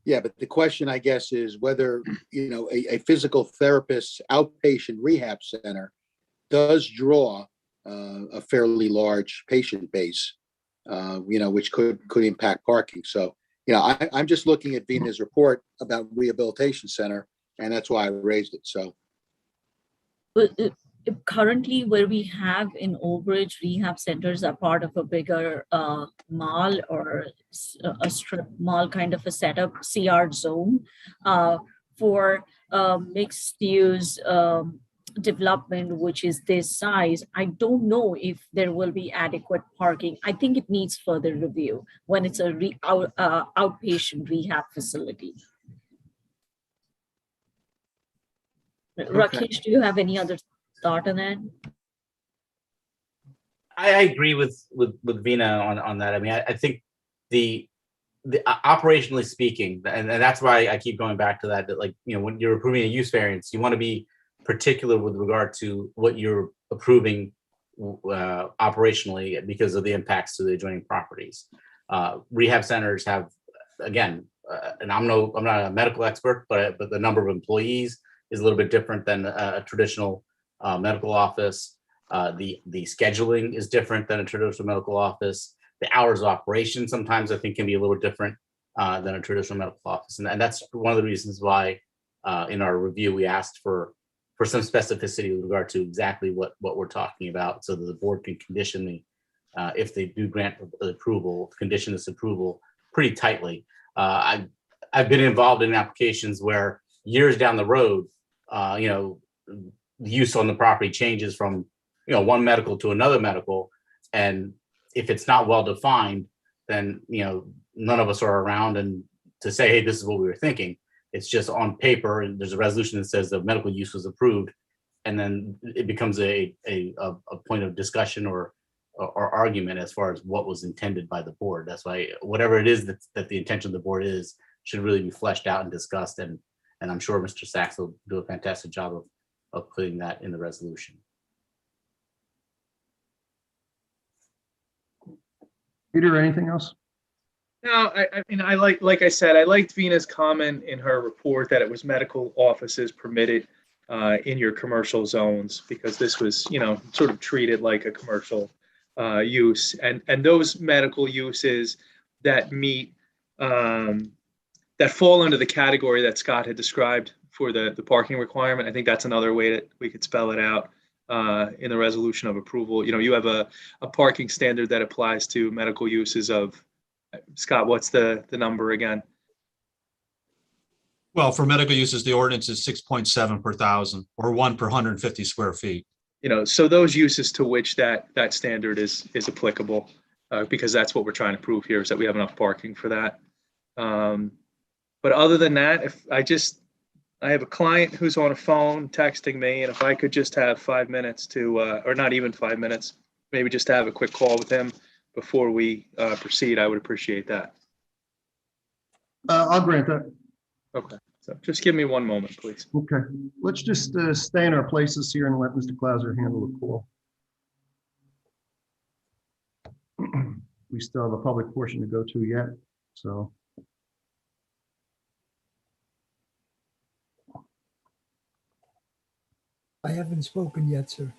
Yeah, but the question, I guess, is whether, a physical therapist outpatient rehab center does draw a fairly large patient base, which could impact parking. So, I'm just looking at Vina's report about rehabilitation center, and that's why I raised it. So
currently where we have in Old Bridge, rehab centers are part of a bigger mall or a strip mall kind of a setup, CR zone for mixed use development, which is this size. I don't know if there will be adequate parking. I think it needs further review when it's a outpatient rehab facility. Rakesh, do you have any other thought on that?
I agree with Vina on that. I mean, I think the operationally speaking, and that's why I keep going back to that, like, when you're approving a use variance, you want to be particular with regard to what you're approving operationally because of the impacts to the adjoining properties. Rehab centers have, again, and I'm not a medical expert, but the number of employees is a little bit different than a traditional medical office. The scheduling is different than a traditional medical office. The hours of operation sometimes I think can be a little different than a traditional medical office. And that's one of the reasons why in our review, we asked for some specificity with regard to exactly what we're talking about so that the board can condition if they do grant approval, condition this approval pretty tightly. I've been involved in applications where years down the road, the use on the property changes from, one medical to another medical. And if it's not well defined, then, none of us are around and to say, hey, this is what we were thinking. It's just on paper and there's a resolution that says the medical use was approved. And then it becomes a point of discussion or argument as far as what was intended by the board. That's why whatever it is that the intention of the board is should really be fleshed out and discussed. And I'm sure Mr. Sachs will do a fantastic job of putting that in the resolution.
Peter, anything else?
No, I mean, like I said, I liked Vina's comment in her report that it was medical offices permitted in your commercial zones because this was, sort of treated like a commercial use, and those medical uses that meet that fall under the category that Scott had described for the parking requirement. I think that's another way that we could spell it out in the resolution of approval. You have a parking standard that applies to medical uses of, Scott, what's the number again?
Well, for medical uses, the ordinance is 6.7 per thousand or 1 per 150 square feet.
So those uses to which that standard is applicable, because that's what we're trying to prove here is that we have enough parking for that. But other than that, if I have a client who's on a phone texting me, and if I could just have 5 minutes to, or not even 5 minutes, maybe just to have a quick call with him before we proceed, I would appreciate that.
I'll grant that.
Okay. So just give me one moment, please.
Okay, let's just stay in our places here and let Mr. Clauser handle the call. We still have a public portion to go to yet, so.
I haven't spoken yet, sir.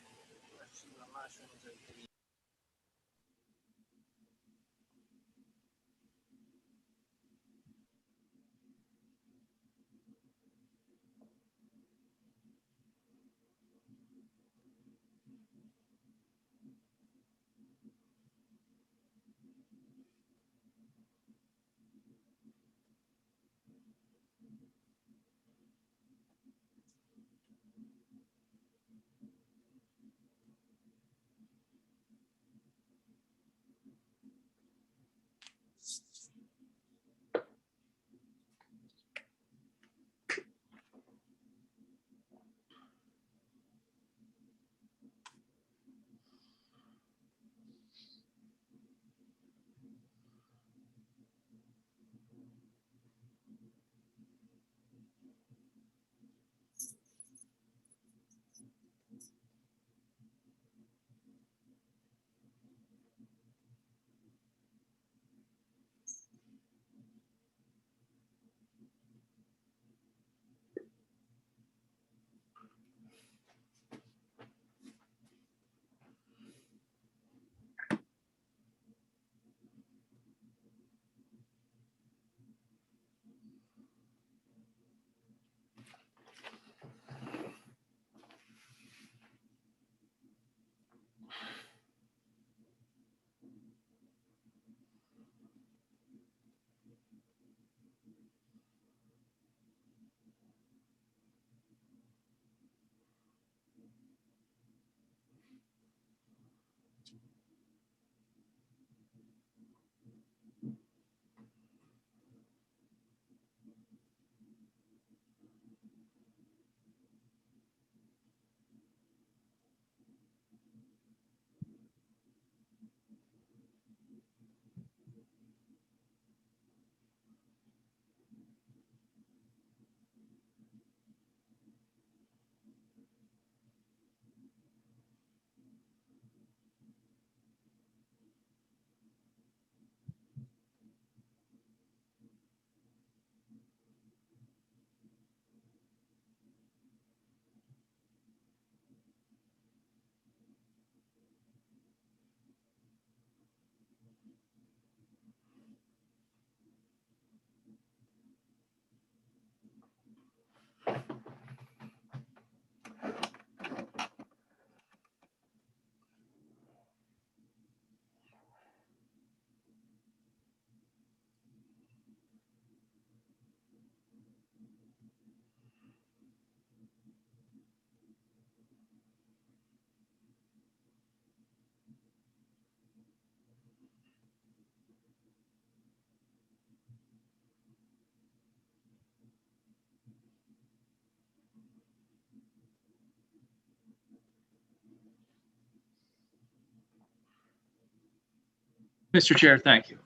Mr. Chair, thank you.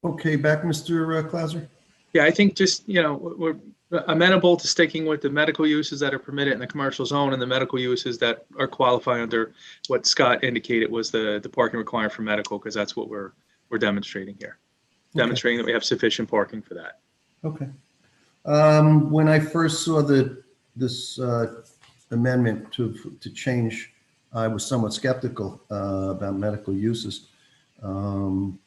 Okay, back, Mr. Clauser?
Yeah, I think just, we're amenable to sticking with the medical uses that are permitted in the commercial zone and the medical uses that are qualified under what Scott indicated was the parking requirement for medical, because that's what we're demonstrating here. Demonstrating that we have sufficient parking for that.
Okay. When I first saw this amendment to change, I was somewhat skeptical about medical uses, and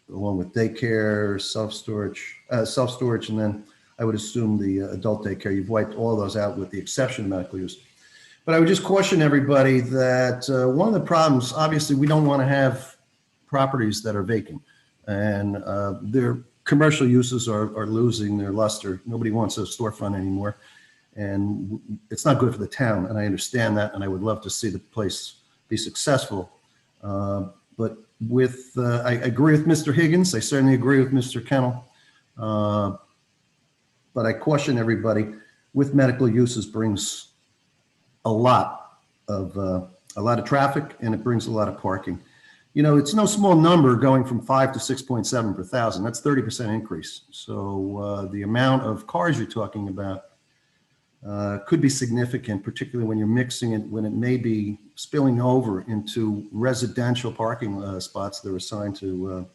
along with daycare, self-storage, and then I would assume the adult daycare. You've wiped all those out with the exception of medical use. But I would just caution everybody that one of the problems, obviously, we don't want to have properties that are vacant, and their commercial uses are losing their luster. Nobody wants a storefront anymore, and it's not good for the town. And I understand that, and I would love to see the place be successful. But I agree with Mr. Higgins. I certainly agree with Mr. Kennel. But I caution everybody, with medical uses brings a lot of traffic, and it brings a lot of parking. You know, it's no small number going from 5 to 6.7 per thousand. That's 30% increase. So the amount of cars you're talking about could be significant, particularly when you're mixing it, when it may be spilling over into residential parking spots that are assigned to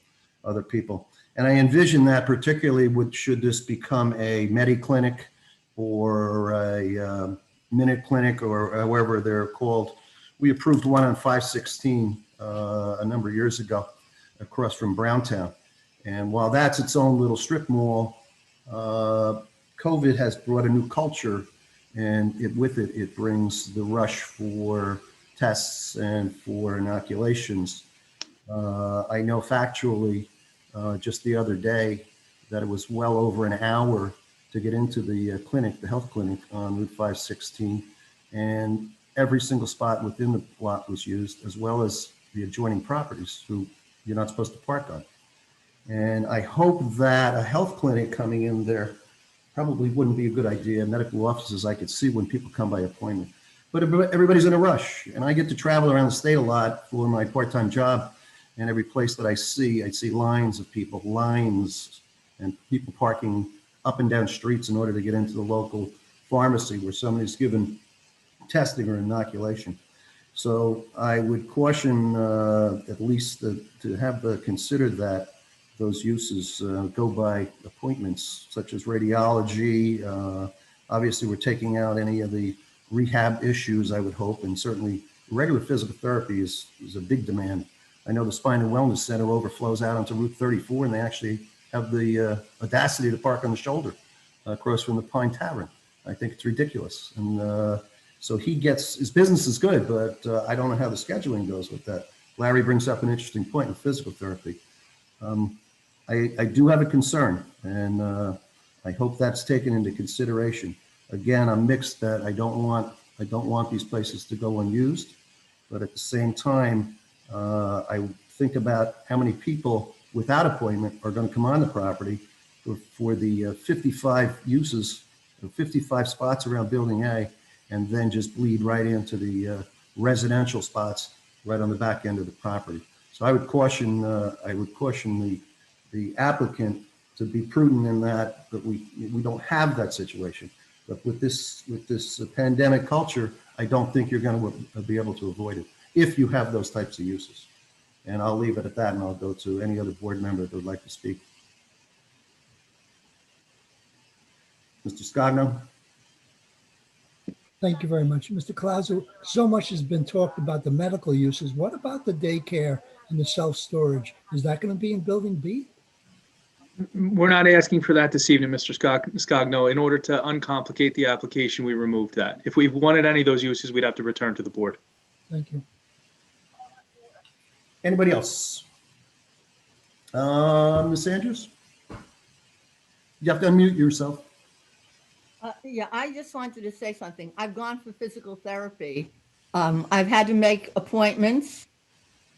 other people. And I envision that particularly should this become a Medi-Clinic or a Minute Clinic or however they're called. We approved one on 516 a number of years ago across from Browntown. And while that's its own little strip mall, COVID has brought a new culture, and with it, it brings the rush for tests and for inoculations. I know factually, just the other day, that it was well over an hour to get into the clinic, the health clinic on Route 516, and every single spot within the block was used, as well as the adjoining properties who you're not supposed to park on. And I hope that a health clinic coming in there probably wouldn't be a good idea. Medical offices I could see when people come by appointment. But everybody's in a rush, and I get to travel around the state a lot for my part-time job, and every place that I see lines of people, lines, and people parking up and down streets in order to get into the local pharmacy where somebody's given testing or inoculation. So I would caution at least to have considered that those uses go by appointments such as radiology. Obviously, we're taking out any of the rehab issues, I would hope, and certainly regular physical therapy is a big demand. I know the Spine and Wellness Center overflows out onto Route 34, and they actually have the audacity to park on the shoulder across from the Pine Tavern. I think it's ridiculous. And so his business is good, but I don't know how the scheduling goes with that. Larry brings up an interesting point in physical therapy. I do have a concern, and I hope that's taken into consideration. Again, I'm mixed that I don't want these places to go unused, but at the same time, I think about how many people without appointment are going to come on the property for the 55 uses, 55 spots around Building A, and then just bleed right into the residential spots right on the back end of the property. So I would caution the applicant to be prudent in that we don't have that situation. But with this pandemic culture, I don't think you're going to be able to avoid it if you have those types of uses. And I'll leave it at that, and I'll go to any other board member that would like to speak. Mr. Scogno?
Thank you very much. Mr. Clauser, so much has been talked about the medical uses. What about the daycare and the self-storage? Is that going to be in Building B?
We're not asking for that this evening, Mr. Scogno. In order to uncomplicate the application, we removed that. If we wanted any of those uses, we'd have to return to the board.
Thank you.
Anybody else? Ms. Andrews? You have to unmute yourself.
Yeah, I just wanted to say something. I've gone for physical therapy. I've had to make appointments.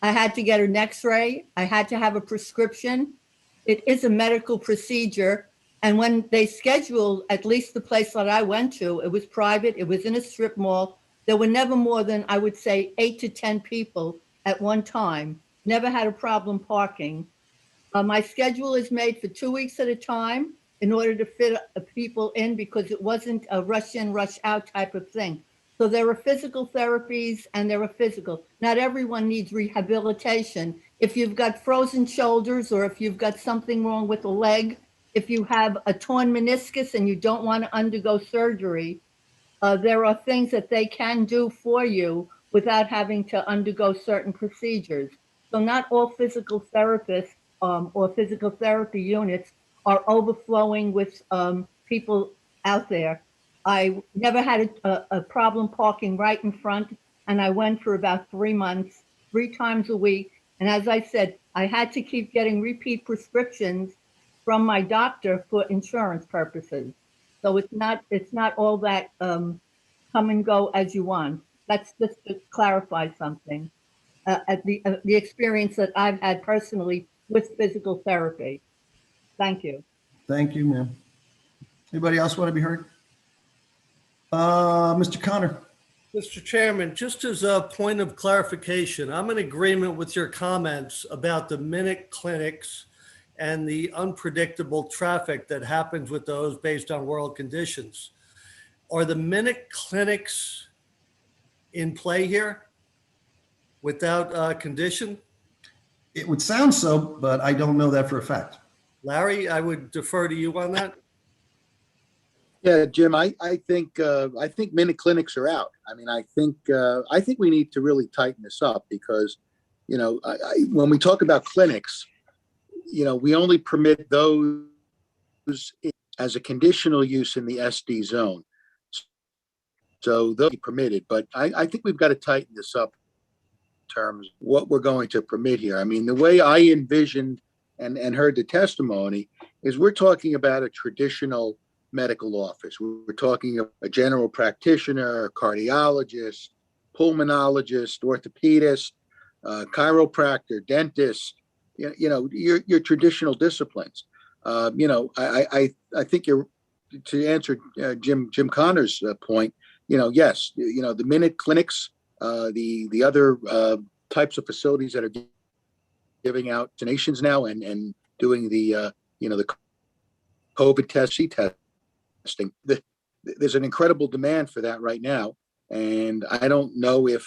I had to get an x-ray. I had to have a prescription. It is a medical procedure. And when they scheduled, at least the place that I went to, it was private. It was in a strip mall. There were never more than, I would say, 8 to 10 people at one time. Never had a problem parking. My schedule is made for 2 weeks at a time in order to fit people in, because it wasn't a rush in, rush out type of thing. So there are physical therapies and there are physical. Not everyone needs rehabilitation. If you've got frozen shoulders, or if you've got something wrong with a leg, if you have a torn meniscus and you don't want to undergo surgery, there are things that they can do for you without having to undergo certain procedures. So not all physical therapists or physical therapy units are overflowing with people out there. I never had a problem parking right in front, and I went for about 3 months, 3 times a week. And as I said, I had to keep getting repeat prescriptions from my doctor for insurance purposes. So it's not all that come and go as you want. That's just to clarify something. At the experience that I've had personally with physical therapy. Thank you.
Thank you, ma'am. Anybody else want to be heard? Mr. Connor?
Mr. Chairman, just as a point of clarification, I'm in agreement with your comments about the minute clinics and the unpredictable traffic that happens with those based on world conditions. Are the minute clinics in play here without condition?
It would sound so, but I don't know that for a fact.
Larry, I would defer to you on that.
Yeah, Jim, I think minute clinics are out. I mean, I think we need to really tighten this up because, when we talk about clinics, we only permit those as a conditional use in the SD zone. So they'll be permitted, but I think we've got to tighten this up in terms of what we're going to permit here. I mean, the way I envisioned and heard the testimony is we're talking about a traditional medical office. We're talking a general practitioner, a cardiologist, pulmonologist, orthopedist, chiropractor, dentist, your traditional disciplines. I think to answer Jim Connor's point, yes, the minute clinics, the other types of facilities that are giving out vaccinations now and doing the COVID testing. There's an incredible demand for that right now. And I don't know if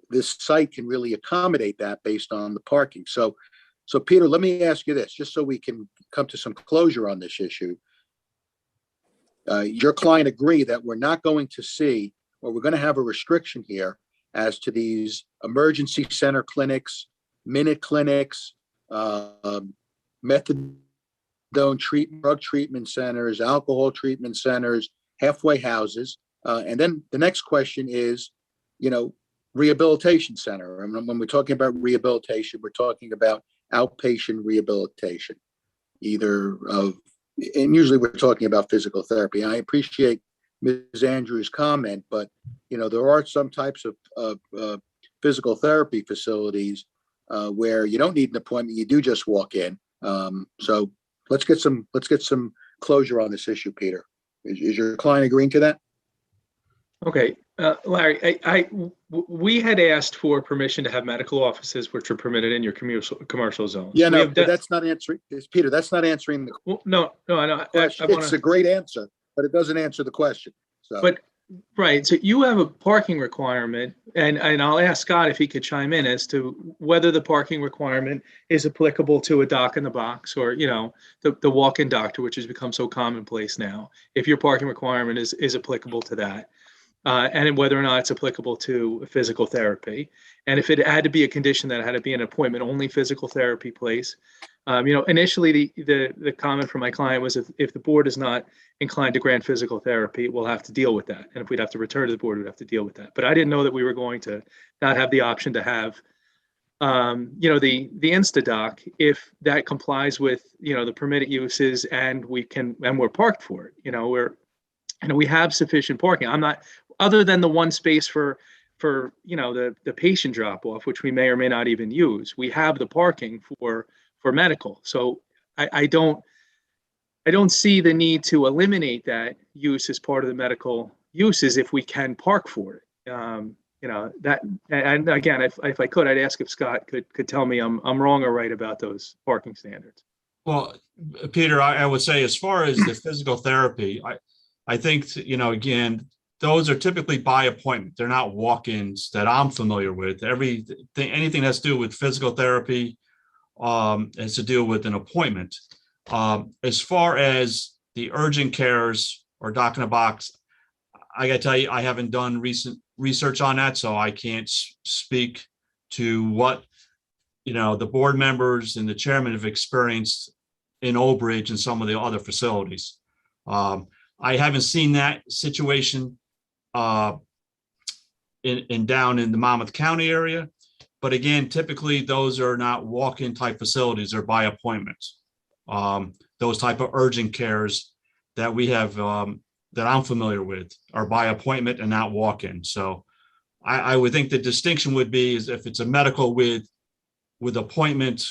this site can really accommodate that based on the parking. So Peter, let me ask you this, just so we can come to some closure on this issue. Your client agree that we're not going to see, or we're going to have a restriction here as to these emergency center clinics, minute clinics, methadone drug treatment centers, alcohol treatment centers, halfway houses. And then the next question is, rehabilitation center. And when we're talking about rehabilitation, we're talking about outpatient rehabilitation, and usually we're talking about physical therapy. I appreciate Ms. Andrews' comment, but there are some types of physical therapy facilities where you don't need an appointment, you do just walk in. So let's get some closure on this issue, Peter. Is your client agreeing to that?
Okay, Larry, we had asked for permission to have medical offices which are permitted in your commercial zones.
Yeah, no, but that's not answering, Peter, that's not answering the
No, I know.
question. It's a great answer, but it doesn't answer the question. So.
But, right, so you have a parking requirement, and I'll ask Scott if he could chime in as to whether the parking requirement is applicable to a dock in the box or, the walk-in doctor, which has become so commonplace now. If your parking requirement is applicable to that. And whether or not it's applicable to physical therapy. And if it had to be a condition that it had to be an appointment-only physical therapy place. Initially the comment from my client was if the board is not inclined to grant physical therapy, we'll have to deal with that. And if we'd have to return to the board, we'd have to deal with that. But I didn't know that we were going to not have the option to have, the Instadoc if that complies with, the permitted uses and we're parked for it. We have sufficient parking. I'm not, other than the one space for the patient drop off, which we may or may not even use, we have the parking for medical. So I don't see the need to eliminate that use as part of the medical uses if we can park for it. That, and again, if I could, I'd ask if Scott could tell me I'm wrong or right about those parking standards.
Well, Peter, I would say as far as the physical therapy, I think, again, those are typically by appointment. They're not walk-ins that I'm familiar with. Anything that's to do with physical therapy has to do with an appointment. As far as the urgent cares or doc in a box, I gotta tell you, I haven't done recent research on that, so I can't speak to what the board members and the chairman have experienced in Old Bridge and some of the other facilities. I haven't seen that situation down in the Monmouth County area, but again, typically those are not walk-in type facilities; they're by appointments. Those type of urgent cares that we have that I'm familiar with are by appointment and not walk-in. So I would think the distinction would be is if it's a medical with appointment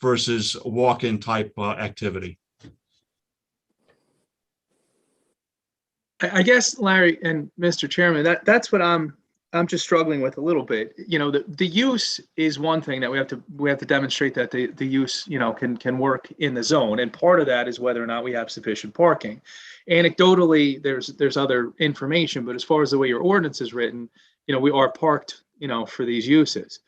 versus walk-in type activity.
I guess, Larry and Mr. Chairman, that's what I'm just struggling with a little bit. You know, the use is one thing that we have to demonstrate that the use, you know, can work in the zone. And part of that is whether or not we have sufficient parking. Anecdotally, there's other information, but as far as the way your ordinance is written, you know, we are parked, you know, for these uses.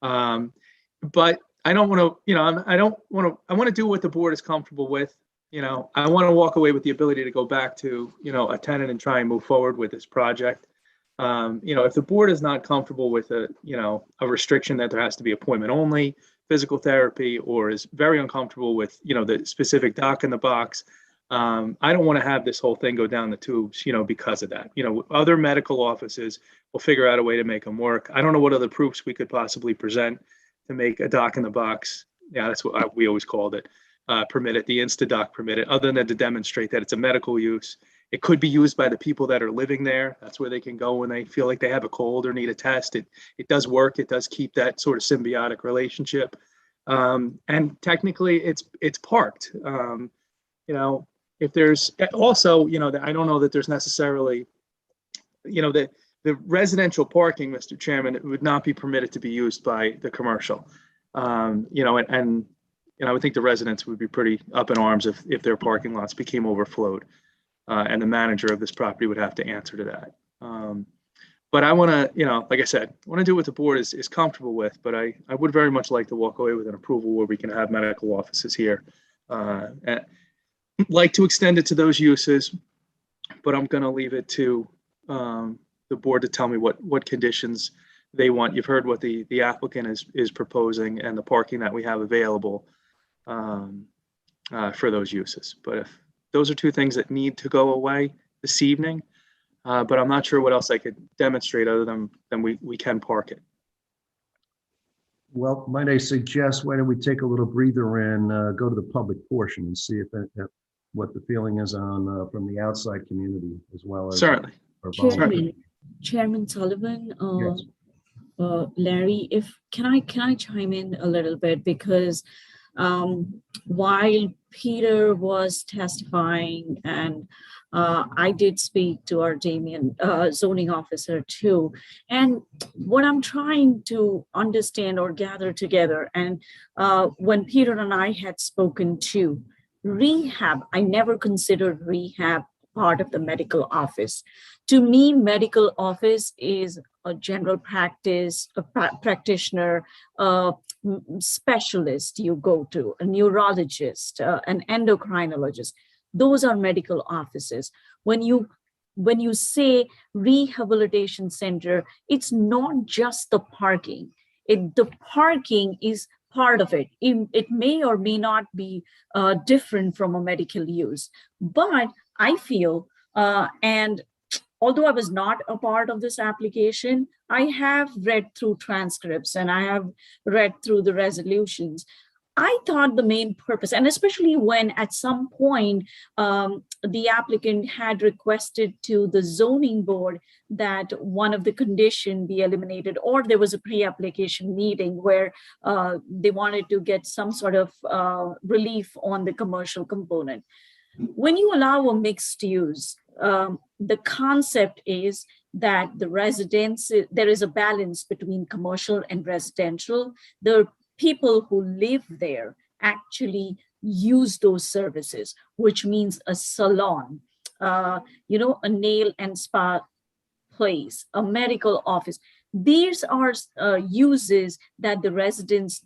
But I don't want to, you know, I want to do what the board is comfortable with. You know, I want to walk away with the ability to go back to, you know, a tenant and try and move forward with this project. You know, if the board is not comfortable with a restriction that there has to be appointment only physical therapy, or is very uncomfortable with, you know, the specific dock in the box, I don't want to have this whole thing go down the tubes, you know, because of that. You know, other medical offices will figure out a way to make them work. I don't know what other proofs we could possibly present to make a dock in the box. Yeah, that's what we always called it. Permitted, the Instadoc permitted, other than to demonstrate that it's a medical use. It could be used by the people that are living there. That's where they can go when they feel like they have a cold or need a test. It does work. It does keep that sort of symbiotic relationship. And technically it's parked. You know, if there's also, you know, I don't know that there's necessarily, you know, the residential parking, Mr. Chairman, it would not be permitted to be used by the commercial. You know, and you know, I would think the residents would be pretty up in arms if their parking lots became overflowed, and the manager of this property would have to answer to that. But I want to, you know, like I said, I want to do what the board is comfortable with, but I would very much like to walk away with an approval where we can have medical offices here. And like to extend it to those uses, but I'm going to leave it to the board to tell me what conditions they want. You've heard what the applicant is proposing and the parking that we have available for those uses. But if those are two things that need to go away this evening, but I'm not sure what else I could demonstrate other than we can park it.
Well, might I suggest, why don't we take a little breather and go to the public portion and see if what the feeling is on from the outside community as well as
Certainly.
Chairman Sullivan,
Yes.
Larry, can I chime in a little bit, because while Peter was testifying and I did speak to our Damien zoning officer too, and what I'm trying to understand or gather together, and when Peter and I had spoken to rehab, I never considered rehab part of the medical office. To me, medical office is a general practice, a practitioner, specialist you go to, a neurologist, an endocrinologist. Those are medical offices. When you say rehabilitation center, it's not just the parking. The parking is part of it. It may or may not be different from a medical use. But I feel, and although I was not a part of this application, I have read through transcripts and I have read through the resolutions. I thought the main purpose, and especially when at some point the applicant had requested to the zoning board that one of the conditions be eliminated, or there was a pre-application meeting where they wanted to get some sort of relief on the commercial component. When you allow a mixed use, the concept is that there is a balance between commercial and residential. The people who live there actually use those services, which means a salon, a nail and spa place, a medical office. These are uses that the residents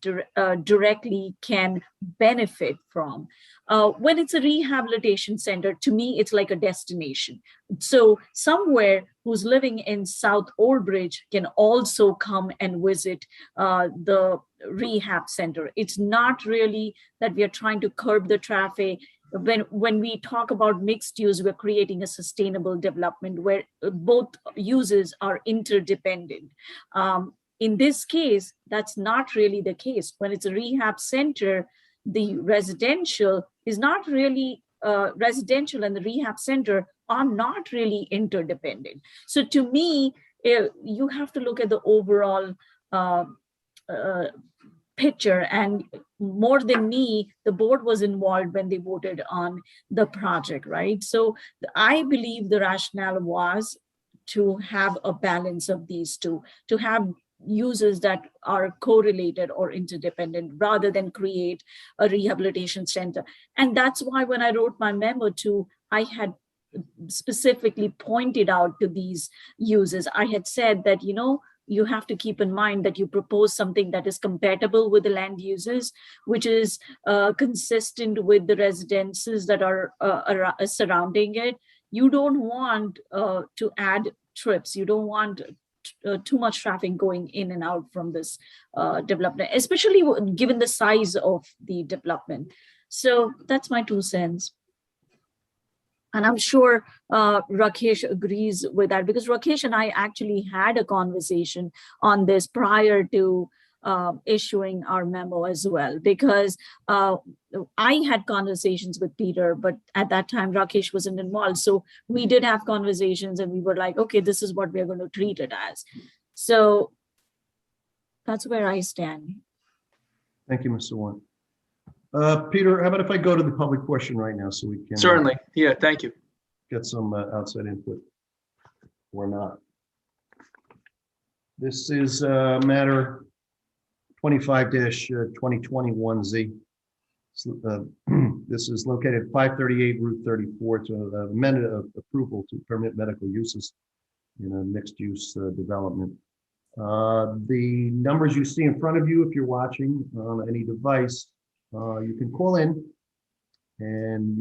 directly can benefit from. When it's a rehabilitation center, to me, it's like a destination. So somewhere who's living in South Oldbridge can also come and visit the rehab center. It's not really that we are trying to curb the traffic. When we talk about mixed use, we're creating a sustainable development where both uses are interdependent. In this case, that's not really the case. When it's a rehab center, the residential is not really residential and the rehab center are not really interdependent. So to me, you have to look at the overall picture. And more than me, the board was involved when they voted on the project, right? So I believe the rationale was to have a balance of these two, to have uses that are correlated or interdependent rather than create a rehabilitation center. And that's why when I wrote my memo too, I had specifically pointed out to these uses. I had said that, you know, you have to keep in mind that you propose something that is compatible with the land uses, which is consistent with the residences that are surrounding it. You don't want to add trips. You don't want too much traffic going in and out from this development, especially given the size of the development. So that's my 2 cents. And I'm sure Rakesh agrees with that, because Rakesh and I actually had a conversation on this prior to issuing our memo as well, because I had conversations with Peter, but at that time Rakesh wasn't involved. So we did have conversations and we were like, okay, this is what we're going to treat it as. So that's where I stand.
Thank you, Mr. Warren. Peter, how about if I go to the public portion right now so we can
Certainly. Yeah, thank you.
get some outside input or not. This is matter 25-2021Z. This is located at 538 Route 34 to amend approval to permit medical uses in a mixed-use development. The numbers you see in front of you, if you're watching on any device, you can call in, and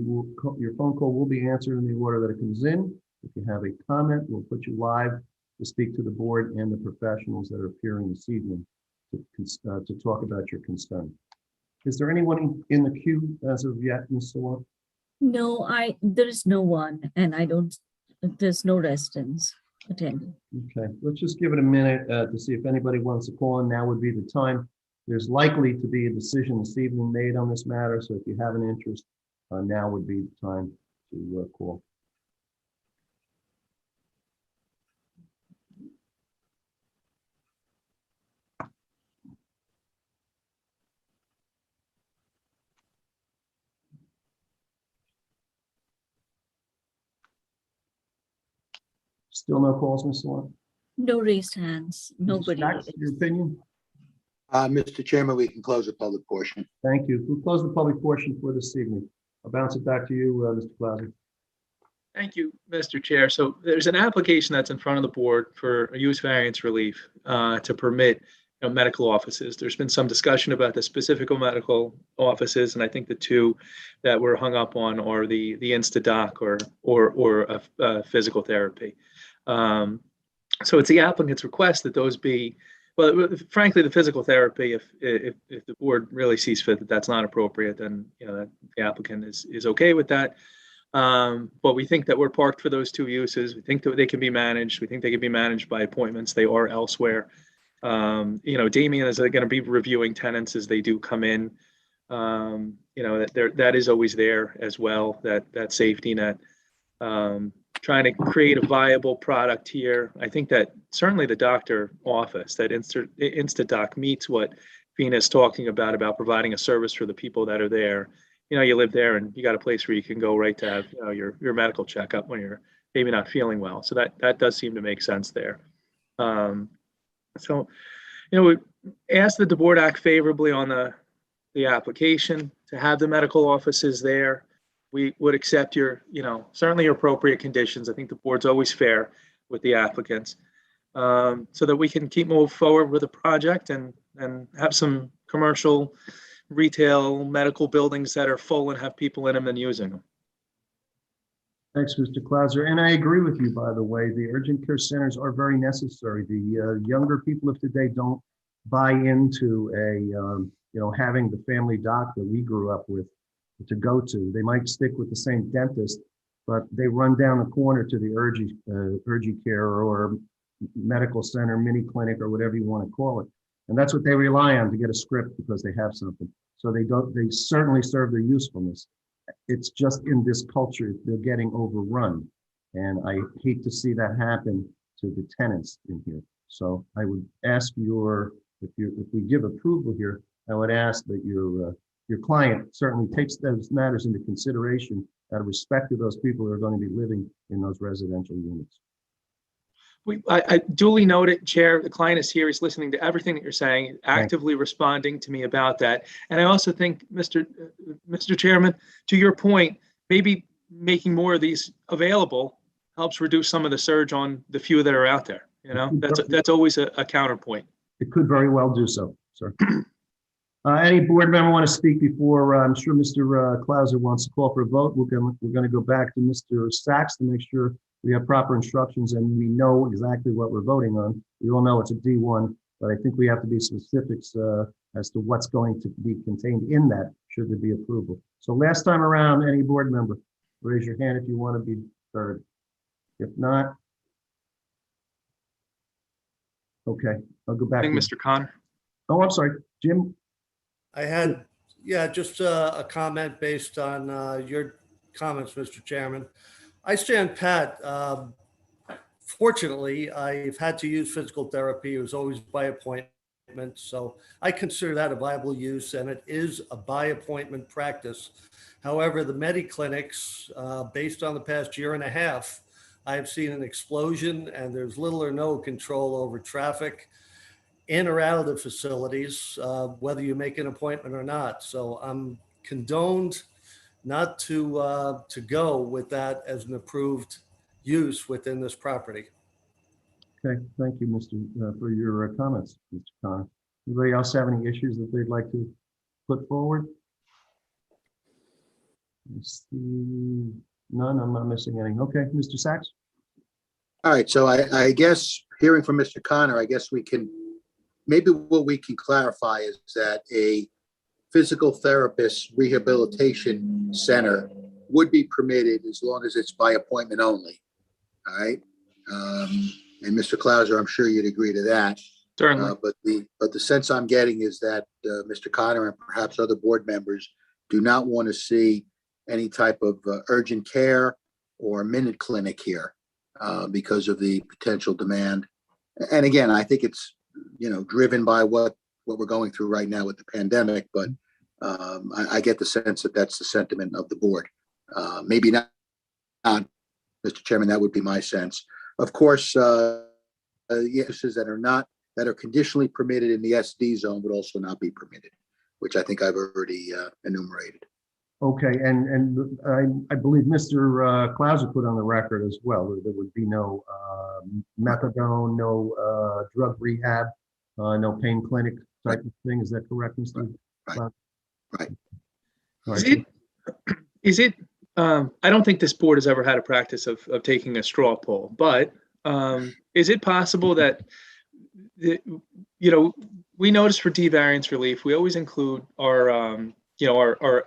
your phone call will be answered in the order that it comes in. If you have a comment, we'll put you live to speak to the board and the professionals that are appearing this evening to talk about your concern. Is there anyone in the queue as of yet, Ms. Sawant?
No, there is no one, and there's no residents attending.
Okay, let's just give it a minute to see if anybody wants to call in. Now would be the time. There's likely to be a decision this evening made on this matter, so if you have an interest, now would be the time to call. Still no calls, Ms. Sawant?
No raised hands, nobody.
Stacks, your opinion?
Mr. Chairman, we can close the public portion.
Thank you. We'll close the public portion for this evening. I'll bounce it back to you, Mr. Plaza.
Thank you, Mr. Chair. So there's an application that's in front of the board for a use variance relief to permit medical offices. There's been some discussion about the specific medical offices, and I think the two that we're hung up on are the Instadoc or physical therapy. So it's the applicant's request that those be, well, frankly, the physical therapy, if the board really sees fit that that's not appropriate, then the applicant is okay with that. But we think that we're parked for those two uses. We think that they can be managed. We think they can be managed by appointments. They are elsewhere. Damien is going to be reviewing tenants as they do come in. That is always there as well, that safety net. Trying to create a viable product here. I think that certainly the doctor office, that Instadoc meets what Vina's talking about providing a service for the people that are there. You live there and you got a place where you can go right to have your medical checkup when you're maybe not feeling well. So that does seem to make sense there. We ask that the board act favorably on the application to have the medical offices there. We would accept certainly your appropriate conditions. I think the board's always fair with the applicants, so that we can keep moving forward with the project and have some commercial, retail, medical buildings that are full and have people in them and using them.
Thanks, Mr. Klauser. And I agree with you, by the way. The urgent care centers are very necessary. The younger people of today don't buy into having the family doc that we grew up with to go to. They might stick with the same dentist, but they run down the corner to the urgent care or medical center, mini clinic, or whatever you want to call it. And that's what they rely on to get a script because they have something. So they certainly serve their usefulness. It's just in this culture, they're getting overrun. And I hate to see that happen to the tenants in here. So I would ask if we give approval here, I would ask that your client certainly takes those matters into consideration out of respect to those people who are going to be living in those residential units.
I duly noted, Chair, the client is here. He's listening to everything that you're saying, actively responding to me about that. And I also think, Mr. Chairman, to your point, maybe making more of these available helps reduce some of the surge on the few that are out there. You know, that's always a counterpoint.
It could very well do so, sir. Any board member want to speak before? I'm sure Mr. Clauser wants to call for a vote. We're going to go back to Mr. Sachs to make sure we have proper instructions and we know exactly what we're voting on. We all know it's a D1, but I think we have to be specifics as to what's going to be contained in that should there be approval. So last time around, any board member, raise your hand if you want to be third. If not, okay, I'll go back.
I think Mr. Connor.
Oh, I'm sorry, Jim.
I had, yeah, just a comment based on your comments, Mr. Chairman. I stand pat. Fortunately, I've had to use physical therapy. It was always by appointment. So I consider that a viable use, and it is a by appointment practice. However, the Mediclinics, based on the past year and a half, I've seen an explosion, and there's little or no control over traffic in or out of the facilities, whether you make an appointment or not. So I'm condoned not to go with that as an approved use within this property.
Okay, thank you, Mr. For your comments, Mr. Connor. Anybody else have any issues that they'd like to put forward? Let's see. None, I'm not missing any. Okay, Mr. Sachs?
All right, so I guess hearing from Mr. Connor, I guess we can, maybe what we can clarify is that a physical therapist rehabilitation center would be permitted as long as it's by appointment only. All right. And Mr. Clauser, I'm sure you'd agree to that.
Certainly.
But the sense I'm getting is that Mr. Connor and perhaps other board members do not want to see any type of urgent care or minute clinic here because of the potential demand. And again, I think it's, you know, driven by what we're going through right now with the pandemic, but I get the sense that that's the sentiment of the board. Maybe not, Mr. Chairman, that would be my sense. Of course, uses that are conditionally permitted in the SD zone would also not be permitted, which I think I've already enumerated.
Okay, and I believe Mr. Clauser put on the record as well, there would be no methadone, no drug rehab, no pain clinic type of thing. Is that correct, Mr. Clauser?
Right.
All right.
Is it, I don't think this board has ever had a practice of taking a straw poll, but is it possible that, you know, we notice for D variance relief, we always include our, you know,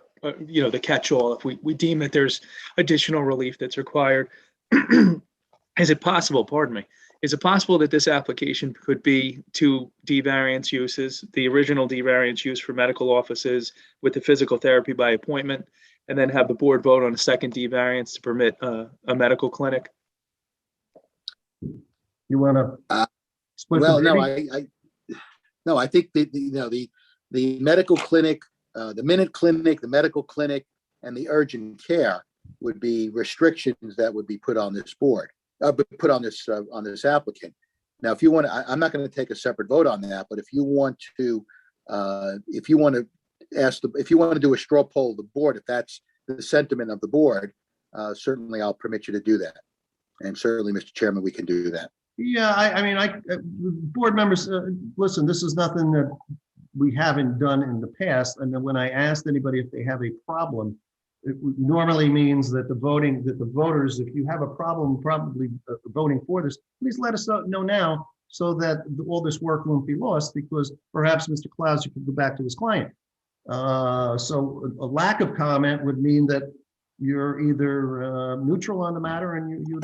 you know, the catch-all if we deem that there's additional relief that's required. Is it possible, pardon me, is it possible that this application could be two D variance uses, the original D variance use for medical offices with the physical therapy by appointment, and then have the board vote on a second D variance to permit a medical clinic?
You want to split?
Well, no, I think the medical clinic, the minute clinic, the medical clinic, and the urgent care would be restrictions that would be put on this board, put on this applicant. Now, if you want to, I'm not going to take a separate vote on that, but if you want to do a straw poll of the board, if that's the sentiment of the board, certainly I'll permit you to do that. And certainly, Mr. Chairman, we can do that.
Yeah, I mean, board members, listen, this is nothing that we haven't done in the past. And then when I asked anybody if they have a problem, it normally means that the voters, if you have a problem probably voting for this, please let us know now so that all this work won't be lost, because perhaps Mr. Clauser could go back to his client. So a lack of comment would mean that you're either neutral on the matter and you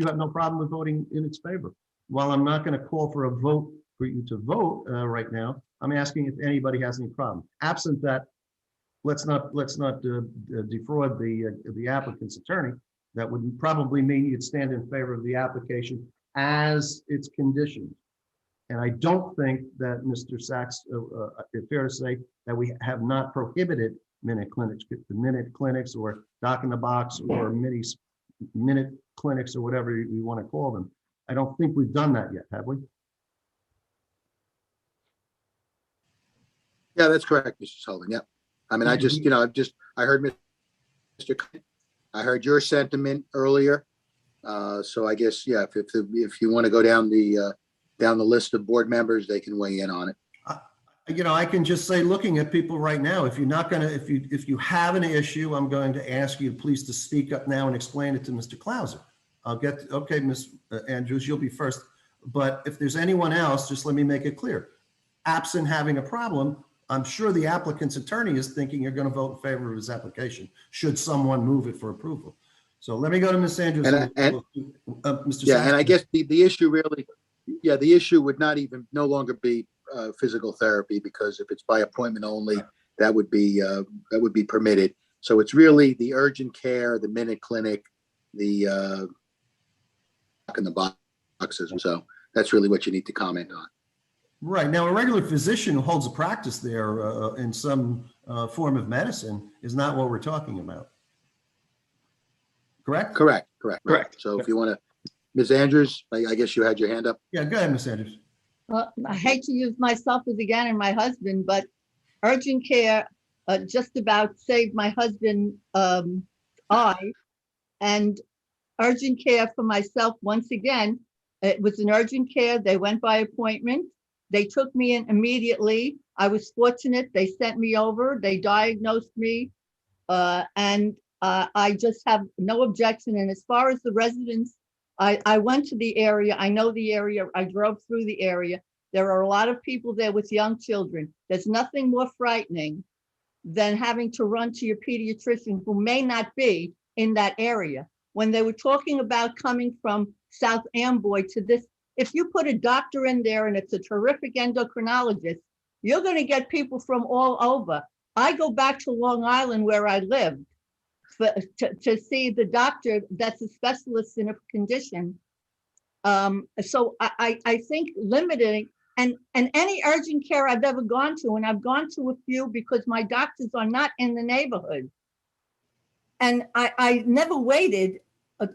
have no problem with voting in its favor. While I'm not going to call for a vote for you to vote right now, I'm asking if anybody has any problem. Absent that, let's not defraud the applicant's attorney. That would probably mean you'd stand in favor of the application as it's conditioned. And I don't think that Mr. Sachs, it's fair to say that we have not prohibited minute clinics or doc in the box or minute clinics or whatever you want to call them. I don't think we've done that yet, have we?
Yeah, that's correct, Mr. Sullivan. Yeah. I mean, I just, I heard Mr. I heard your sentiment earlier. So I guess, yeah, if you want to go down the list of board members, they can weigh in on it.
I can just say, looking at people right now, if you have an issue, I'm going to ask you please to speak up now and explain it to Mr. Clauser. Okay, Ms. Andrews, you'll be first. But if there's anyone else, just let me make it clear. Absent having a problem, I'm sure the applicant's attorney is thinking you're going to vote in favor of his application, should someone move it for approval. So let me go to Ms. Andrews. Mr.
Yeah, and I
Saxon.
guess the issue really, the issue would no longer be physical therapy, because if it's by appointment only, that would be permitted. So it's really the urgent care, the minute clinic, the in the boxes. So that's really what you need to comment on.
Right. Now, a regular physician who holds a practice there in some form of medicine is not what we're talking about. Correct?
Correct. So if you want to, Ms. Andrews, I guess you had your hand up.
Yeah, go ahead, Ms. Andrews.
Well, I hate to use myself as again and my husband, but urgent care just about saved my husband eye, and urgent care for myself, once again, it was an urgent care. They went by appointment. They took me in immediately. I was fortunate. They sent me over. They diagnosed me. And I just have no objection. And as far as the residents, I went to the area. I know the area. I drove through the area. There are a lot of people there with young children. There's nothing more frightening than having to run to your pediatrician who may not be in that area. When they were talking about coming from South Amboy to this, if you put a doctor in there and it's a terrific endocrinologist, you're going to get people from all over. I go back to Long Island where I lived to see the doctor that's a specialist in a condition. So I think limiting and any urgent care I've ever gone to, and I've gone to a few because my doctors are not in the neighborhood. And I never waited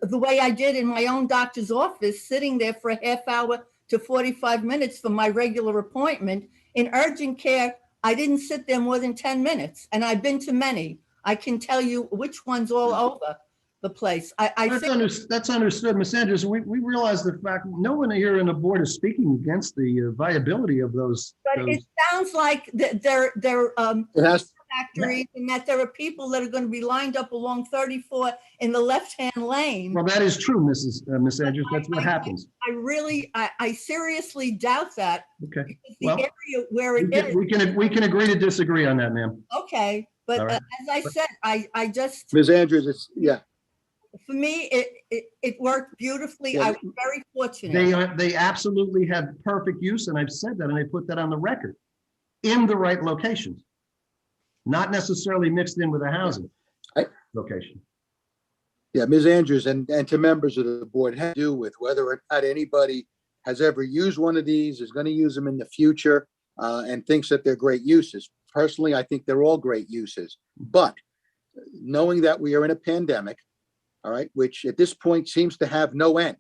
the way I did in my own doctor's office, sitting there for a half hour to 45 minutes for my regular appointment. In urgent care, I didn't sit there more than 10 minutes, and I've been to many. I can tell you which ones all over the place.
That's understood, Ms. Andrews. We realize the fact no one here in the board is speaking against the viability of those.
But it sounds like they're factories, and that there are people that are going to be lined up along 34 in the left-hand lane.
Well, that is true, Ms. Andrews. That's what happens.
I seriously doubt that.
Okay.
The area where it is.
We can agree to disagree on that, ma'am.
Okay, but
Right.
as I said, I just.
Ms. Andrews,
For me, it worked beautifully.
Yeah.
I was very fortunate.
They absolutely had perfect use, and I've said that, and I put that on the record, in the right locations, not necessarily mixed in with a housing location.
Yeah, Ms. Andrews, and to members of the board, had to do with whether or not anybody has ever used one of these, is going to use them in the future, and thinks that they're great uses. Personally, I think they're all great uses. But knowing that we are in a pandemic, all right, which at this point seems to have no end,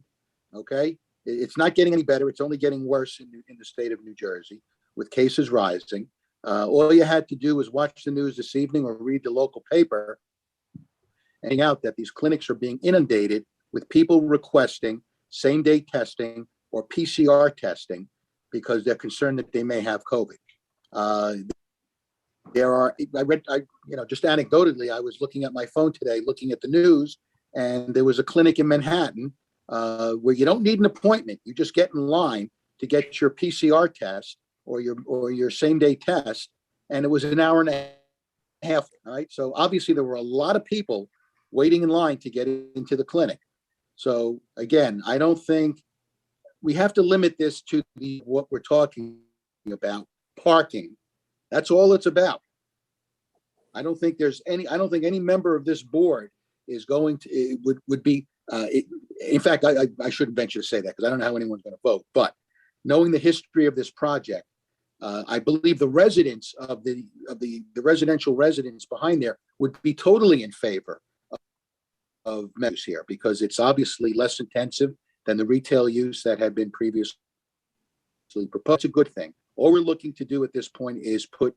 okay? It's not getting any better. It's only getting worse in the state of New Jersey with cases rising. All you had to do was watch the news this evening or read the local paper and find out that these clinics are being inundated with people requesting same-day testing or PCR testing because they're concerned that they may have COVID. Just anecdotally, I was looking at my phone today, looking at the news, and there was a clinic in Manhattan where you don't need an appointment. You just get in line to get your PCR test or your same-day test, and it was an hour and a half. All right, so obviously there were a lot of people waiting in line to get into the clinic. So again, I don't think we have to limit this to what we're talking about, parking. That's all it's about. I don't think any member of this board is going to, would be, in fact, I shouldn't venture to say that because I don't know how anyone's going to vote, but knowing the history of this project, I believe the residents of the residential residents behind there would be totally in favor of measures here, because it's obviously less intensive than the retail use that had been previously proposed. It's a good thing. All we're looking to do at this point is put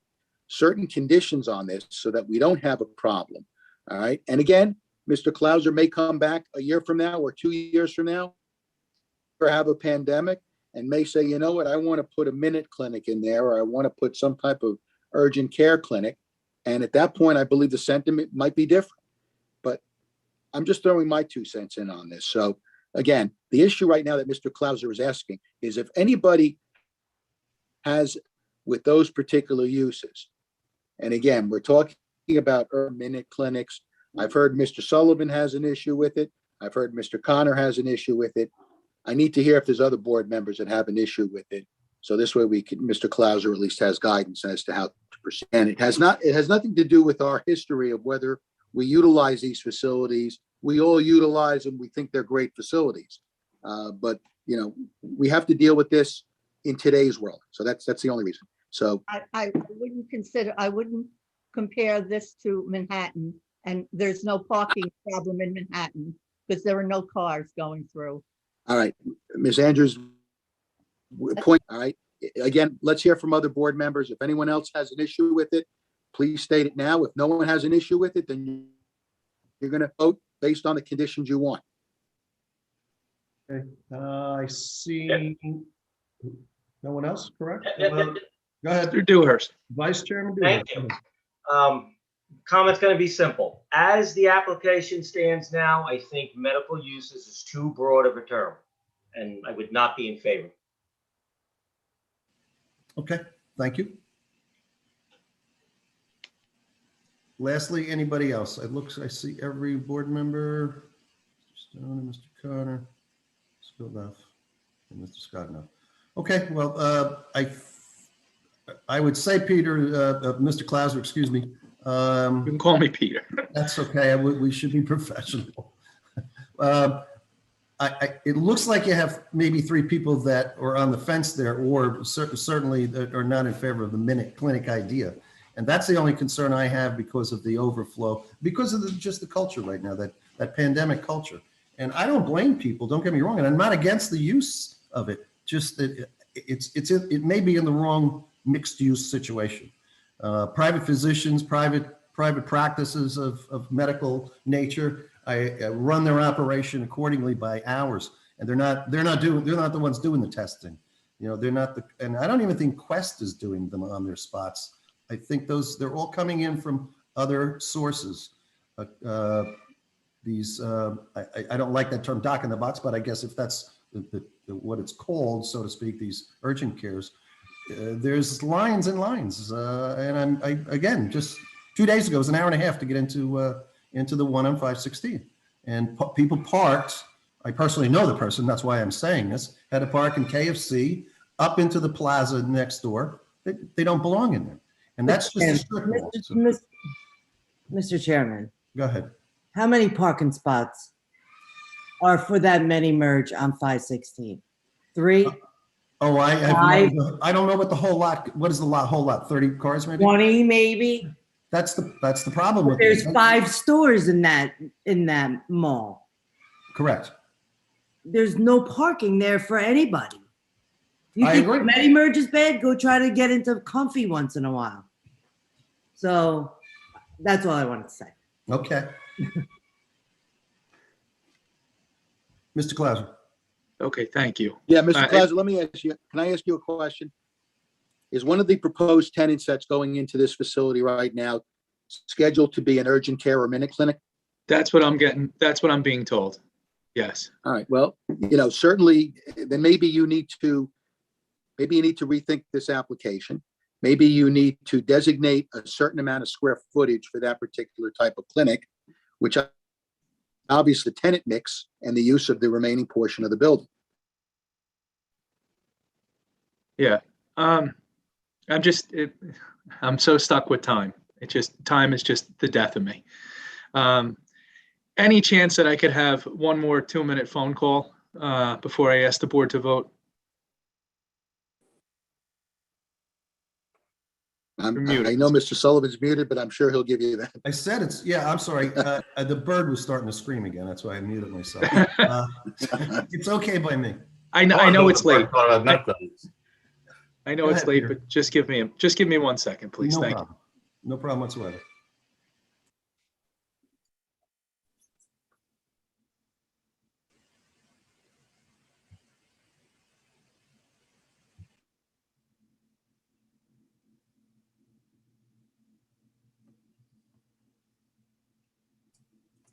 certain conditions on this so that we don't have a problem. All right. And again, Mr. Clauser may come back a year from now or 2 years from now, or have a pandemic, and may say, you know what, I want to put a minute clinic in there, or I want to put some type of urgent care clinic. And at that point, I believe the sentiment might be different. But I'm just throwing my 2 cents in on this. So again, the issue right now that Mr. Clauser is asking is if anybody has with those particular uses. And again, we're talking about minute clinics. I've heard Mr. Sullivan has an issue with it. I've heard Mr. Connor has an issue with it. I need to hear if there's other board members that have an issue with it. So this way we can, Mr. Clauser at least has guidance as to how to proceed. And it has nothing to do with our history of whether we utilize these facilities. We all utilize them. We think they're great facilities. But you know, we have to deal with this in today's world. So that's the only reason. So
I wouldn't compare this to Manhattan, and there's no parking problem in Manhattan because there are no cars going through.
all right, Ms. Andrews, point. All right. Again, let's hear from other board members. If anyone else has an issue with it, please state it now. If no one has an issue with it, then you're going to vote based on the conditions you want.
Okay, I see no one else, correct? Go ahead.
Mr. Dewhurst.
Vice Chairman
Thank
Dewhurst.
you. Comment's going to be simple. As the application stands now, I think medical uses is too broad of a term, and I would not be in favor.
Okay, thank you. Lastly, anybody else? I see every board member, Mr. Stone and Mr. Connor, Mr. Left, and Mr. Scott. No. Okay, well, I would say, Peter, Mr. Clauser, excuse me.
You can call me Peter.
That's okay. We should be professional. It looks like you have maybe 3 people that are on the fence there, or certainly that are not in favor of the minute clinic idea. And that's the only concern I have because of the overflow, because of just the culture right now, that pandemic culture. And I don't blame people, don't get me wrong, and I'm not against the use of it. Just that it may be in the wrong mixed use situation. Private physicians, private practices of medical nature, I run their operation accordingly by hours, and they're not the ones doing the testing. You know, they're not and I don't even think Quest is doing them on their spots. I think they're all coming in from other sources. I don't like that term doc in the box, but I guess if that's what it's called, so to speak, these urgent cares, there's lines and lines. And again, just 2 days ago, it was an hour and a half to get into the one on 516. And people parked, I personally know the person, that's why I'm saying this, had to park in KFC up into the plaza next door. They don't belong in there. And that's just a strip mall.
Mr. Chairman,
Go ahead.
how many parking spots are for that mini merge on 516? 3?
Oh,
Five?
I don't know what the whole lot, what is the whole lot, 30 cars maybe?
20 maybe?
That's the problem with
There's
this.
5 stores in that mall.
Correct.
There's no parking there for anybody. You
I
think
agree.
mini merge is bad? Go try to get into comfy once in a while. So that's all I wanted to say.
Okay. Mr. Clauser.
Okay, thank you.
Yeah, Mr. Clauser, let me ask you, can I ask you a question? Is one of the proposed tenants that's going into this facility right now scheduled to be an urgent care or minute clinic?
That's what I'm getting. That's what I'm being told. Yes.
All right. Well, you know, certainly then maybe you need to rethink this application. Maybe you need to designate a certain amount of square footage for that particular type of clinic, which obviously the tenant mix and the use of the remaining portion of the building.
Yeah. I'm so stuck with time. Time is just the death of me. Any chance that I could have one more 2-minute phone call before I ask the board to vote?
I know Mr. Sullivan's muted, but I'm sure he'll give you that.
I said it's, yeah, I'm sorry. The bird was starting to scream again. That's why I muted myself. It's okay by me.
I know it's late. I know
Go
it's
ahead,
late,
Peter.
but just give me 1 second, please.
No
Thank
problem. No problem whatsoever.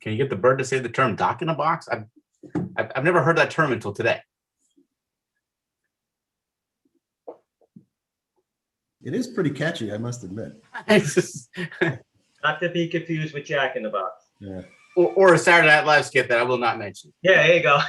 Can you get the bird to say the term "dock in a box"? I've never heard that term until today.
It is pretty catchy, I must admit.
Not to be confused with Jack in the Box.
Yeah.
Or a Saturday Night Live skit that I will not mention.
Yeah, there you go.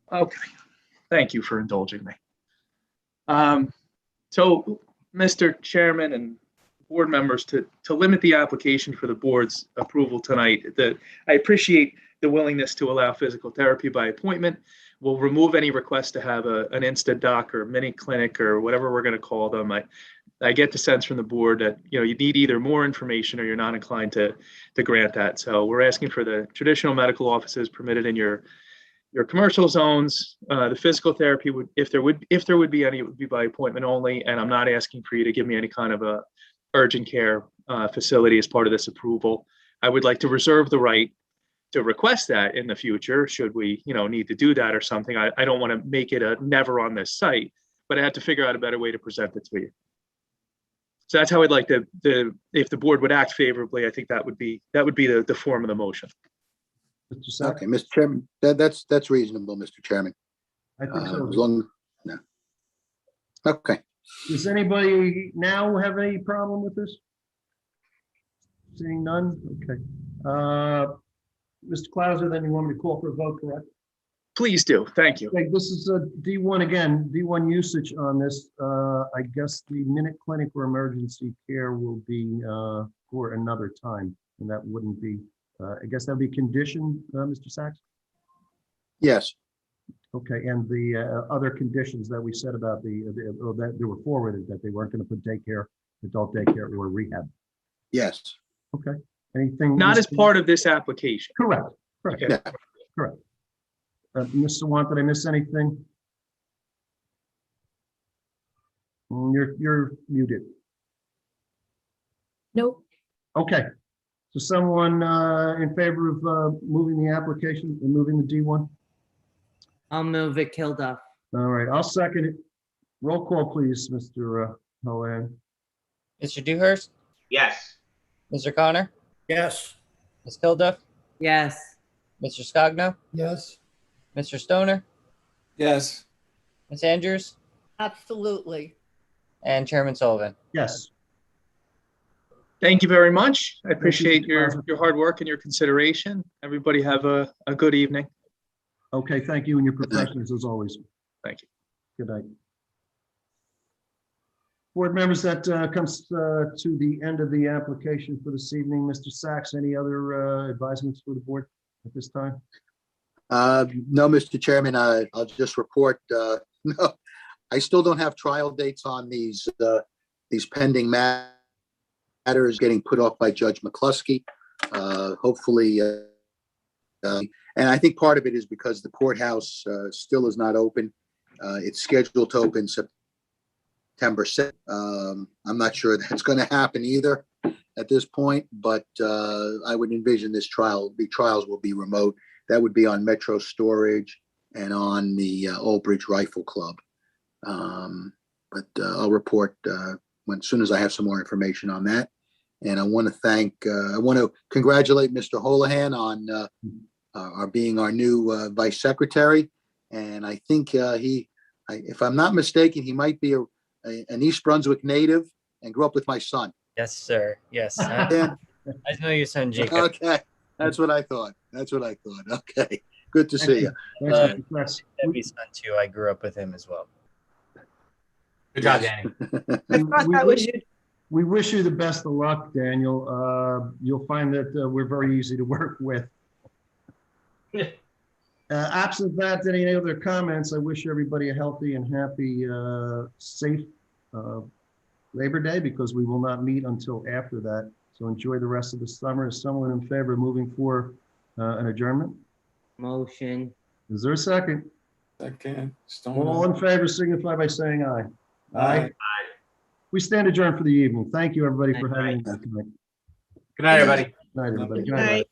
Okay, thank you for indulging me. So, Mr. Chairman and board members, to limit the application for the board's approval tonight, I appreciate the willingness to allow physical therapy by appointment. We'll remove any request to have an instant doc or mini clinic or whatever we're going to call them. I get the sense from the board that you need either more information or you're not inclined to grant that. So we're asking for the traditional medical offices permitted in your commercial zones. The physical therapy would, if there would be any, it would be by appointment only. And I'm not asking for you to give me any kind of a urgent care facility as part of this approval. I would like to reserve the right to request that in the future, should we, need to do that or something. I don't want to make it a never on this site, but I have to figure out a better way to present it to you. So that's how I'd like if the board would act favorably, I think that would be the form of the motion.
Okay, Mr. Chairman, that's reasonable, Mr. Chairman.
I think so.
As long, no. Okay.
Does anybody now have any problem with this? Seeing none? Okay. Mr. Clauser, then you want me to call for a vote, correct?
Please do. Thank you.
Okay, this is a D1 again, D1 usage on this. I guess the minute clinic or emergency care will be for another time, and that wouldn't be, I guess that'd be conditioned, Mr. Sachs?
Yes,
Okay, and the other conditions that we said about that they were forwarded, that they weren't going to put daycare, adult daycare or rehab.
yes.
Okay, anything?
Not as
Mr.
part of this application.
Correct, correct,
Yeah.
correct. Mr. Want, did I miss anything? You're muted.
Nope.
Okay, so someone in favor of moving the application and moving the D1?
I'll move it, Kilduff.
All right, I'll second it. Roll call, please, Mr. Hohan.
Mr. Dewhurst,
Yes.
Mr. Connor,
Yes.
Ms. Kilduff,
Yes.
Mr. Scogno,
Yes.
Mr. Stoner,
Yes.
Ms. Andrews,
Absolutely.
and Chairman Sullivan.
Yes.
Thank you very much. I
you,
appreciate
Mr. Plaza.
your hard work and your consideration. Everybody have a good evening.
Okay, thank you and your professionals as always.
Thank you.
Good night. Board members, that comes to the end of the application for this evening. Mr. Sachs, any other advisements for the board at this time?
No, Mr. Chairman, I'll just report, no, I still don't have trial dates on these pending matters getting put off by Judge McCluskey. Hopefully, and I think part of it is because the courthouse still is not open. It's scheduled to open September 6th. I'm not sure that's going to happen either at this point, but I would envision the trials will be remote. That would be on Metro Storage and on the Old Bridge Rifle Club. But I'll report as soon as I have some more information on that. And I want to congratulate Mr. Holohan on being our new vice secretary. And I think if I'm not mistaken, he might be an East Brunswick native and grew up with my son.
Yes, sir. Yes. I know your son, Jacob.
Okay, that's what I thought. Okay, good to see you.
Thanks.
Debbie's son too. I grew up with him as well.
Good job, Danny.
We wish you the best of luck, Daniel. You'll find that we're very easy to work with. Absent that, any other comments? I wish everybody a healthy and happy, safe Labor Day, because we will not meet until after that. So enjoy the rest of the summer. Is someone in favor of moving for an adjournment?
Motion.
Is there a second?
Second.
All in favor signify by saying aye.
Aye.
We stand adjourned for the evening. Thank you, everybody, for having us tonight.
Good night, everybody.
Good night, everybody.
Good night.